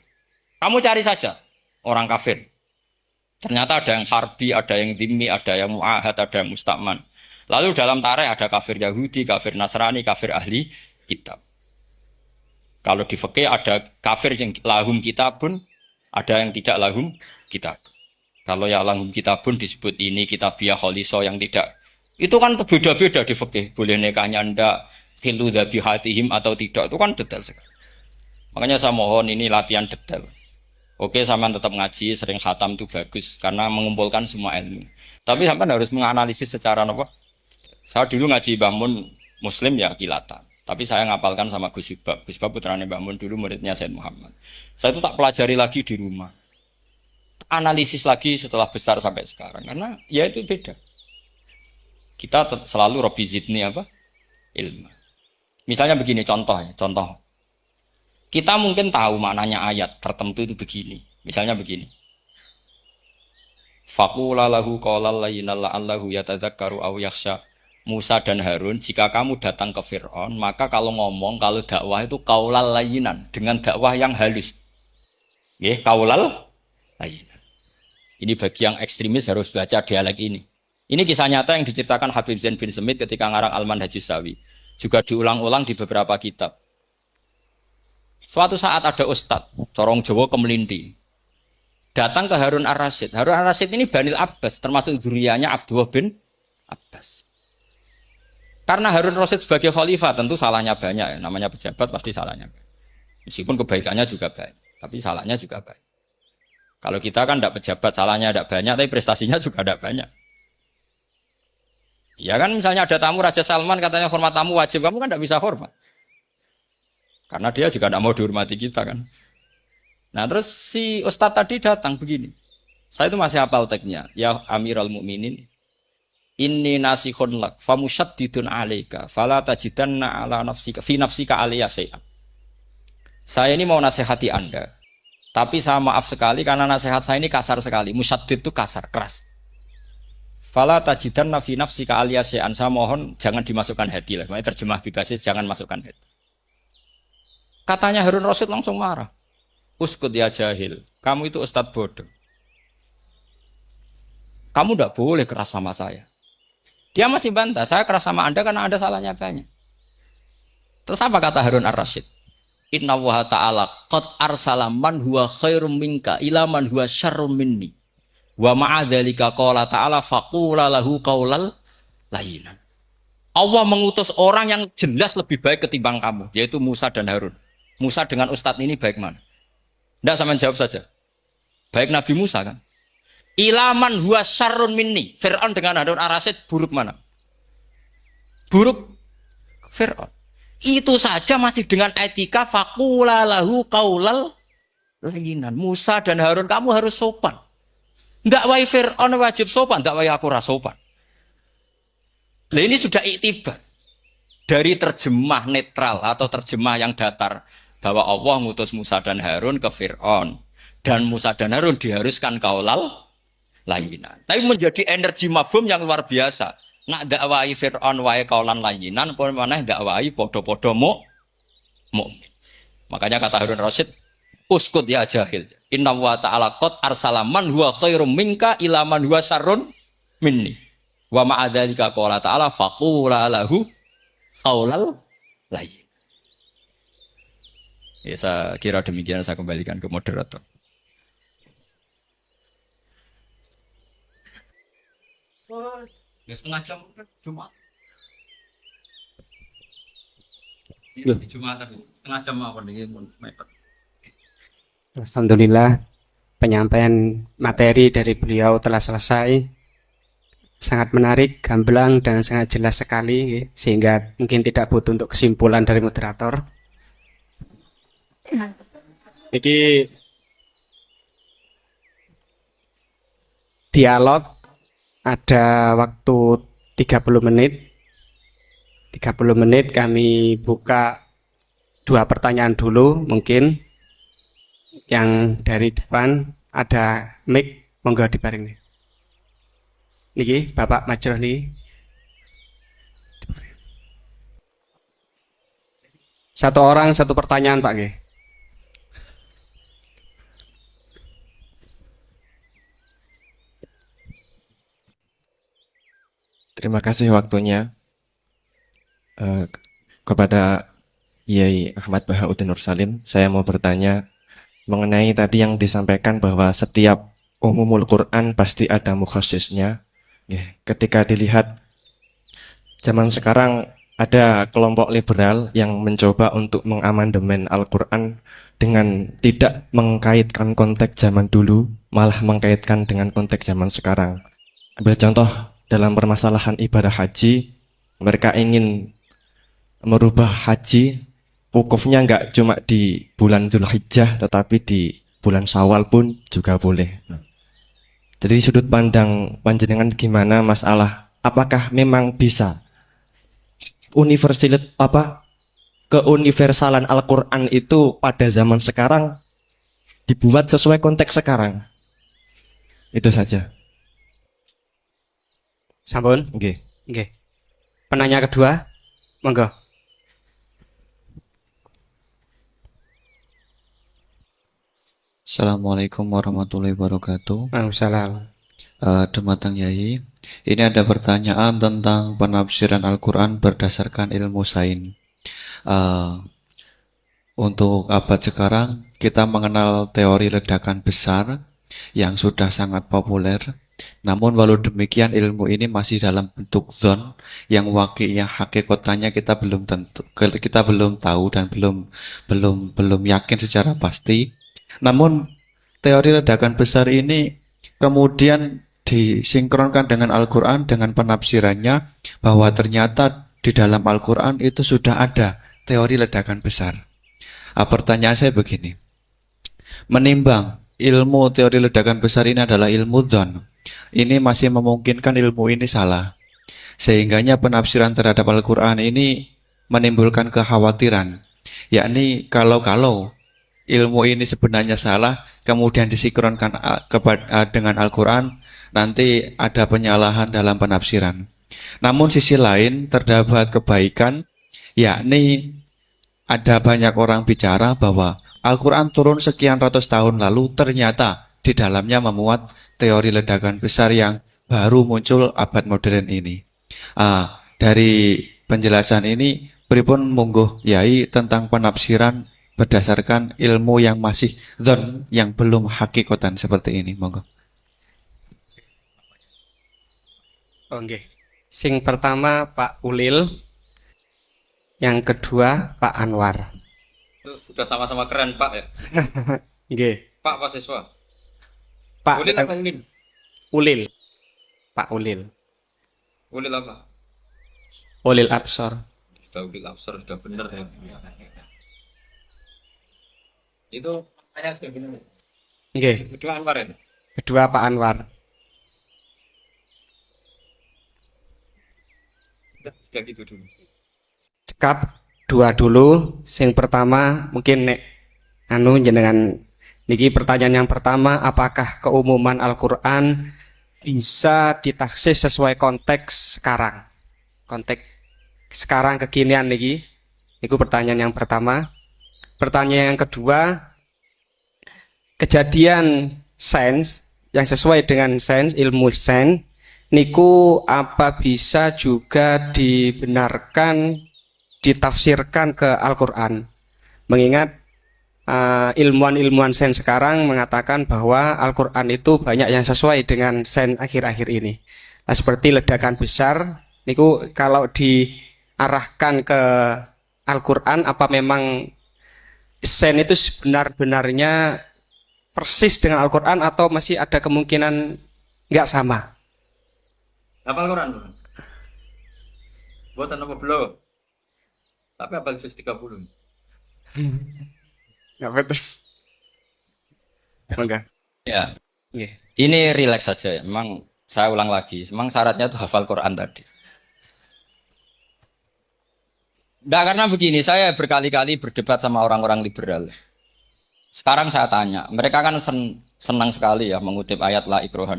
Kamu cari saja orang kafir. Ternyata ada yang harbi, ada yang dhimmi, ada yang mu'ahad, ada yang musta'man. Lalu dalam tarik ada kafir Yahudi, kafir Nasrani, kafir ahli kitab. Kalau di fikih ada kafir yang lahum kitabun, ada yang tidak lahum kitab. Kalau yang lahum kitabun disebut ini kitabiah kholiso, yang tidak. Itu kan beda-beda di fikih. Boleh nikahnya ndak, hilu dhabihatihim atau tidak. Itu kan detail sekali. Makanya saya mohon ini latihan detail. Oke, sampean tetap ngaji, sering khatam itu bagus karena mengumpulkan semua ilmu. Tapi sampean harus menganalisis secara apa? Saya dulu ngaji Mbah Mun Muslim ya kilatan. Tapi saya ngapalkan sama Gus Ibab. Gus Ibab putranya Mbah Mun, dulu muridnya Said Muhammad. Saya itu tak pelajari lagi di rumah. Analisis lagi setelah besar sampai sekarang. Karena ya itu beda. Kita selalu Robbi Zidni apa? Ilmu. Misalnya begini contoh ya, contoh. Kita mungkin tahu maknanya ayat tertentu itu begini. Misalnya begini. Faqula lahu qaulal layyinal la'allahu yatadzakkaru aw yakhsha. Musa dan Harun, jika kamu datang ke Fir'aun, maka kalau ngomong, kalau dakwah itu qaulal layyinan, dengan dakwah yang halus. Nggih, qaulal layyinan. Ini bagi yang ekstremis harus baca dialek ini. Ini kisah nyata yang diceritakan Habib Zain bin Semit ketika ngarang Al-Manhajus Sawi. Juga diulang-ulang di beberapa kitab. Suatu saat ada ustadz, corong Jawa Kemelinti, datang ke Harun Ar-Rasyid. Harun Ar-Rasyid ini Banil Abbas, termasuk zuriyahnya Abdullah bin Abbas. Karena Harun Ar-Rasyid sebagai khalifah tentu salahnya banyak, ya. Namanya pejabat pasti salahnya banyak. Meskipun kebaikannya juga banyak, tapi salahnya juga banyak. Kalau kita kan tidak pejabat, salahnya tidak banyak, tapi prestasinya juga tidak banyak. Ya kan misalnya ada tamu Raja Salman katanya hormat tamu wajib, kamu kan tidak bisa hormat. Karena dia juga tidak mau dihormati kita kan. Nah terus si Ustadz tadi datang begini. Saya itu masih hafal teksnya. Ya Amirul Mukminin, inni nasihun lak, famusyaddidun alaika, fala tajidanna ala nafsika, fi nafsika aliyah syai'an. Saya ini mau nasihati Anda. Tapi saya maaf sekali karena nasihat saya ini kasar sekali. Musyaddid itu kasar, keras. Fala tajidanna fi nafsika aliyah syai'an. Saya mohon jangan dimasukkan hati lah. Makanya terjemah bebasnya jangan masukkan hati. Katanya Harun Rasyid langsung marah. Uskut ya jahil, kamu itu ustadz bodoh. Kamu tidak boleh keras sama saya. Dia masih bantah, saya keras sama Anda karena ada salahnya banyak. Terus apa kata Harun Ar-Rasyid? Inna wa ta'ala qad arsala man huwa khairum minka ila man huwa syarrum minni. Wa ma'adzalika qala ta'ala faqula lahu qaulal layyinan. Allah mengutus orang yang jelas lebih baik ketimbang kamu, yaitu Musa dan Harun. Musa dengan ustadz ini baik mana? Tidak sama jawab saja. Baik Nabi Musa kan? Ilaman huwa syarrun minni. Fir'aun dengan Harun Ar-Rasyid buruk mana? Buruk Fir'aun. Itu saja masih dengan etika faqula lahu qaulal layyinan. Musa dan Harun kamu harus sopan. Tidak wae Fir'aun wajib sopan, tidak wae aku rasopan. Nah ini sudah iktibar. Dari terjemah netral atau terjemah yang datar. Bahwa Allah ngutus Musa dan Harun ke Fir'aun. Dan Musa dan Harun diharuskan kaulal layinan. Tapi menjadi energi mafhum yang luar biasa. Nak dakwai Fir'aun wae kaulan layinan, pun maneh dakwai podo-podo mu'min. Makanya kata Harun Rasyid, uskut ya jahil. Inna wa ta'ala qad arsalaman huwa khairum minka ila man huwa syarrun minni. Wa ma'adzalika qala ta'ala faqula lahu qaulal layyin. Ya, saya kira demikian, saya kembalikan ke moderator. Ya setengah jam Jumat. Ya. Jumat tapi setengah jam apa nih? Alhamdulillah penyampaian materi dari beliau telah selesai. Sangat menarik, gamblang dan sangat jelas sekali, sehingga mungkin tidak butuh untuk kesimpulan dari moderator. Jadi dialog ada waktu 30 menit. 30 menit kami buka 2 pertanyaan dulu mungkin. yang dari depan ada mic, monggo diparing nih. Niki Bapak Majroh nih. Satu orang satu pertanyaan Pak nggih. Terima kasih waktunya kepada Yai Ahmad Bahauddin Nursalim. Saya mau bertanya mengenai tadi yang disampaikan bahwa setiap umumul Quran pasti ada mukhasisnya. Ketika dilihat zaman sekarang ada kelompok liberal yang mencoba untuk mengamandemen Al-Quran dengan tidak mengkaitkan konteks zaman dulu, malah mengkaitkan dengan konteks zaman sekarang. Ambil contoh dalam permasalahan ibadah haji, mereka ingin merubah haji, wukufnya nggak cuma di bulan Dzulhijjah, tetapi di bulan Syawal pun juga boleh. Jadi sudut pandang panjenengan gimana masalah apakah memang bisa keuniversalan Al-Quran itu pada zaman sekarang dibuat sesuai konteks sekarang? Itu saja. Sampun? Oke. Nggih. Penanya kedua, monggo. Assalamualaikum warahmatullahi wabarakatuh. Waalaikumsalam. Dumateng Yai, ini ada pertanyaan tentang penafsiran Al-Quran berdasarkan ilmu sains. Untuk abad sekarang, kita mengenal teori ledakan besar yang sudah sangat populer. Namun walau demikian ilmu ini masih dalam bentuk zon yang wakilnya hakikatnya kita belum tahu dan belum yakin secara pasti. Namun teori ledakan besar ini kemudian disinkronkan dengan Al-Quran dengan penafsirannya bahwa ternyata di dalam Al-Quran itu sudah ada teori ledakan besar. Pertanyaan saya begini, menimbang ilmu teori ledakan besar ini adalah ilmu dzon, ini masih memungkinkan ilmu ini salah, sehingganya penafsiran terhadap Al-Quran ini menimbulkan kekhawatiran, yakni kalau ilmu ini sebenarnya salah, kemudian disinkronkan dengan Al-Quran, nanti ada penyalahan dalam penafsiran. Namun sisi lain terdapat kebaikan, yakni ada banyak orang bicara bahwa Al-Quran turun sekian ratus tahun lalu, ternyata di dalamnya memuat teori ledakan besar yang baru muncul abad modern ini. Dari penjelasan ini, pripun monggo Yai tentang penafsiran berdasarkan ilmu yang masih dzon, yang belum hakikatan seperti ini, monggo. Oke. Sing pertama Pak Ulil, yang kedua Pak Anwar. Itu sudah sama-sama keren Pak ya. Nggih. Pak mahasiswa. Pak Ulil apa Ulil? Ulil. Pak Ulil. Ulil apa? Ulil Absor. Sudah Ulil Absor, sudah benar ya. Itu saya sudah benar. Nggih. Kedua Anwar ya? Kedua Pak Anwar. Sudah gitu dulu. Cekap dua dulu. Sing pertama mungkin nek jenengan niki pertanyaan yang pertama, apakah keumuman Al-Qur'an bisa ditaksis sesuai konteks sekarang? Konteks sekarang kekinian niki. Niku pertanyaan yang pertama. Pertanyaan yang kedua, kejadian sains yang sesuai dengan sains, ilmu sains niku apa bisa juga dibenarkan ditafsirkan ke Al-Quran, mengingat ilmuwan-ilmuwan sains sekarang mengatakan bahwa Al-Quran itu banyak yang sesuai dengan sains akhir-akhir ini. Nah, seperti ledakan besar niku kalau diarahkan ke Al-Quran, apa memang sains itu sebenar-benarnya persis dengan Al-Quran atau masih ada kemungkinan nggak sama? Apa Al-Quran tuh? Buatan apa belum? Tapi apa khusus 30? Nggak betul. Enggak. Ya, Nggih. ini rileks saja ya. Memang saya ulang lagi, memang syaratnya itu hafal Quran tadi. Enggak, karena begini, saya berkali-kali berdebat sama orang-orang liberal. Sekarang saya tanya, mereka kan senang sekali ya mengutip ayat la ikraha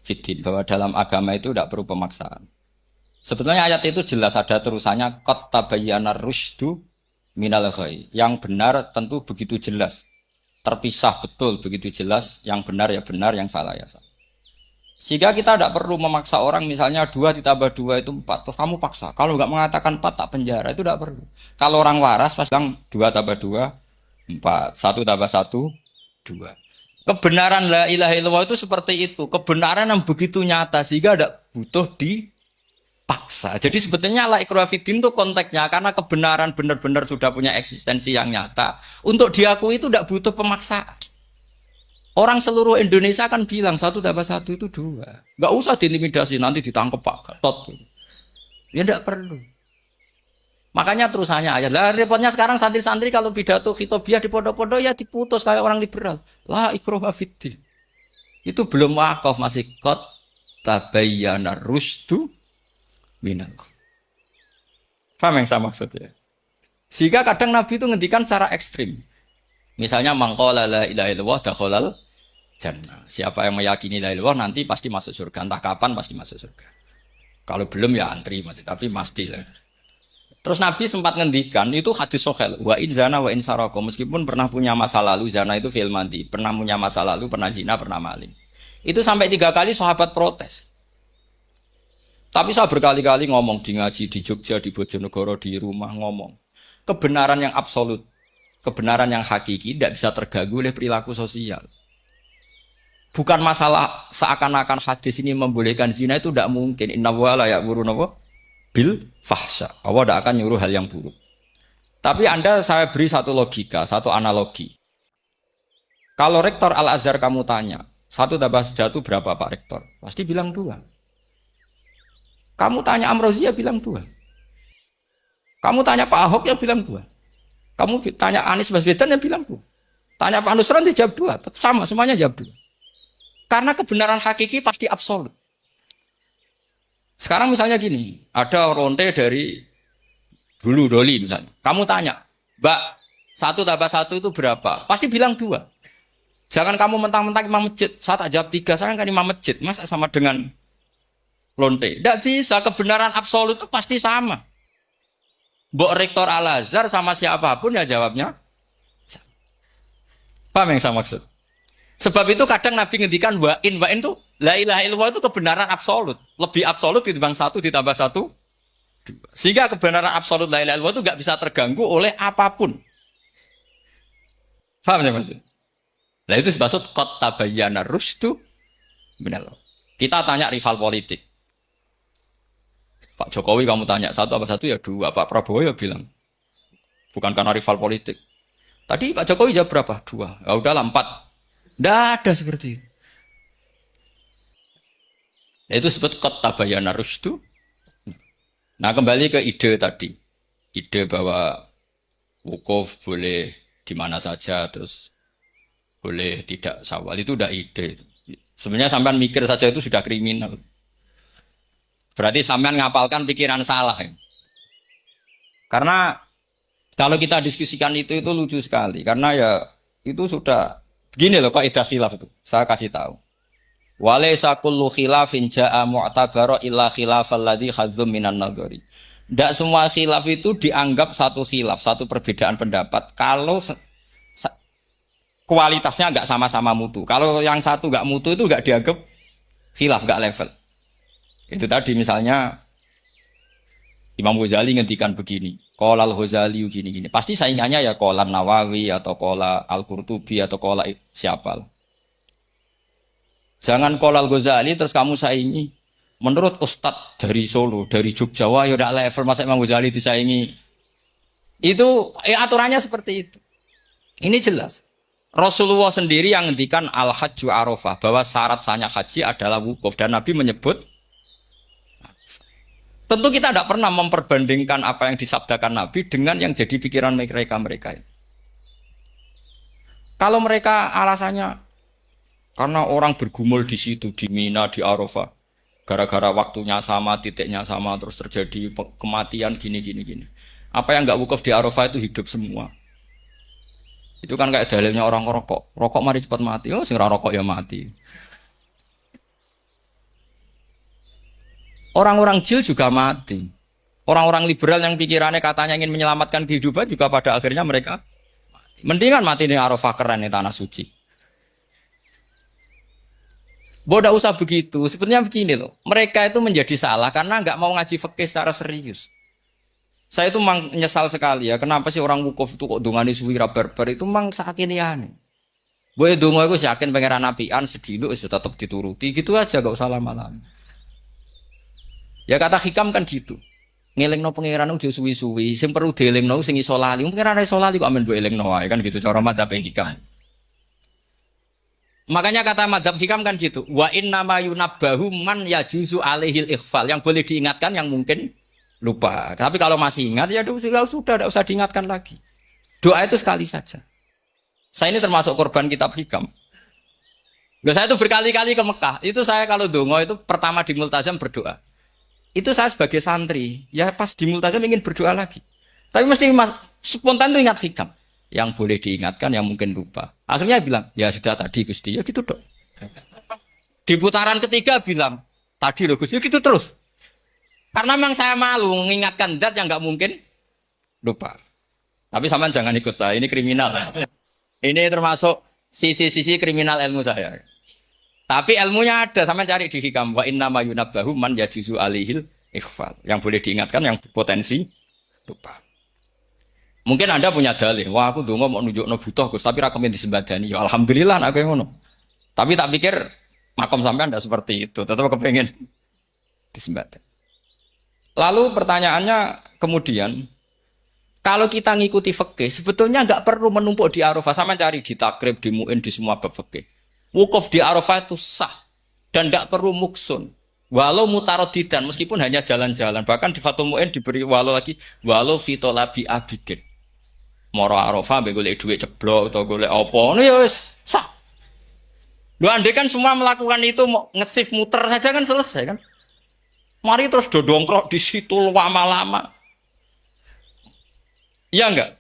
fiddin, bahwa dalam agama itu tidak perlu pemaksaan. Sebetulnya ayat itu jelas ada terusannya qad tabayyana rusydu minal ghayy. Yang benar tentu begitu jelas. Terpisah betul begitu jelas, yang benar ya benar, yang salah ya salah. Sehingga kita tidak perlu memaksa orang, misalnya 2 ditambah 2 itu 4, terus kamu paksa. Kalau nggak mengatakan 4 tak penjara, itu tidak perlu. Kalau orang waras pas bilang 2 tambah 2 4, 1 tambah 1 2. Kebenaran la ilaha illallah itu seperti itu. Kebenaran yang begitu nyata sehingga tidak butuh dipaksa. Jadi sebetulnya la ikraha fiddin itu konteksnya karena kebenaran benar-benar sudah punya eksistensi yang nyata. Untuk diakui itu tidak butuh pemaksaan. Orang seluruh Indonesia kan bilang 1 tambah 1 itu 2. Nggak usah diintimidasi, nanti ditangkap Pak Gatot. Ya tidak perlu. Makanya terusannya aja. Lah repotnya sekarang santri-santri kalau pidato khitobiah di pondok-pondok ya diputus kayak orang liberal. La ikraha fiddin. Itu belum wakaf, masih qad tabayyana rusydu minal ghayy. Paham yang saya maksud ya? Sehingga kadang Nabi itu ngendikan secara ekstrim. Misalnya mangqala la ilaha illallah dakhalal jannah. Siapa yang meyakini la ilaha illallah nanti pasti masuk surga. Entah kapan pasti masuk surga. Kalau belum ya antri masih, tapi pasti lah. Terus Nabi sempat ngendikan, itu hadis sahih, wa in zana wa in saraka, meskipun pernah punya masa lalu, zana itu fi'il madhi, pernah punya masa lalu, pernah zina, pernah maling. Itu sampai 3 kali sahabat protes. Tapi saya berkali-kali ngomong di ngaji di Jogja, di Bojonegoro, di rumah ngomong. Kebenaran yang absolut, kebenaran yang hakiki tidak bisa terganggu oleh perilaku sosial. Bukan masalah seakan-akan hadis ini membolehkan zina, itu tidak mungkin. Inna wa la ya'muru bil fahsya. Allah tidak akan nyuruh hal yang buruk. Tapi saya beri satu logika, satu analogi. Kalau rektor Al-Azhar kamu tanya, 1 tambah 1 berapa Pak Rektor? Pasti bilang 2. Kamu tanya Amrozi ya bilang 2. Kamu tanya Pak Ahok ya bilang 2. Kamu tanya Anies Baswedan ya bilang 2. Tanya Pak Nusron dia jawab 2. Sama, semuanya jawab 2. Karena kebenaran hakiki pasti absolut. Sekarang misalnya gini, ada ronte dari Hulu Doli misalnya. Kamu tanya, Mbak, 1 tambah 1 itu berapa? Pasti bilang 2. Jangan kamu mentang-mentang imam masjid. Saya tak jawab 3, saya kan imam masjid. Masa sama dengan lonte? Tidak bisa, kebenaran absolut itu pasti sama. Mbok rektor Al-Azhar sama siapapun ya jawabnya. Paham yang saya maksud? Sebab itu kadang Nabi ngendikan wa'in tuh la ilaha illallah itu kebenaran absolut. Lebih absolut dibanding 1 ditambah 1 2. Sehingga kebenaran absolut la ilaha illallah itu gak bisa terganggu oleh apapun. Paham ya maksud? Nah itu maksud qad tabayyana rusydu minal ghayy. Kita tanya rival politik. Pak Jokowi kamu tanya 1 apa 1 ya 2. Pak Prabowo ya bilang. Bukan karena rival politik. Tadi Pak Jokowi jawab berapa? 2. Ya udahlah 4. Tidak ada seperti itu. Itu disebut qad tabayyana rusydu. Nah kembali ke ide tadi. Ide bahwa wukuf boleh di mana saja, terus boleh tidak syawal, itu udah ide. Sebenarnya sampean mikir saja itu sudah kriminal. Berarti sampean ngapalkan pikiran salah. Ya. Karena kalau kita diskusikan itu lucu sekali. Karena ya itu sudah begini loh kaidah khilaf itu. Saya kasih tahu. Walaysa kullu khilafin jaa mu'tabara illa khilafal ladzi khadzum minan nadhari. Tidak semua khilaf itu dianggap satu khilaf, satu perbedaan pendapat kalau kualitasnya enggak sama-sama mutu. Kalau yang satu enggak mutu itu enggak dianggap khilaf, enggak level. Itu tadi misalnya Imam Ghazali ngendikan begini, qala al-Ghazali gini-gini. Pasti saingannya ya qala Nawawi atau qala Al-Qurtubi atau qala siapa. Jangan qala al-Ghazali terus kamu saingi. Menurut Ustadz dari Solo, dari Jogja, wah ya udah level masa Imam Ghazali disaingi. Itu aturannya seperti itu. Ini jelas. Rasulullah sendiri yang ngendikan al-hajju arafah, bahwa syarat sahnya haji adalah wukuf, dan Nabi menyebut. Tentu kita tidak pernah memperbandingkan apa yang disabdakan Nabi dengan yang jadi pikiran mereka. Kalau mereka alasannya karena orang bergumul di situ, di Mina, di Arafah, gara-gara waktunya sama, titiknya sama, terus terjadi kematian gini. Apa yang nggak wukuf di Arafah itu hidup semua. Itu kan kayak dalilnya orang rokok. Rokok mari cepat mati. Oh, sing ora rokok ya mati. Orang-orang jil juga mati. Orang-orang liberal yang pikirannya katanya ingin menyelamatkan kehidupan juga pada akhirnya mereka mati. Mendingan mati di Arafah keren di tanah suci. Bodoh usah begitu. Sebenarnya begini loh. Mereka itu menjadi salah karena nggak mau ngaji fikih secara serius. Saya itu memang menyesal sekali ya. Kenapa sih orang wukuf itu kok dungani suwira barbar itu memang sakit ini. Boleh dungo itu yakin pangeran apian sedih itu tetap dituruti. Gitu aja gak usah lama-lama. Ya kata hikam kan gitu. Ngelingno pangeran udah suwi-suwi. Sing perlu dielingno sing iso lali. Pangeran iso lali kok amen mbok elingno wae kan gitu cara madzhab hikam. Makanya kata madzhab hikam kan gitu. Wa inna ma yunabbahu man yajuzu alaihil ikhfal. Yang boleh diingatkan yang mungkin lupa. Tapi kalau masih ingat ya sudah tidak usah diingatkan lagi. Doa itu sekali saja. Saya ini termasuk korban kitab hikam. Saya itu berkali-kali ke Mekah. Itu saya kalau dongo itu pertama di Multazam berdoa. Itu saya sebagai santri. Ya pas di Multazam ingin berdoa lagi. Tapi mesti spontan itu ingat hikam. Yang boleh diingatkan yang mungkin lupa. Akhirnya bilang, ya sudah tadi Gusti. Ya gitu dong. Di putaran ketiga bilang, tadi loh Gusti. Ya gitu terus. Karena memang saya malu mengingatkan zat yang nggak mungkin lupa. Tapi sampean jangan ikut saya, ini kriminal. Ini termasuk sisi-sisi kriminal ilmu saya. Tapi ilmunya ada, sampean cari di hikam. Wa inna ma yunabbahu man yajuzu alihil ikhfal. Yang boleh diingatkan yang potensi lupa. Mungkin Anda punya dalih. Wah aku dongo mau nunjukno butuh Gus, tapi rakemin disembadani. Ya alhamdulillah aku yang ngono. Tapi tak pikir makom sampean tidak seperti itu. Tetap kepengen disembadani. Lalu pertanyaannya kemudian, kalau kita ngikuti fikih, sebetulnya nggak perlu menumpuk di Arafah. Sama cari di takrib, di mu'in, di semua bab fikih. Wukuf di Arafah itu sah dan nggak perlu muksun. Walau mutarodidan, meskipun hanya jalan-jalan. Bahkan di Fathul Mu'in diberi walau lagi, walau fitolabi abidin. Moro Arafah, golek duit ceblok atau golek apa, ini ya wis sah. Lu andai kan semua melakukan itu nge-shift muter saja kan selesai kan. Mari terus dodongkrok di situ lama-lama. Iya enggak?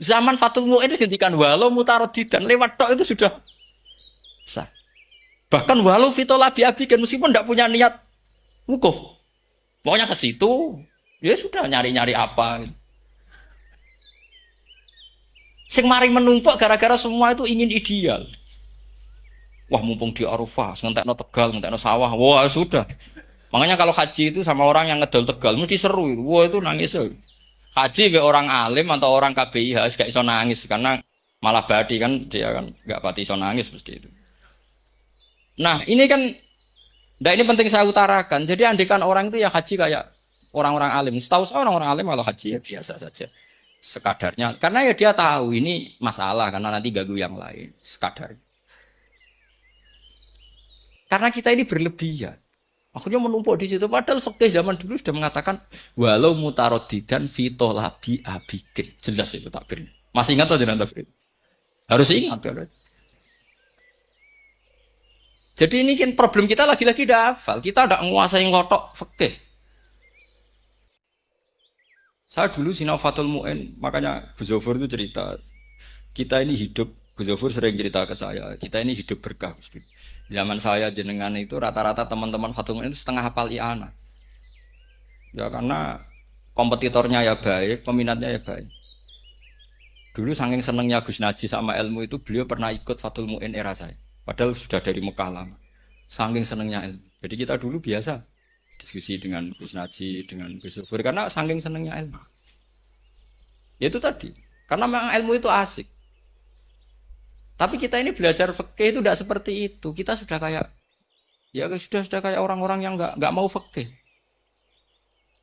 Zaman Fathul Mu'in itu dihentikan walau mutarodidan, lewat tok itu sudah sah. Bahkan walau fitolabi abikan meskipun tidak punya niat wukuf. Pokoknya ke situ, ya sudah nyari-nyari apa. Sing mari menumpuk gara-gara semua itu ingin ideal. Wah mumpung di Arafah, ngentekno Tegal, ngentekno sawah. Wah sudah. Makanya kalau haji itu sama orang yang ngedol Tegal mesti seru. Wah itu nangis. Haji ke orang alim atau orang KBIH gak iso nangis karena malah badi kan dia kan gak pati iso nangis mesti itu. Nah ini kan, ini penting saya utarakan. Jadi andikan orang itu ya haji kayak orang-orang alim. Setahu saya orang-orang alim kalau haji ya biasa saja. Sekadarnya. Karena ya dia tahu ini masalah karena nanti ganggu yang lain. Sekadarnya. Karena kita ini berlebihan. Akhirnya menumpuk di situ. Padahal fikih zaman dulu sudah mengatakan walau mutarodidan fitolabi abikin. Jelas itu takbirnya. Masih ingat atau tidak takbir? Harus ingat kan? Jadi ini kan problem kita lagi-lagi tidak hafal. Kita tidak menguasai ngotok fikih. Saya dulu sinau Fathul Mu'in, makanya Gus Zofur itu cerita. Kita ini hidup, Gus Zofur sering cerita ke saya, kita ini hidup berkah. Zaman saya jenengan itu rata-rata teman-teman Fathul Mu'in itu setengah hafal i'anah. Ya karena kompetitornya ya baik, peminatnya ya baik. Dulu saking senengnya Gus Naji sama ilmu itu, beliau pernah ikut Fathul Mu'in era saya. Padahal sudah dari Mekah lama. Saking senengnya ilmu. Jadi kita dulu biasa diskusi dengan Gus Naji, dengan Gus Zofur karena saking senengnya ilmu. Ya itu tadi. Karena memang ilmu itu asik. Tapi kita ini belajar fikih itu tidak seperti itu. Kita sudah kayak sudah kayak orang-orang yang nggak mau fikih.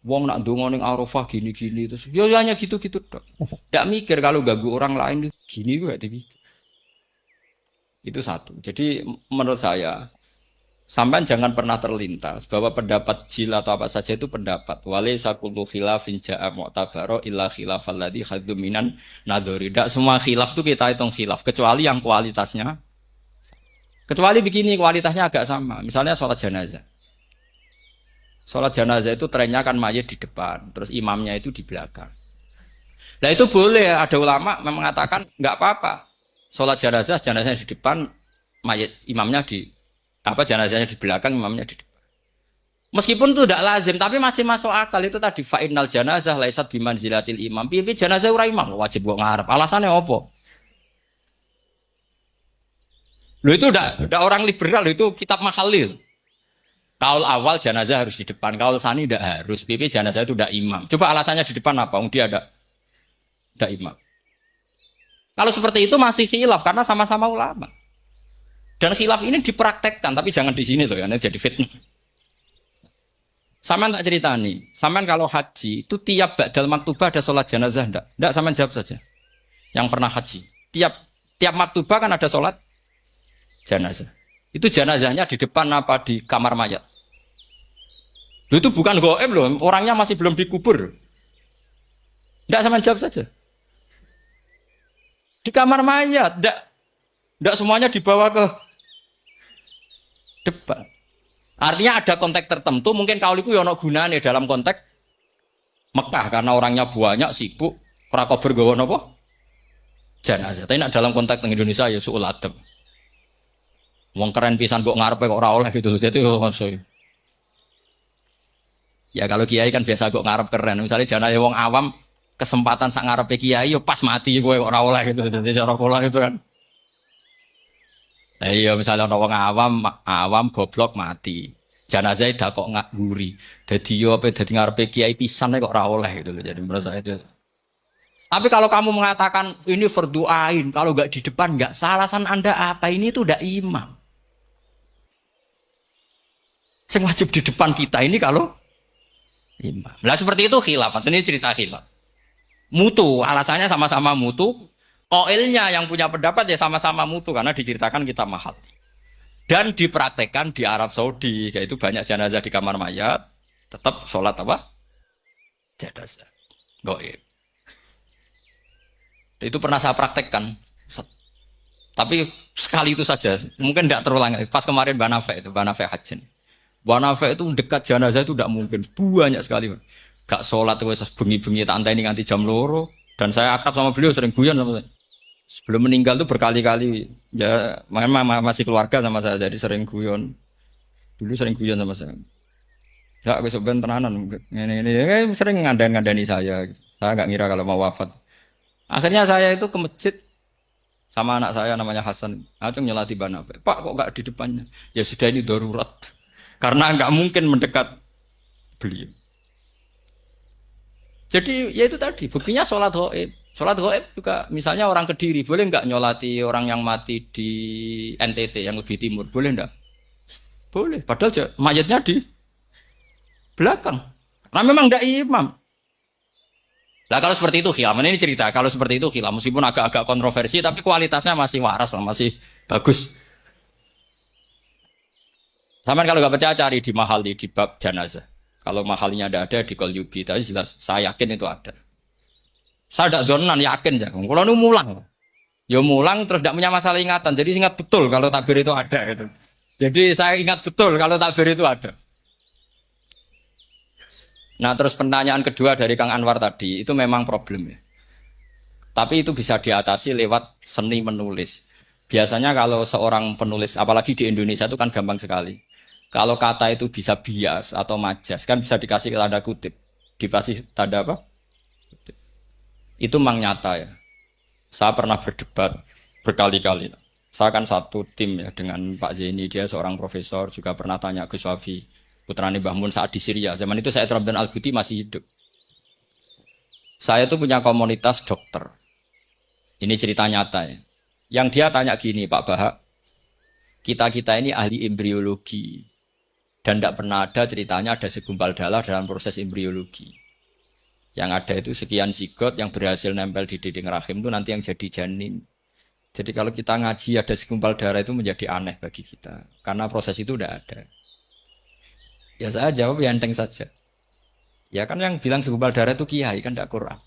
Wong nak ndonga ning Arafah gini-gini terus. Ya hanya gitu-gitu dok. Enggak mikir kalau ganggu orang lain gini gue enggak dipikir. Itu satu. Jadi menurut saya sampean jangan pernah terlintas bahwa pendapat jil atau apa saja itu pendapat. Walaysa kullu khilafin ja'a mu'tabara illa khilafal ladzi khaddu minan nadhari. Tidak semua khilaf itu kita hitung khilaf kecuali yang kualitasnya. Kecuali begini kualitasnya agak sama. Misalnya sholat jenazah. Sholat jenazah itu trennya kan mayit di depan, terus imamnya itu di belakang. Nah itu boleh, ada ulama mengatakan nggak apa-apa. Sholat jenazah, jenazahnya di depan, mayat imamnya di jenazahnya di belakang, imamnya di depan. Meskipun itu tidak lazim, tapi masih masuk akal itu tadi fa'innal janazah laisat bimanzilatil imam. Piye jenazah ora imam wajib kok ngarep. Alasannya apa? Loh itu udah orang liberal itu kitab Mahalil. Kaul awal jenazah harus di depan, kaul sani tidak harus. Piye jenazah itu tidak imam. Coba alasannya di depan apa? Dia ada imam. Kalau seperti itu masih khilaf karena sama-sama ulama. Dan khilaf ini dipraktekkan, tapi jangan di sini loh ya, jadi fitnah. Saman tak cerita nih, saman kalau haji itu tiap ba'dal maktubah ada sholat jenazah enggak? Enggak, saman jawab saja. Yang pernah haji, tiap maktubah kan ada sholat jenazah. Itu jenazahnya di depan apa di kamar mayat? Itu bukan goib loh, orangnya masih belum dikubur. Enggak, saman jawab saja. Di kamar mayat, enggak semuanya dibawa ke depan. Artinya ada konteks tertentu, mungkin kauliku ya ono gunane dalam konteks Mekah karena orangnya banyak sibuk, ora kober gawa napa? Jenazah. Tapi nak dalam konteks Indonesia ya suul adab. Wong keren pisan kok ngarepe kok ora oleh gitu. Jadi maksud. Ya kalau kiai kan biasa kok ngarep keren. Misalnya jenazah wong awam kesempatan sak ngarepe kiai yo pas mati kowe kok ora oleh gitu. Jadi cara pola itu kan. Nah, iya misalnya orang awam goblok mati. Jenazah dah kok nggak guri. Jadi yo apa jadi ngarepe kiai pisan kok ora oleh gitu. Jadi menurut saya itu. Tapi kalau kamu mengatakan ini fardhu ain, kalau nggak di depan nggak salah, alasan Anda apa? Ini itu udah imam. Yang wajib di depan kita ini kalau imam. Nah seperti itu khilaf. Ini cerita khilaf. Mutu, alasannya sama-sama mutu. Koilnya yang punya pendapat ya sama-sama mutu karena diceritakan kita mahal. Dan dipraktekkan di Arab Saudi, yaitu banyak jenazah di kamar mayat, tetap sholat apa? Jenazah. Goib. Itu pernah saya praktekkan. Tapi sekali itu saja, mungkin tidak terulang. Pas kemarin Banafe Hajin. Banafe itu dekat jenazah itu tidak mungkin, banyak sekali. Gak sholat itu bengi-bengi tak anteni nganti jam loro. Dan saya akrab sama beliau, sering guyon sama saya. Sebelum meninggal tuh berkali-kali ya memang masih keluarga sama saya jadi sering guyon. Dulu sering guyon sama saya. Ya aku sebenarnya tenanan ini sering ngandani saya. Saya nggak ngira kalau mau wafat. Akhirnya saya itu ke masjid sama anak saya namanya Hasan. Acung nyelati Banafe. Pak kok nggak di depannya? Ya sudah ini darurat. Karena nggak mungkin mendekat beliau. Jadi ya itu tadi buktinya sholat gaib. Sholat gaib juga misalnya orang Kediri boleh nggak nyolati orang yang mati di NTT yang lebih timur boleh nggak? Boleh. Padahal mayatnya di belakang. Nah memang nggak imam. Nah kalau seperti itu khilaf. Ini cerita kalau seperti itu khilaf meskipun agak-agak kontroversi tapi kualitasnya masih waras lah masih bagus. Sampai kalau nggak percaya cari di Mahali di bab jenazah. Kalau mahalinya ada di Qalyubi, tapi jelas saya yakin itu ada. Saya tidak zonan yakin ya. Kalau nu mulang, ya mulang terus tidak punya masalah ingatan. Jadi ingat betul kalau takbir itu ada. Gitu. Jadi saya ingat betul kalau takbir itu ada. Nah terus pertanyaan kedua dari Kang Anwar tadi itu memang problem ya. Tapi itu bisa diatasi lewat seni menulis. Biasanya kalau seorang penulis, apalagi di Indonesia itu kan gampang sekali. Kalau kata itu bisa bias atau majas, kan bisa dikasih tanda kutip. Dikasih tanda apa? Kutip. Itu memang nyata ya. Saya pernah berdebat berkali-kali. Saya kan satu tim ya dengan Pak Zaini, dia seorang profesor, juga pernah tanya Gus Wafi, putrane Mbah Mun saat di Syria. Zaman itu saya Abdul Al-Buti masih hidup. Saya tuh punya komunitas dokter. Ini cerita nyata ya. Yang dia tanya gini, Pak Bahak, kita-kita ini ahli embriologi. Dan tidak pernah ada ceritanya ada segumpal darah dalam proses embriologi. Yang ada itu sekian zigot yang berhasil nempel di dinding rahim itu nanti yang jadi janin. Jadi kalau kita ngaji ada segumpal darah itu menjadi aneh bagi kita. Karena proses itu tidak ada. Ya saya jawab ya enteng saja. Ya kan yang bilang segumpal darah itu kiai kan tidak Quran.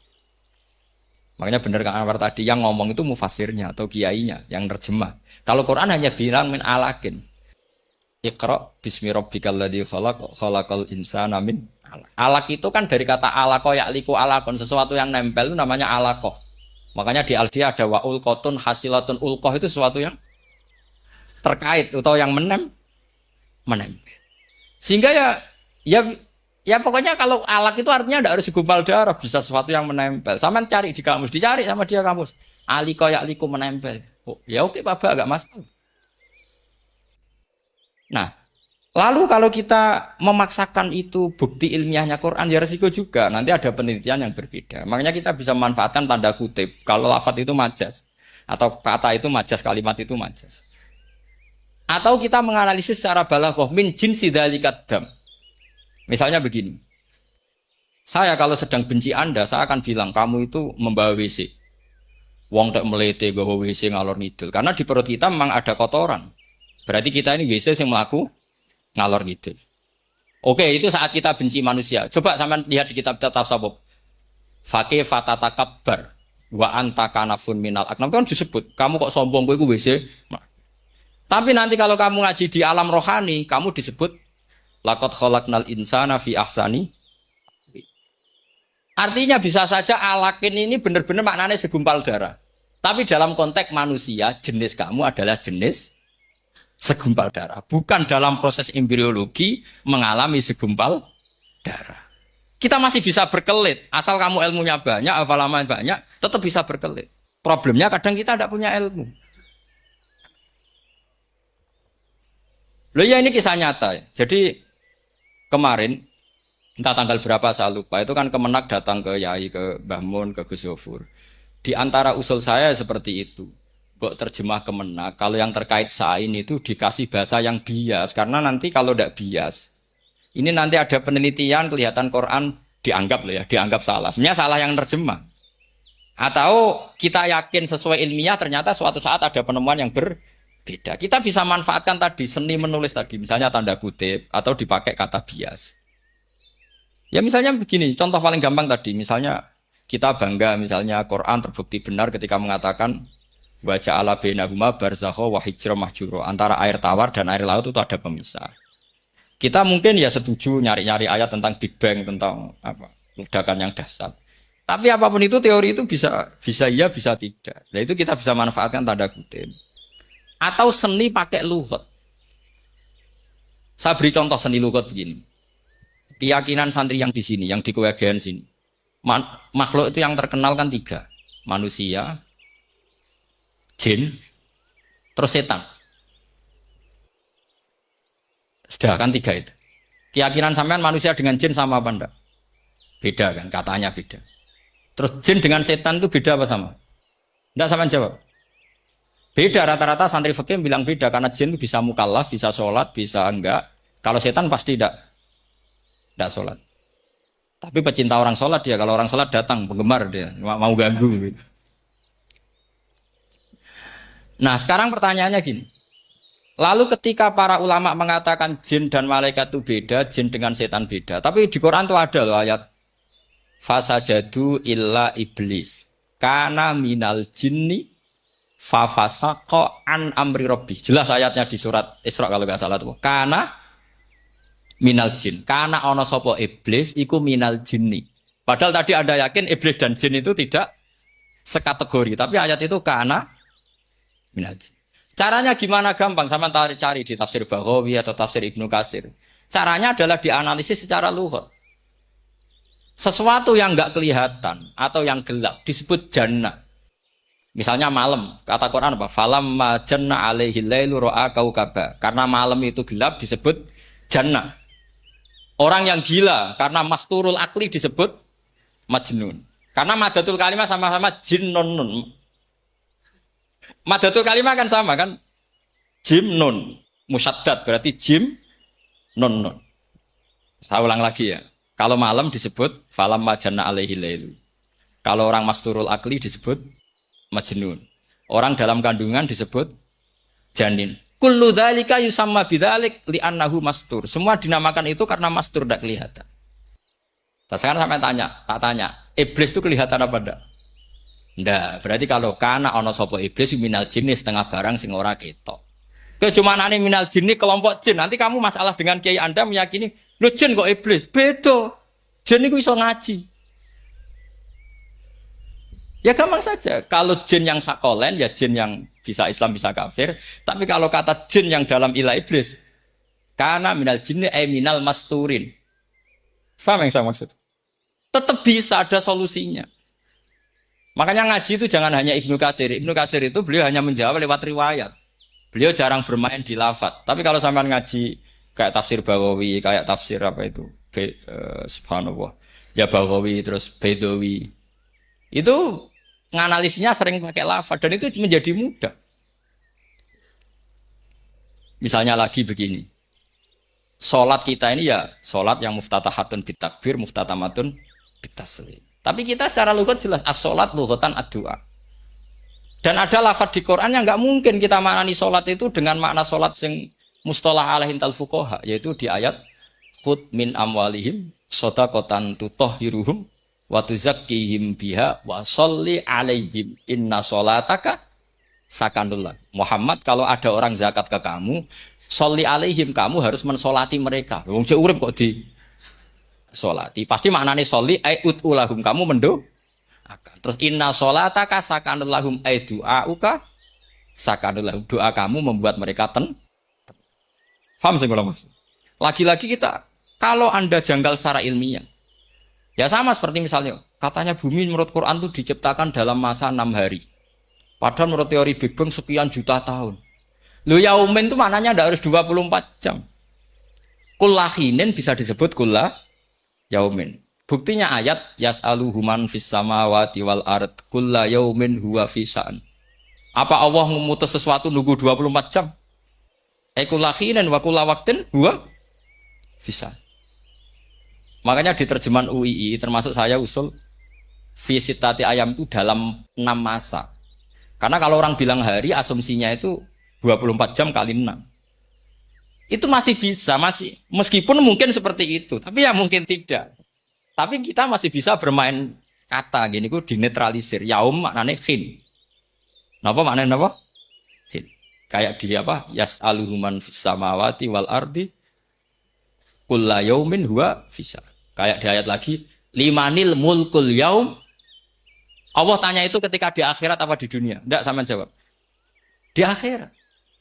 Makanya benar Kang Anwar tadi yang ngomong itu mufasirnya atau kiainya yang terjemah. Kalau Quran hanya bilang min alakin. Iqra bismi rabbikal ladzi khalaq khalaqal insana min alak. Alak itu kan dari kata alako ya'liku alakon, sesuatu yang nempel itu namanya alako. Makanya di Alfiah ada wa ulqatun hasilatun, ulqah itu sesuatu yang terkait atau yang menempel. Sehingga ya pokoknya kalau alak itu artinya tidak harus segumpal darah, bisa sesuatu yang menempel. Sama cari di kamus, dicari sama dia kamus. Aliko ya'liku menempel. Oh, ya oke Pak, agak masalah. Nah, lalu kalau kita memaksakan itu bukti ilmiahnya Quran, ya resiko juga. Nanti ada penelitian yang berbeda. Makanya kita bisa memanfaatkan tanda kutip. Kalau lafadz itu majas. Atau kata itu majas, kalimat itu majas. Atau kita menganalisis secara balaghah min jinsi dzalikat dam. Misalnya begini. Saya kalau sedang benci Anda, saya akan bilang kamu itu membawa WC. Wong tak melete gawa WC ngalor ngidul. Karena di perut kita memang ada kotoran. Berarti kita ini WC yang melaku ngalor ngidul. Oke, itu saat kita benci manusia. Coba sampean lihat di kitab tasawuf. Faqih fatatakabbar wa anta kanafun minal aknam, kan disebut kamu kok sombong kowe iku WC. Tapi nanti kalau kamu ngaji di alam rohani, kamu disebut laqad khalaqnal insana fi ahsani. Artinya bisa saja alakin ini benar-benar maknanya segumpal darah. Tapi dalam konteks manusia, jenis kamu adalah jenis segumpal darah. Bukan dalam proses embriologi mengalami segumpal darah. Kita masih bisa berkelit. Asal kamu ilmunya banyak, hafalaman banyak, tetap bisa berkelit. Problemnya kadang kita tidak punya ilmu. Loh ya ini kisah nyata. Jadi kemarin, entah tanggal berapa saya lupa, itu kan Kemenak datang ke Yai, ke Mbah Mun, ke Gus Zofur. Di antara usul saya seperti itu. Kok terjemah Kemenak, kalau yang terkait sain itu dikasih bahasa yang bias. Karena nanti kalau tidak bias, ini nanti ada penelitian kelihatan Quran dianggap loh ya, dianggap salah. Sebenarnya salah yang terjemah. Atau kita yakin sesuai ilmiah ternyata suatu saat ada penemuan yang berbeda. Kita bisa manfaatkan tadi seni menulis tadi, misalnya tanda kutip atau dipakai kata bias. Ya misalnya begini, contoh paling gampang tadi, misalnya kita bangga misalnya Quran terbukti benar ketika mengatakan wa ja'ala bainahuma barzakha wa hijra mahjura, antara air tawar dan air laut itu ada pemisah. Kita mungkin ya setuju nyari-nyari ayat tentang Big Bang, tentang apa ledakan yang dahsyat. Tapi apapun itu teori itu bisa iya bisa tidak. Nah itu kita bisa manfaatkan tanda kutip. Atau seni pakai lughat. Saya beri contoh seni lughat begini. Keyakinan santri yang di sini, yang di kewajian sini. Makhluk itu yang terkenal kan 3. Manusia, jin, terus setan. Sudah kan 3 itu. Keyakinan sampean manusia dengan jin sama apa enggak? Beda kan, katanya beda. Terus jin dengan setan itu beda apa sama? Enggak, sampean jawab. Beda, rata-rata santri fikih bilang beda. Karena jin itu bisa mukallaf, bisa sholat, bisa enggak. Kalau setan pasti enggak sholat. Tapi pecinta orang sholat dia. Kalau orang sholat datang, penggemar dia. Mau ganggu. Nah sekarang pertanyaannya gini. Lalu ketika para ulama mengatakan jin dan malaikat itu beda, jin dengan setan beda. Tapi di Quran itu ada loh ayat. Fasajadu illa iblis. Kana minal jinni fafasaqa an amri rabbi. Jelas ayatnya di surat Isra kalau nggak salah tuh. Kana minal jin. Kana ono sopo iblis iku minal jinni. Padahal tadi Anda yakin iblis dan jin itu tidak sekategori. Tapi ayat itu kana minal jin. Caranya gimana gampang? Sama cari di tafsir Baghawi atau tafsir Ibnu Katsir. Caranya adalah dianalisis secara lughat. Sesuatu yang enggak kelihatan atau yang gelap disebut jannah. Misalnya malam, kata Quran apa? Falamma janna alaihi lailu ra'a kaukaba. Karena malam itu gelap disebut jannah. Orang yang gila karena masturul akli disebut majnun. Karena madatul kalimah sama-sama jinnun. Madatul kalimah kan sama kan? Jim nun musyaddad berarti jim nun. Saya ulang lagi ya. Kalau malam disebut falamma janna alaihi lailu. Kalau orang masturul akli disebut majnun. Orang dalam kandungan disebut janin. Kullu dzalika yusamma bidzalik li'annahu mastur. Semua dinamakan itu karena mastur tidak kelihatan. Nah, sekarang sampai tak tanya, iblis itu kelihatan apa enggak? Enggak, berarti kalau kana ana sapa iblis minal jinni setengah barang sing ora ketok. Kecumanane minal jinni kelompok jin. Nanti kamu masalah dengan kiai Anda meyakini, "Lho jin kok iblis?" Beda. Jin itu iso ngaji. Ya gampang saja. Kalau jin yang sakolen, ya jin yang bisa Islam, bisa kafir. Tapi kalau kata jin yang dalam ilah iblis, karena minal jinni minal masturin. Faham yang saya maksud? Tetap bisa ada solusinya. Makanya ngaji itu jangan hanya Ibnu Katsir. Ibnu Katsir itu beliau hanya menjawab lewat riwayat. Beliau jarang bermain di lafaz. Tapi kalau sampean ngaji kayak tafsir Baghawi, kayak tafsir apa itu? Subhanallah. Ya Baghawi terus Bedawi. Itu nganalisnya sering pakai lafaz dan itu menjadi mudah. Misalnya lagi begini. Salat kita ini ya salat yang muftatahatun bitakbir, muftatamatun bitaslim. Tapi kita secara lughat jelas as-salat lughatan ad-du'a. Dan ada lafaz di Quran yang enggak mungkin kita maknani salat itu dengan makna salat sing mustalah alaihim tal fuqaha, yaitu di ayat khud min amwalihim shadaqatan tutahhiruhum wa tuzakkihim biha wa sholli alaihim inna sholataka sakanullah. Muhammad, kalau ada orang zakat ke kamu, sholli alaihim, kamu harus mensolati mereka. Wong cek urip kok di solati. Pasti maknane sholli ai utulahum, kamu mendo akan. Terus inna sholataka sakanullahum ai du'auka sakanullahum, doa kamu membuat mereka Faham sih kalau maksud? Lagi-lagi kita, kalau Anda janggal secara ilmiah, ya sama seperti misalnya, katanya bumi menurut Quran itu diciptakan dalam masa 6 hari. Padahal menurut teori Big Bang sekian juta tahun. Lu yaumin itu maknanya tidak harus 24 jam. Kullahinin bisa disebut kullah yaumin. Buktinya ayat yas'aluhu man fis samawati wal ard kulla yaumin huwa fi sya'an. Apa Allah memutus sesuatu nunggu 24 jam? Kullahinin wa kulla waqtin huwa fi sya'an. Makanya di terjemahan UII termasuk saya usul visitati ayam itu dalam 6 masa. Karena kalau orang bilang hari asumsinya itu 24 jam kali 6. Itu masih bisa, masih meskipun mungkin seperti itu, tapi ya mungkin tidak. Tapi kita masih bisa bermain kata gini, ku dinetralisir. Yaum maknanya khin. Napa maknanya napa? Khin. Kayak di apa? Yas'aluhu man fis samawati wal ardi kulla yaumin huwa fisa. Kayak di ayat lagi, limanil mulkul yaum. Allah tanya itu ketika di akhirat apa di dunia? Enggak, sama jawab. Di akhirat.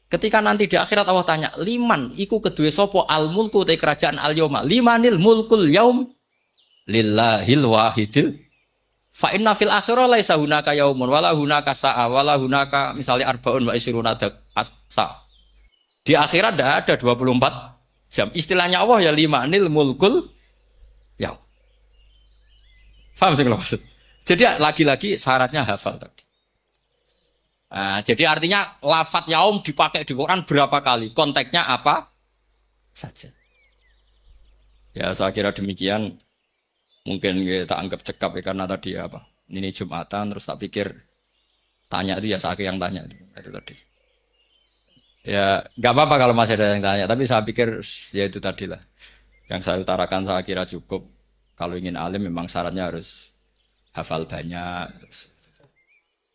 Ketika nanti di akhirat Allah tanya, liman iku kedue sapa al mulku te kerajaan al yauma. Limanil mulkul yaum lillahil wahidil. Fa inna fil akhirah laisa hunaka yaumun wala hunaka sa'a wala hunaka misalnya arbaun wa isruna sa. Di akhirat enggak ada 24 jam. Istilahnya Allah ya limanil mulkul yaum. Paham sih kalau maksud? Jadi lagi-lagi syaratnya hafal tadi. Nah, jadi artinya lafadz yaum dipakai di Quran berapa kali? Konteksnya apa saja. Ya saya kira demikian. Mungkin kita anggap cekap ya karena tadi apa? Ini Jumatan terus tak pikir tanya itu ya saya yang tanya itu tadi. Ya nggak apa-apa kalau masih ada yang tanya. Tapi saya pikir ya itu tadi lah. Yang saya utarakan saya kira cukup. Kalau ingin alim memang syaratnya harus hafal banyak. Terus.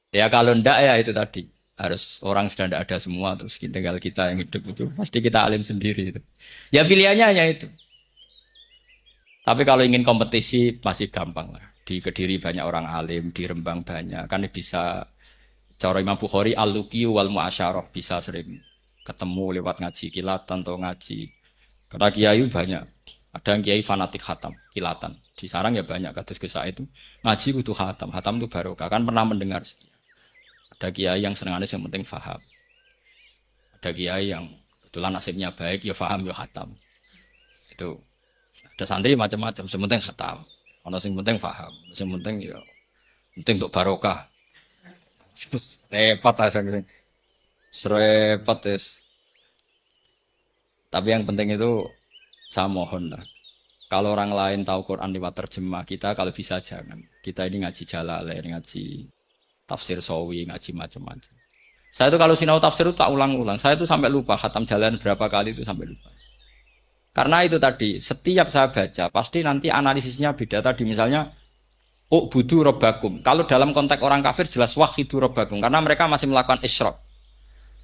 Ya kalau ndak ya itu tadi. Harus orang sudah ndak ada semua. Terus tinggal kita yang hidup itu. Pasti kita alim sendiri itu. Ya pilihannya hanya itu. Tapi kalau ingin kompetisi masih gampang lah. Di Kediri banyak orang alim. Di Rembang banyak. Kan bisa. Cara Imam Bukhari al-luqiyu wal mu'asyarah. Bisa sering ketemu lewat ngaji kilatan atau ngaji. Karena kiai banyak. Ada yang kiai fanatik khatam, kilatan. Di sarang ya banyak kados Gus Said itu ngaji kudu khatam. Khatam itu barokah. Kan pernah mendengar. Ada kiai yang senengannya yang penting faham. Ada kiai yang kebetulan nasibnya baik, ya faham ya khatam. Itu ada santri macam-macam, yang penting khatam. Ono sing penting faham, sing penting ya penting untuk barokah. Terus repot aja gitu. Repot terus. Tapi yang penting itu saya mohon lah. Kalau orang lain tahu Quran lewat terjemah, kita kalau bisa jangan. Kita ini ngaji Jalalain, ngaji tafsir Sawi, ngaji macam-macam. Saya itu kalau sinau tafsir itu tak ulang-ulang. Saya itu sampai lupa khatam Jalalain berapa kali itu sampai lupa. Karena itu tadi, setiap saya baca pasti nanti analisisnya beda. Tadi misalnya u'budu rabbakum. Kalau dalam konteks orang kafir jelas wahidu rabbakum karena mereka masih melakukan isyrak.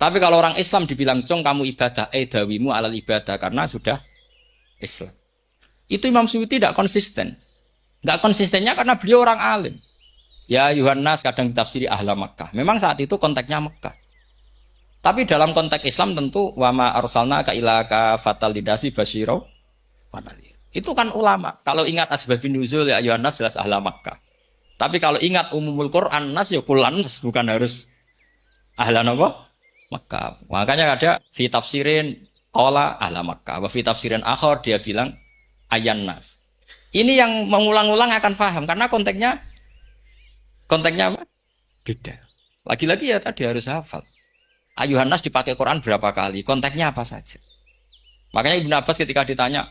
Tapi kalau orang Islam dibilang cong kamu ibadah, dawimu alal ibadah karena sudah Islam. Itu Imam Suyuti tidak konsisten. Nggak konsistennya karena beliau orang alim. Ya Yohanes kadang ditafsiri ahla Makkah. Memang saat itu konteksnya Makkah. Tapi dalam konteks Islam tentu wama arsalna ka ila ka fatal lidasi basyiro wa nadhir. Itu kan ulama. Kalau ingat asbabun nuzul ya Yohanes jelas ahla Makkah. Tapi kalau ingat umumul Quran nas ya kulan bukan harus ahla apa? Makkah. Makanya ada fi tafsirin qala ahla Makkah. Wa fi tafsirin akhar dia bilang ayan nas. Ini yang mengulang-ulang akan paham karena konteksnya apa? Beda. Lagi-lagi ya tadi harus hafal. Ayuhan nas dipakai Quran berapa kali? Konteksnya apa saja? Makanya Ibnu Abbas ketika ditanya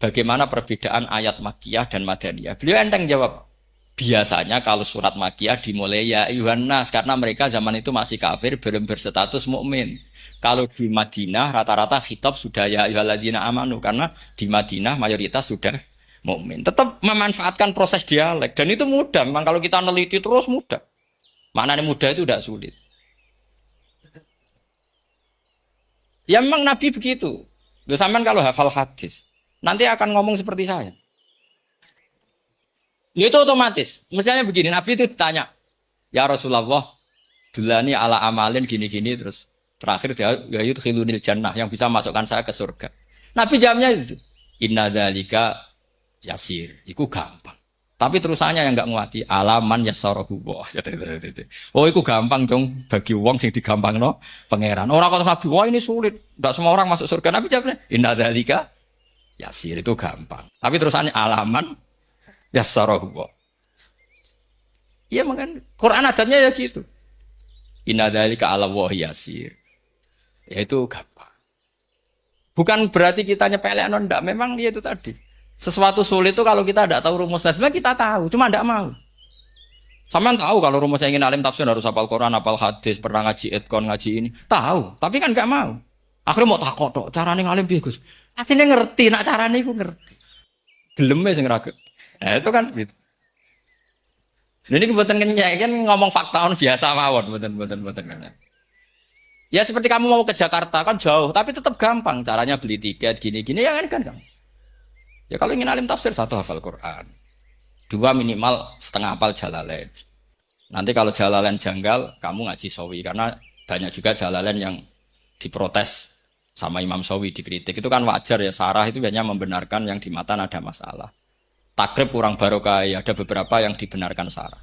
bagaimana perbedaan ayat Makkiyah dan Madaniyah, beliau enteng jawab. Biasanya kalau surat Makkiyah dimulai ya ayuhan nas karena mereka zaman itu masih kafir belum berstatus mukmin. Kalau di Madinah rata-rata khitab sudah ya ayyuhalladzina amanu karena di Madinah mayoritas sudah mukmin. Tetap memanfaatkan proses dialek dan itu mudah. Memang kalau kita neliti terus mudah. Maknanya mudah itu tidak sulit. Ya memang Nabi begitu. Loh, sampean kalau hafal hadis nanti akan ngomong seperti saya. Itu otomatis. Misalnya begini, Nabi itu ditanya, ya Rasulullah, dulani ala amalin gini-gini terus terakhir dia ya yudkhilunil jannah yang bisa masukkan saya ke surga. Nabi jawabnya itu, inna dzalika yasir, itu gampang. Tapi terusannya yang enggak nguati alaman yassarahu. Oh, itu gampang dong bagi wong sing digampangno pangeran. Orang kata Nabi, wah ini sulit, enggak semua orang masuk surga. Nabi jawabnya, inna dzalika yasir, itu gampang. Tapi terusannya alaman yassarahu. Iya makanya Quran adatnya ya gitu. Inna dzalika ala wahi yasir. Ya itu gampang. Bukan berarti kita nyepelekno ndak, memang ya itu tadi. Sesuatu sulit itu kalau kita tidak tahu rumusnya, sebenarnya kita tahu, cuma tidak mau. Sama tahu kalau rumusnya ingin alim tafsir harus hafal Quran, hafal hadis, pernah ngaji etkon, ngaji ini. Tahu, tapi kan nggak mau. Akhirnya mau takut tok, carane ngalim piye, Gus? Asline ngerti, nak carane iku ngerti. Geleme sing raget. Nah, itu kan gitu. Ini kebetulan kenyek kan ngomong fakta biasa mawon, betul. Ya seperti kamu mau ke Jakarta kan jauh, tapi tetap gampang. Caranya beli tiket gini-gini ya kan. Ya kalau ingin alim tafsir satu hafal Quran, dua minimal setengah hafal Jalalain. Nanti kalau Jalalain janggal, kamu ngaji Sawi karena banyak juga Jalalain yang diprotes sama Imam Sawi, dikritik. Itu kan wajar ya, sarah itu biasanya membenarkan yang di matan ada masalah. Takrib kurang barokah, ya ada beberapa yang dibenarkan sarah.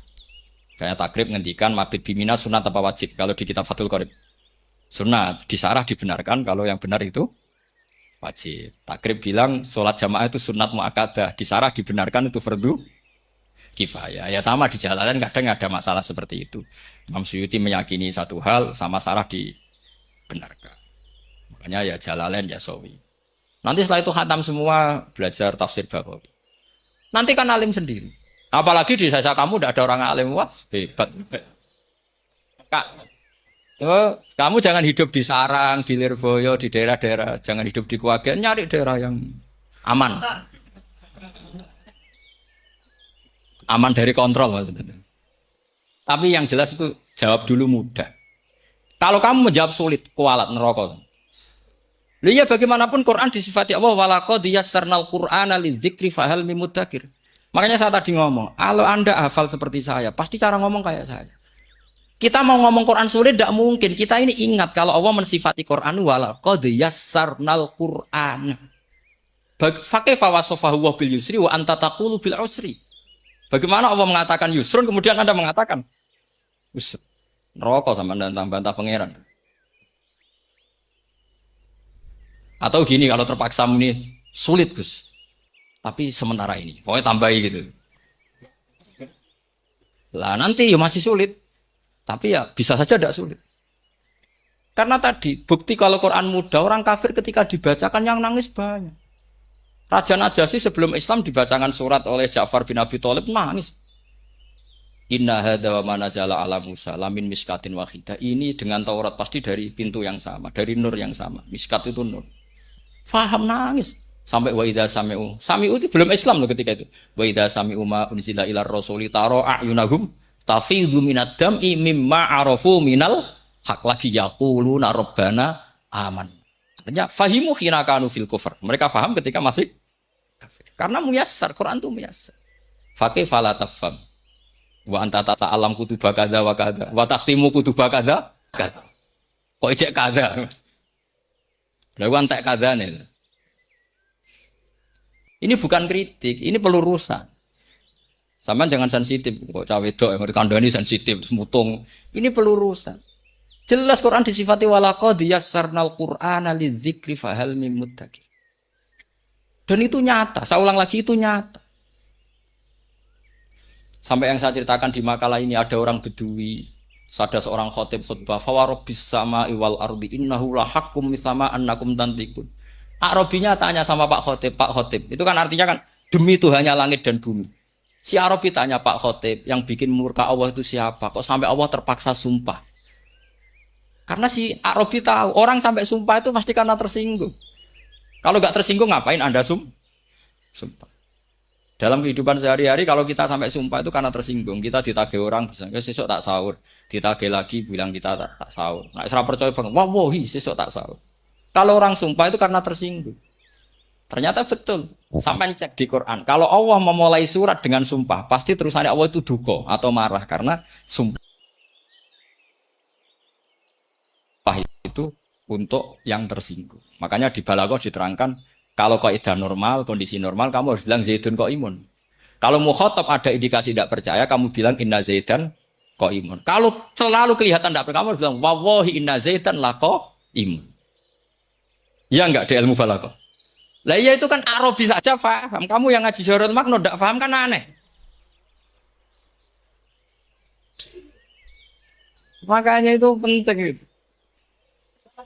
Kayak takrib ngendikan mabit bimina sunat apa wajib. Kalau di kitab Fathul Qorib sunat, di sarah dibenarkan kalau yang benar itu wajib. Takrib bilang sholat jamaah itu sunat muakkadah, di sarah dibenarkan itu fardu kifayah. Ya sama di Jalalain kadang ada masalah seperti itu. Imam Suyuti meyakini satu hal, sama sarah dibenarkan. Makanya ya Jalalain ya Sawi. Nanti setelah itu khatam semua belajar tafsir Baghawi. Nanti kan alim sendiri. Apalagi di desa kamu tidak ada orang alim, wah hebat. Kak, kamu jangan hidup di sarang, di Lirboyo, di daerah-daerah. Jangan hidup di Kuwagen, nyari daerah yang aman. Aman dari kontrol maksudnya. Tapi yang jelas itu jawab dulu mudah. Kalau kamu menjawab sulit, kualat neraka. Lihat bagaimanapun Quran disifati Allah walaqad yassarnal Qur'ana lidzikri fahal mim mudzakir. Makanya saya tadi ngomong, kalau Anda hafal seperti saya, pasti cara ngomong kayak saya. Kita mau ngomong Quran sulit tidak mungkin. Kita ini ingat kalau Allah mensifati Quran walaqad yassarnal Qur'ana. Fakaifa wasafahu wa bil yusri wa anta taqulu bil usri. Bagaimana Allah mengatakan yusrun kemudian Anda mengatakan usr. Neraka sama Anda bantah pangeran. Atau gini kalau terpaksa ini sulit Gus. Tapi sementara ini, pokoknya tambahi gitu. Lah nanti ya masih sulit. Tapi ya bisa saja tidak sulit. Karena tadi bukti kalau Quran mudah, orang kafir ketika dibacakan yang nangis banyak. Raja Najasyi sebelum Islam dibacakan surat oleh Ja'far bin Abi Thalib nangis. Inna hadza wa ma nazala ala Musa lamin miskatin wahidah. Ini dengan Taurat pasti dari pintu yang sama, dari nur yang sama. Miskat itu nur. Faham nangis sampai wa idza sami'u. Sami'u itu belum Islam loh ketika itu. Wa idza sami'u ma unzila ilar rasuli taro a'yunahum tafidhu minad dam'i mimma arafu minal haq lagi yaquluna rabbana aman. Artinya fahimu khina kanu fil kufr. Mereka faham ketika masih kafir. Karena muyassar, Quran itu muyassar. Fakih fala tafham. Wa anta alam kutuba kadza wa kadza. Wa takhtimu kutuba kadza kadza. Kok ijek kadza? Lah ku entek kadzane. Ini bukan kritik, ini pelurusan. Sampeyan jangan sensitif, kok cawe wedok yang kandhani sensitif, mutung. Ini pelurusan. Jelas Quran disifati walaqad yassarnal Qur'ana lidzikri fahal mim muttaqin. Dan itu nyata, saya ulang lagi itu nyata. Sampai yang saya ceritakan di makalah ini ada orang Bedui, ada seorang khotib khutbah, fawarabbis sama'i wal ardi innahu lahaqqum misama annakum tantiqun. Arabinya tanya sama Pak Khotib, itu kan artinya kan demi Tuhannya langit dan bumi. Si Arabi tanya Pak Khotib, yang bikin murka Allah itu siapa? Kok sampai Allah terpaksa sumpah? Karena si Arabi tahu, orang sampai sumpah itu pasti karena tersinggung. Kalau nggak tersinggung ngapain Anda sumpah? Dalam kehidupan sehari-hari kalau kita sampai sumpah itu karena tersinggung. Kita ditagih orang, misalnya sesuk tak sahur, ditagih lagi bilang kita tak sahur. Nah, serah percaya banget, wallahi sesuk tak sahur. Kalau orang sumpah itu karena tersinggung. Ternyata betul. Sampai cek di Quran. Kalau Allah memulai surat dengan sumpah, pasti terusannya Allah itu duka atau marah karena sumpah itu untuk yang tersinggung. Makanya di Balaghah diterangkan kalau kaidah normal, kondisi normal kamu harus bilang Zaidun qaimun. Kalau mukhatab ada indikasi tidak percaya, kamu bilang inna Zaidan qaimun. Kalau selalu kelihatan tidak percaya, kamu harus bilang wallahi inna Zaidan laqaimun. Ya enggak di ilmu balaghah. Lah iya itu kan Arabi saja paham. Kamu yang ngaji Jawahirul Makna enggak paham kan aneh. Makanya itu penting itu.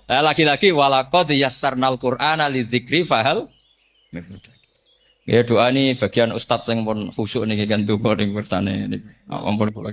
Nah, lagi-lagi walaqad yassarnal Qur'ana lidzikri fahal. Ya doa ini bagian ustaz yang pun khusyuk nih kan donga ning bersane ini. Ampun kula.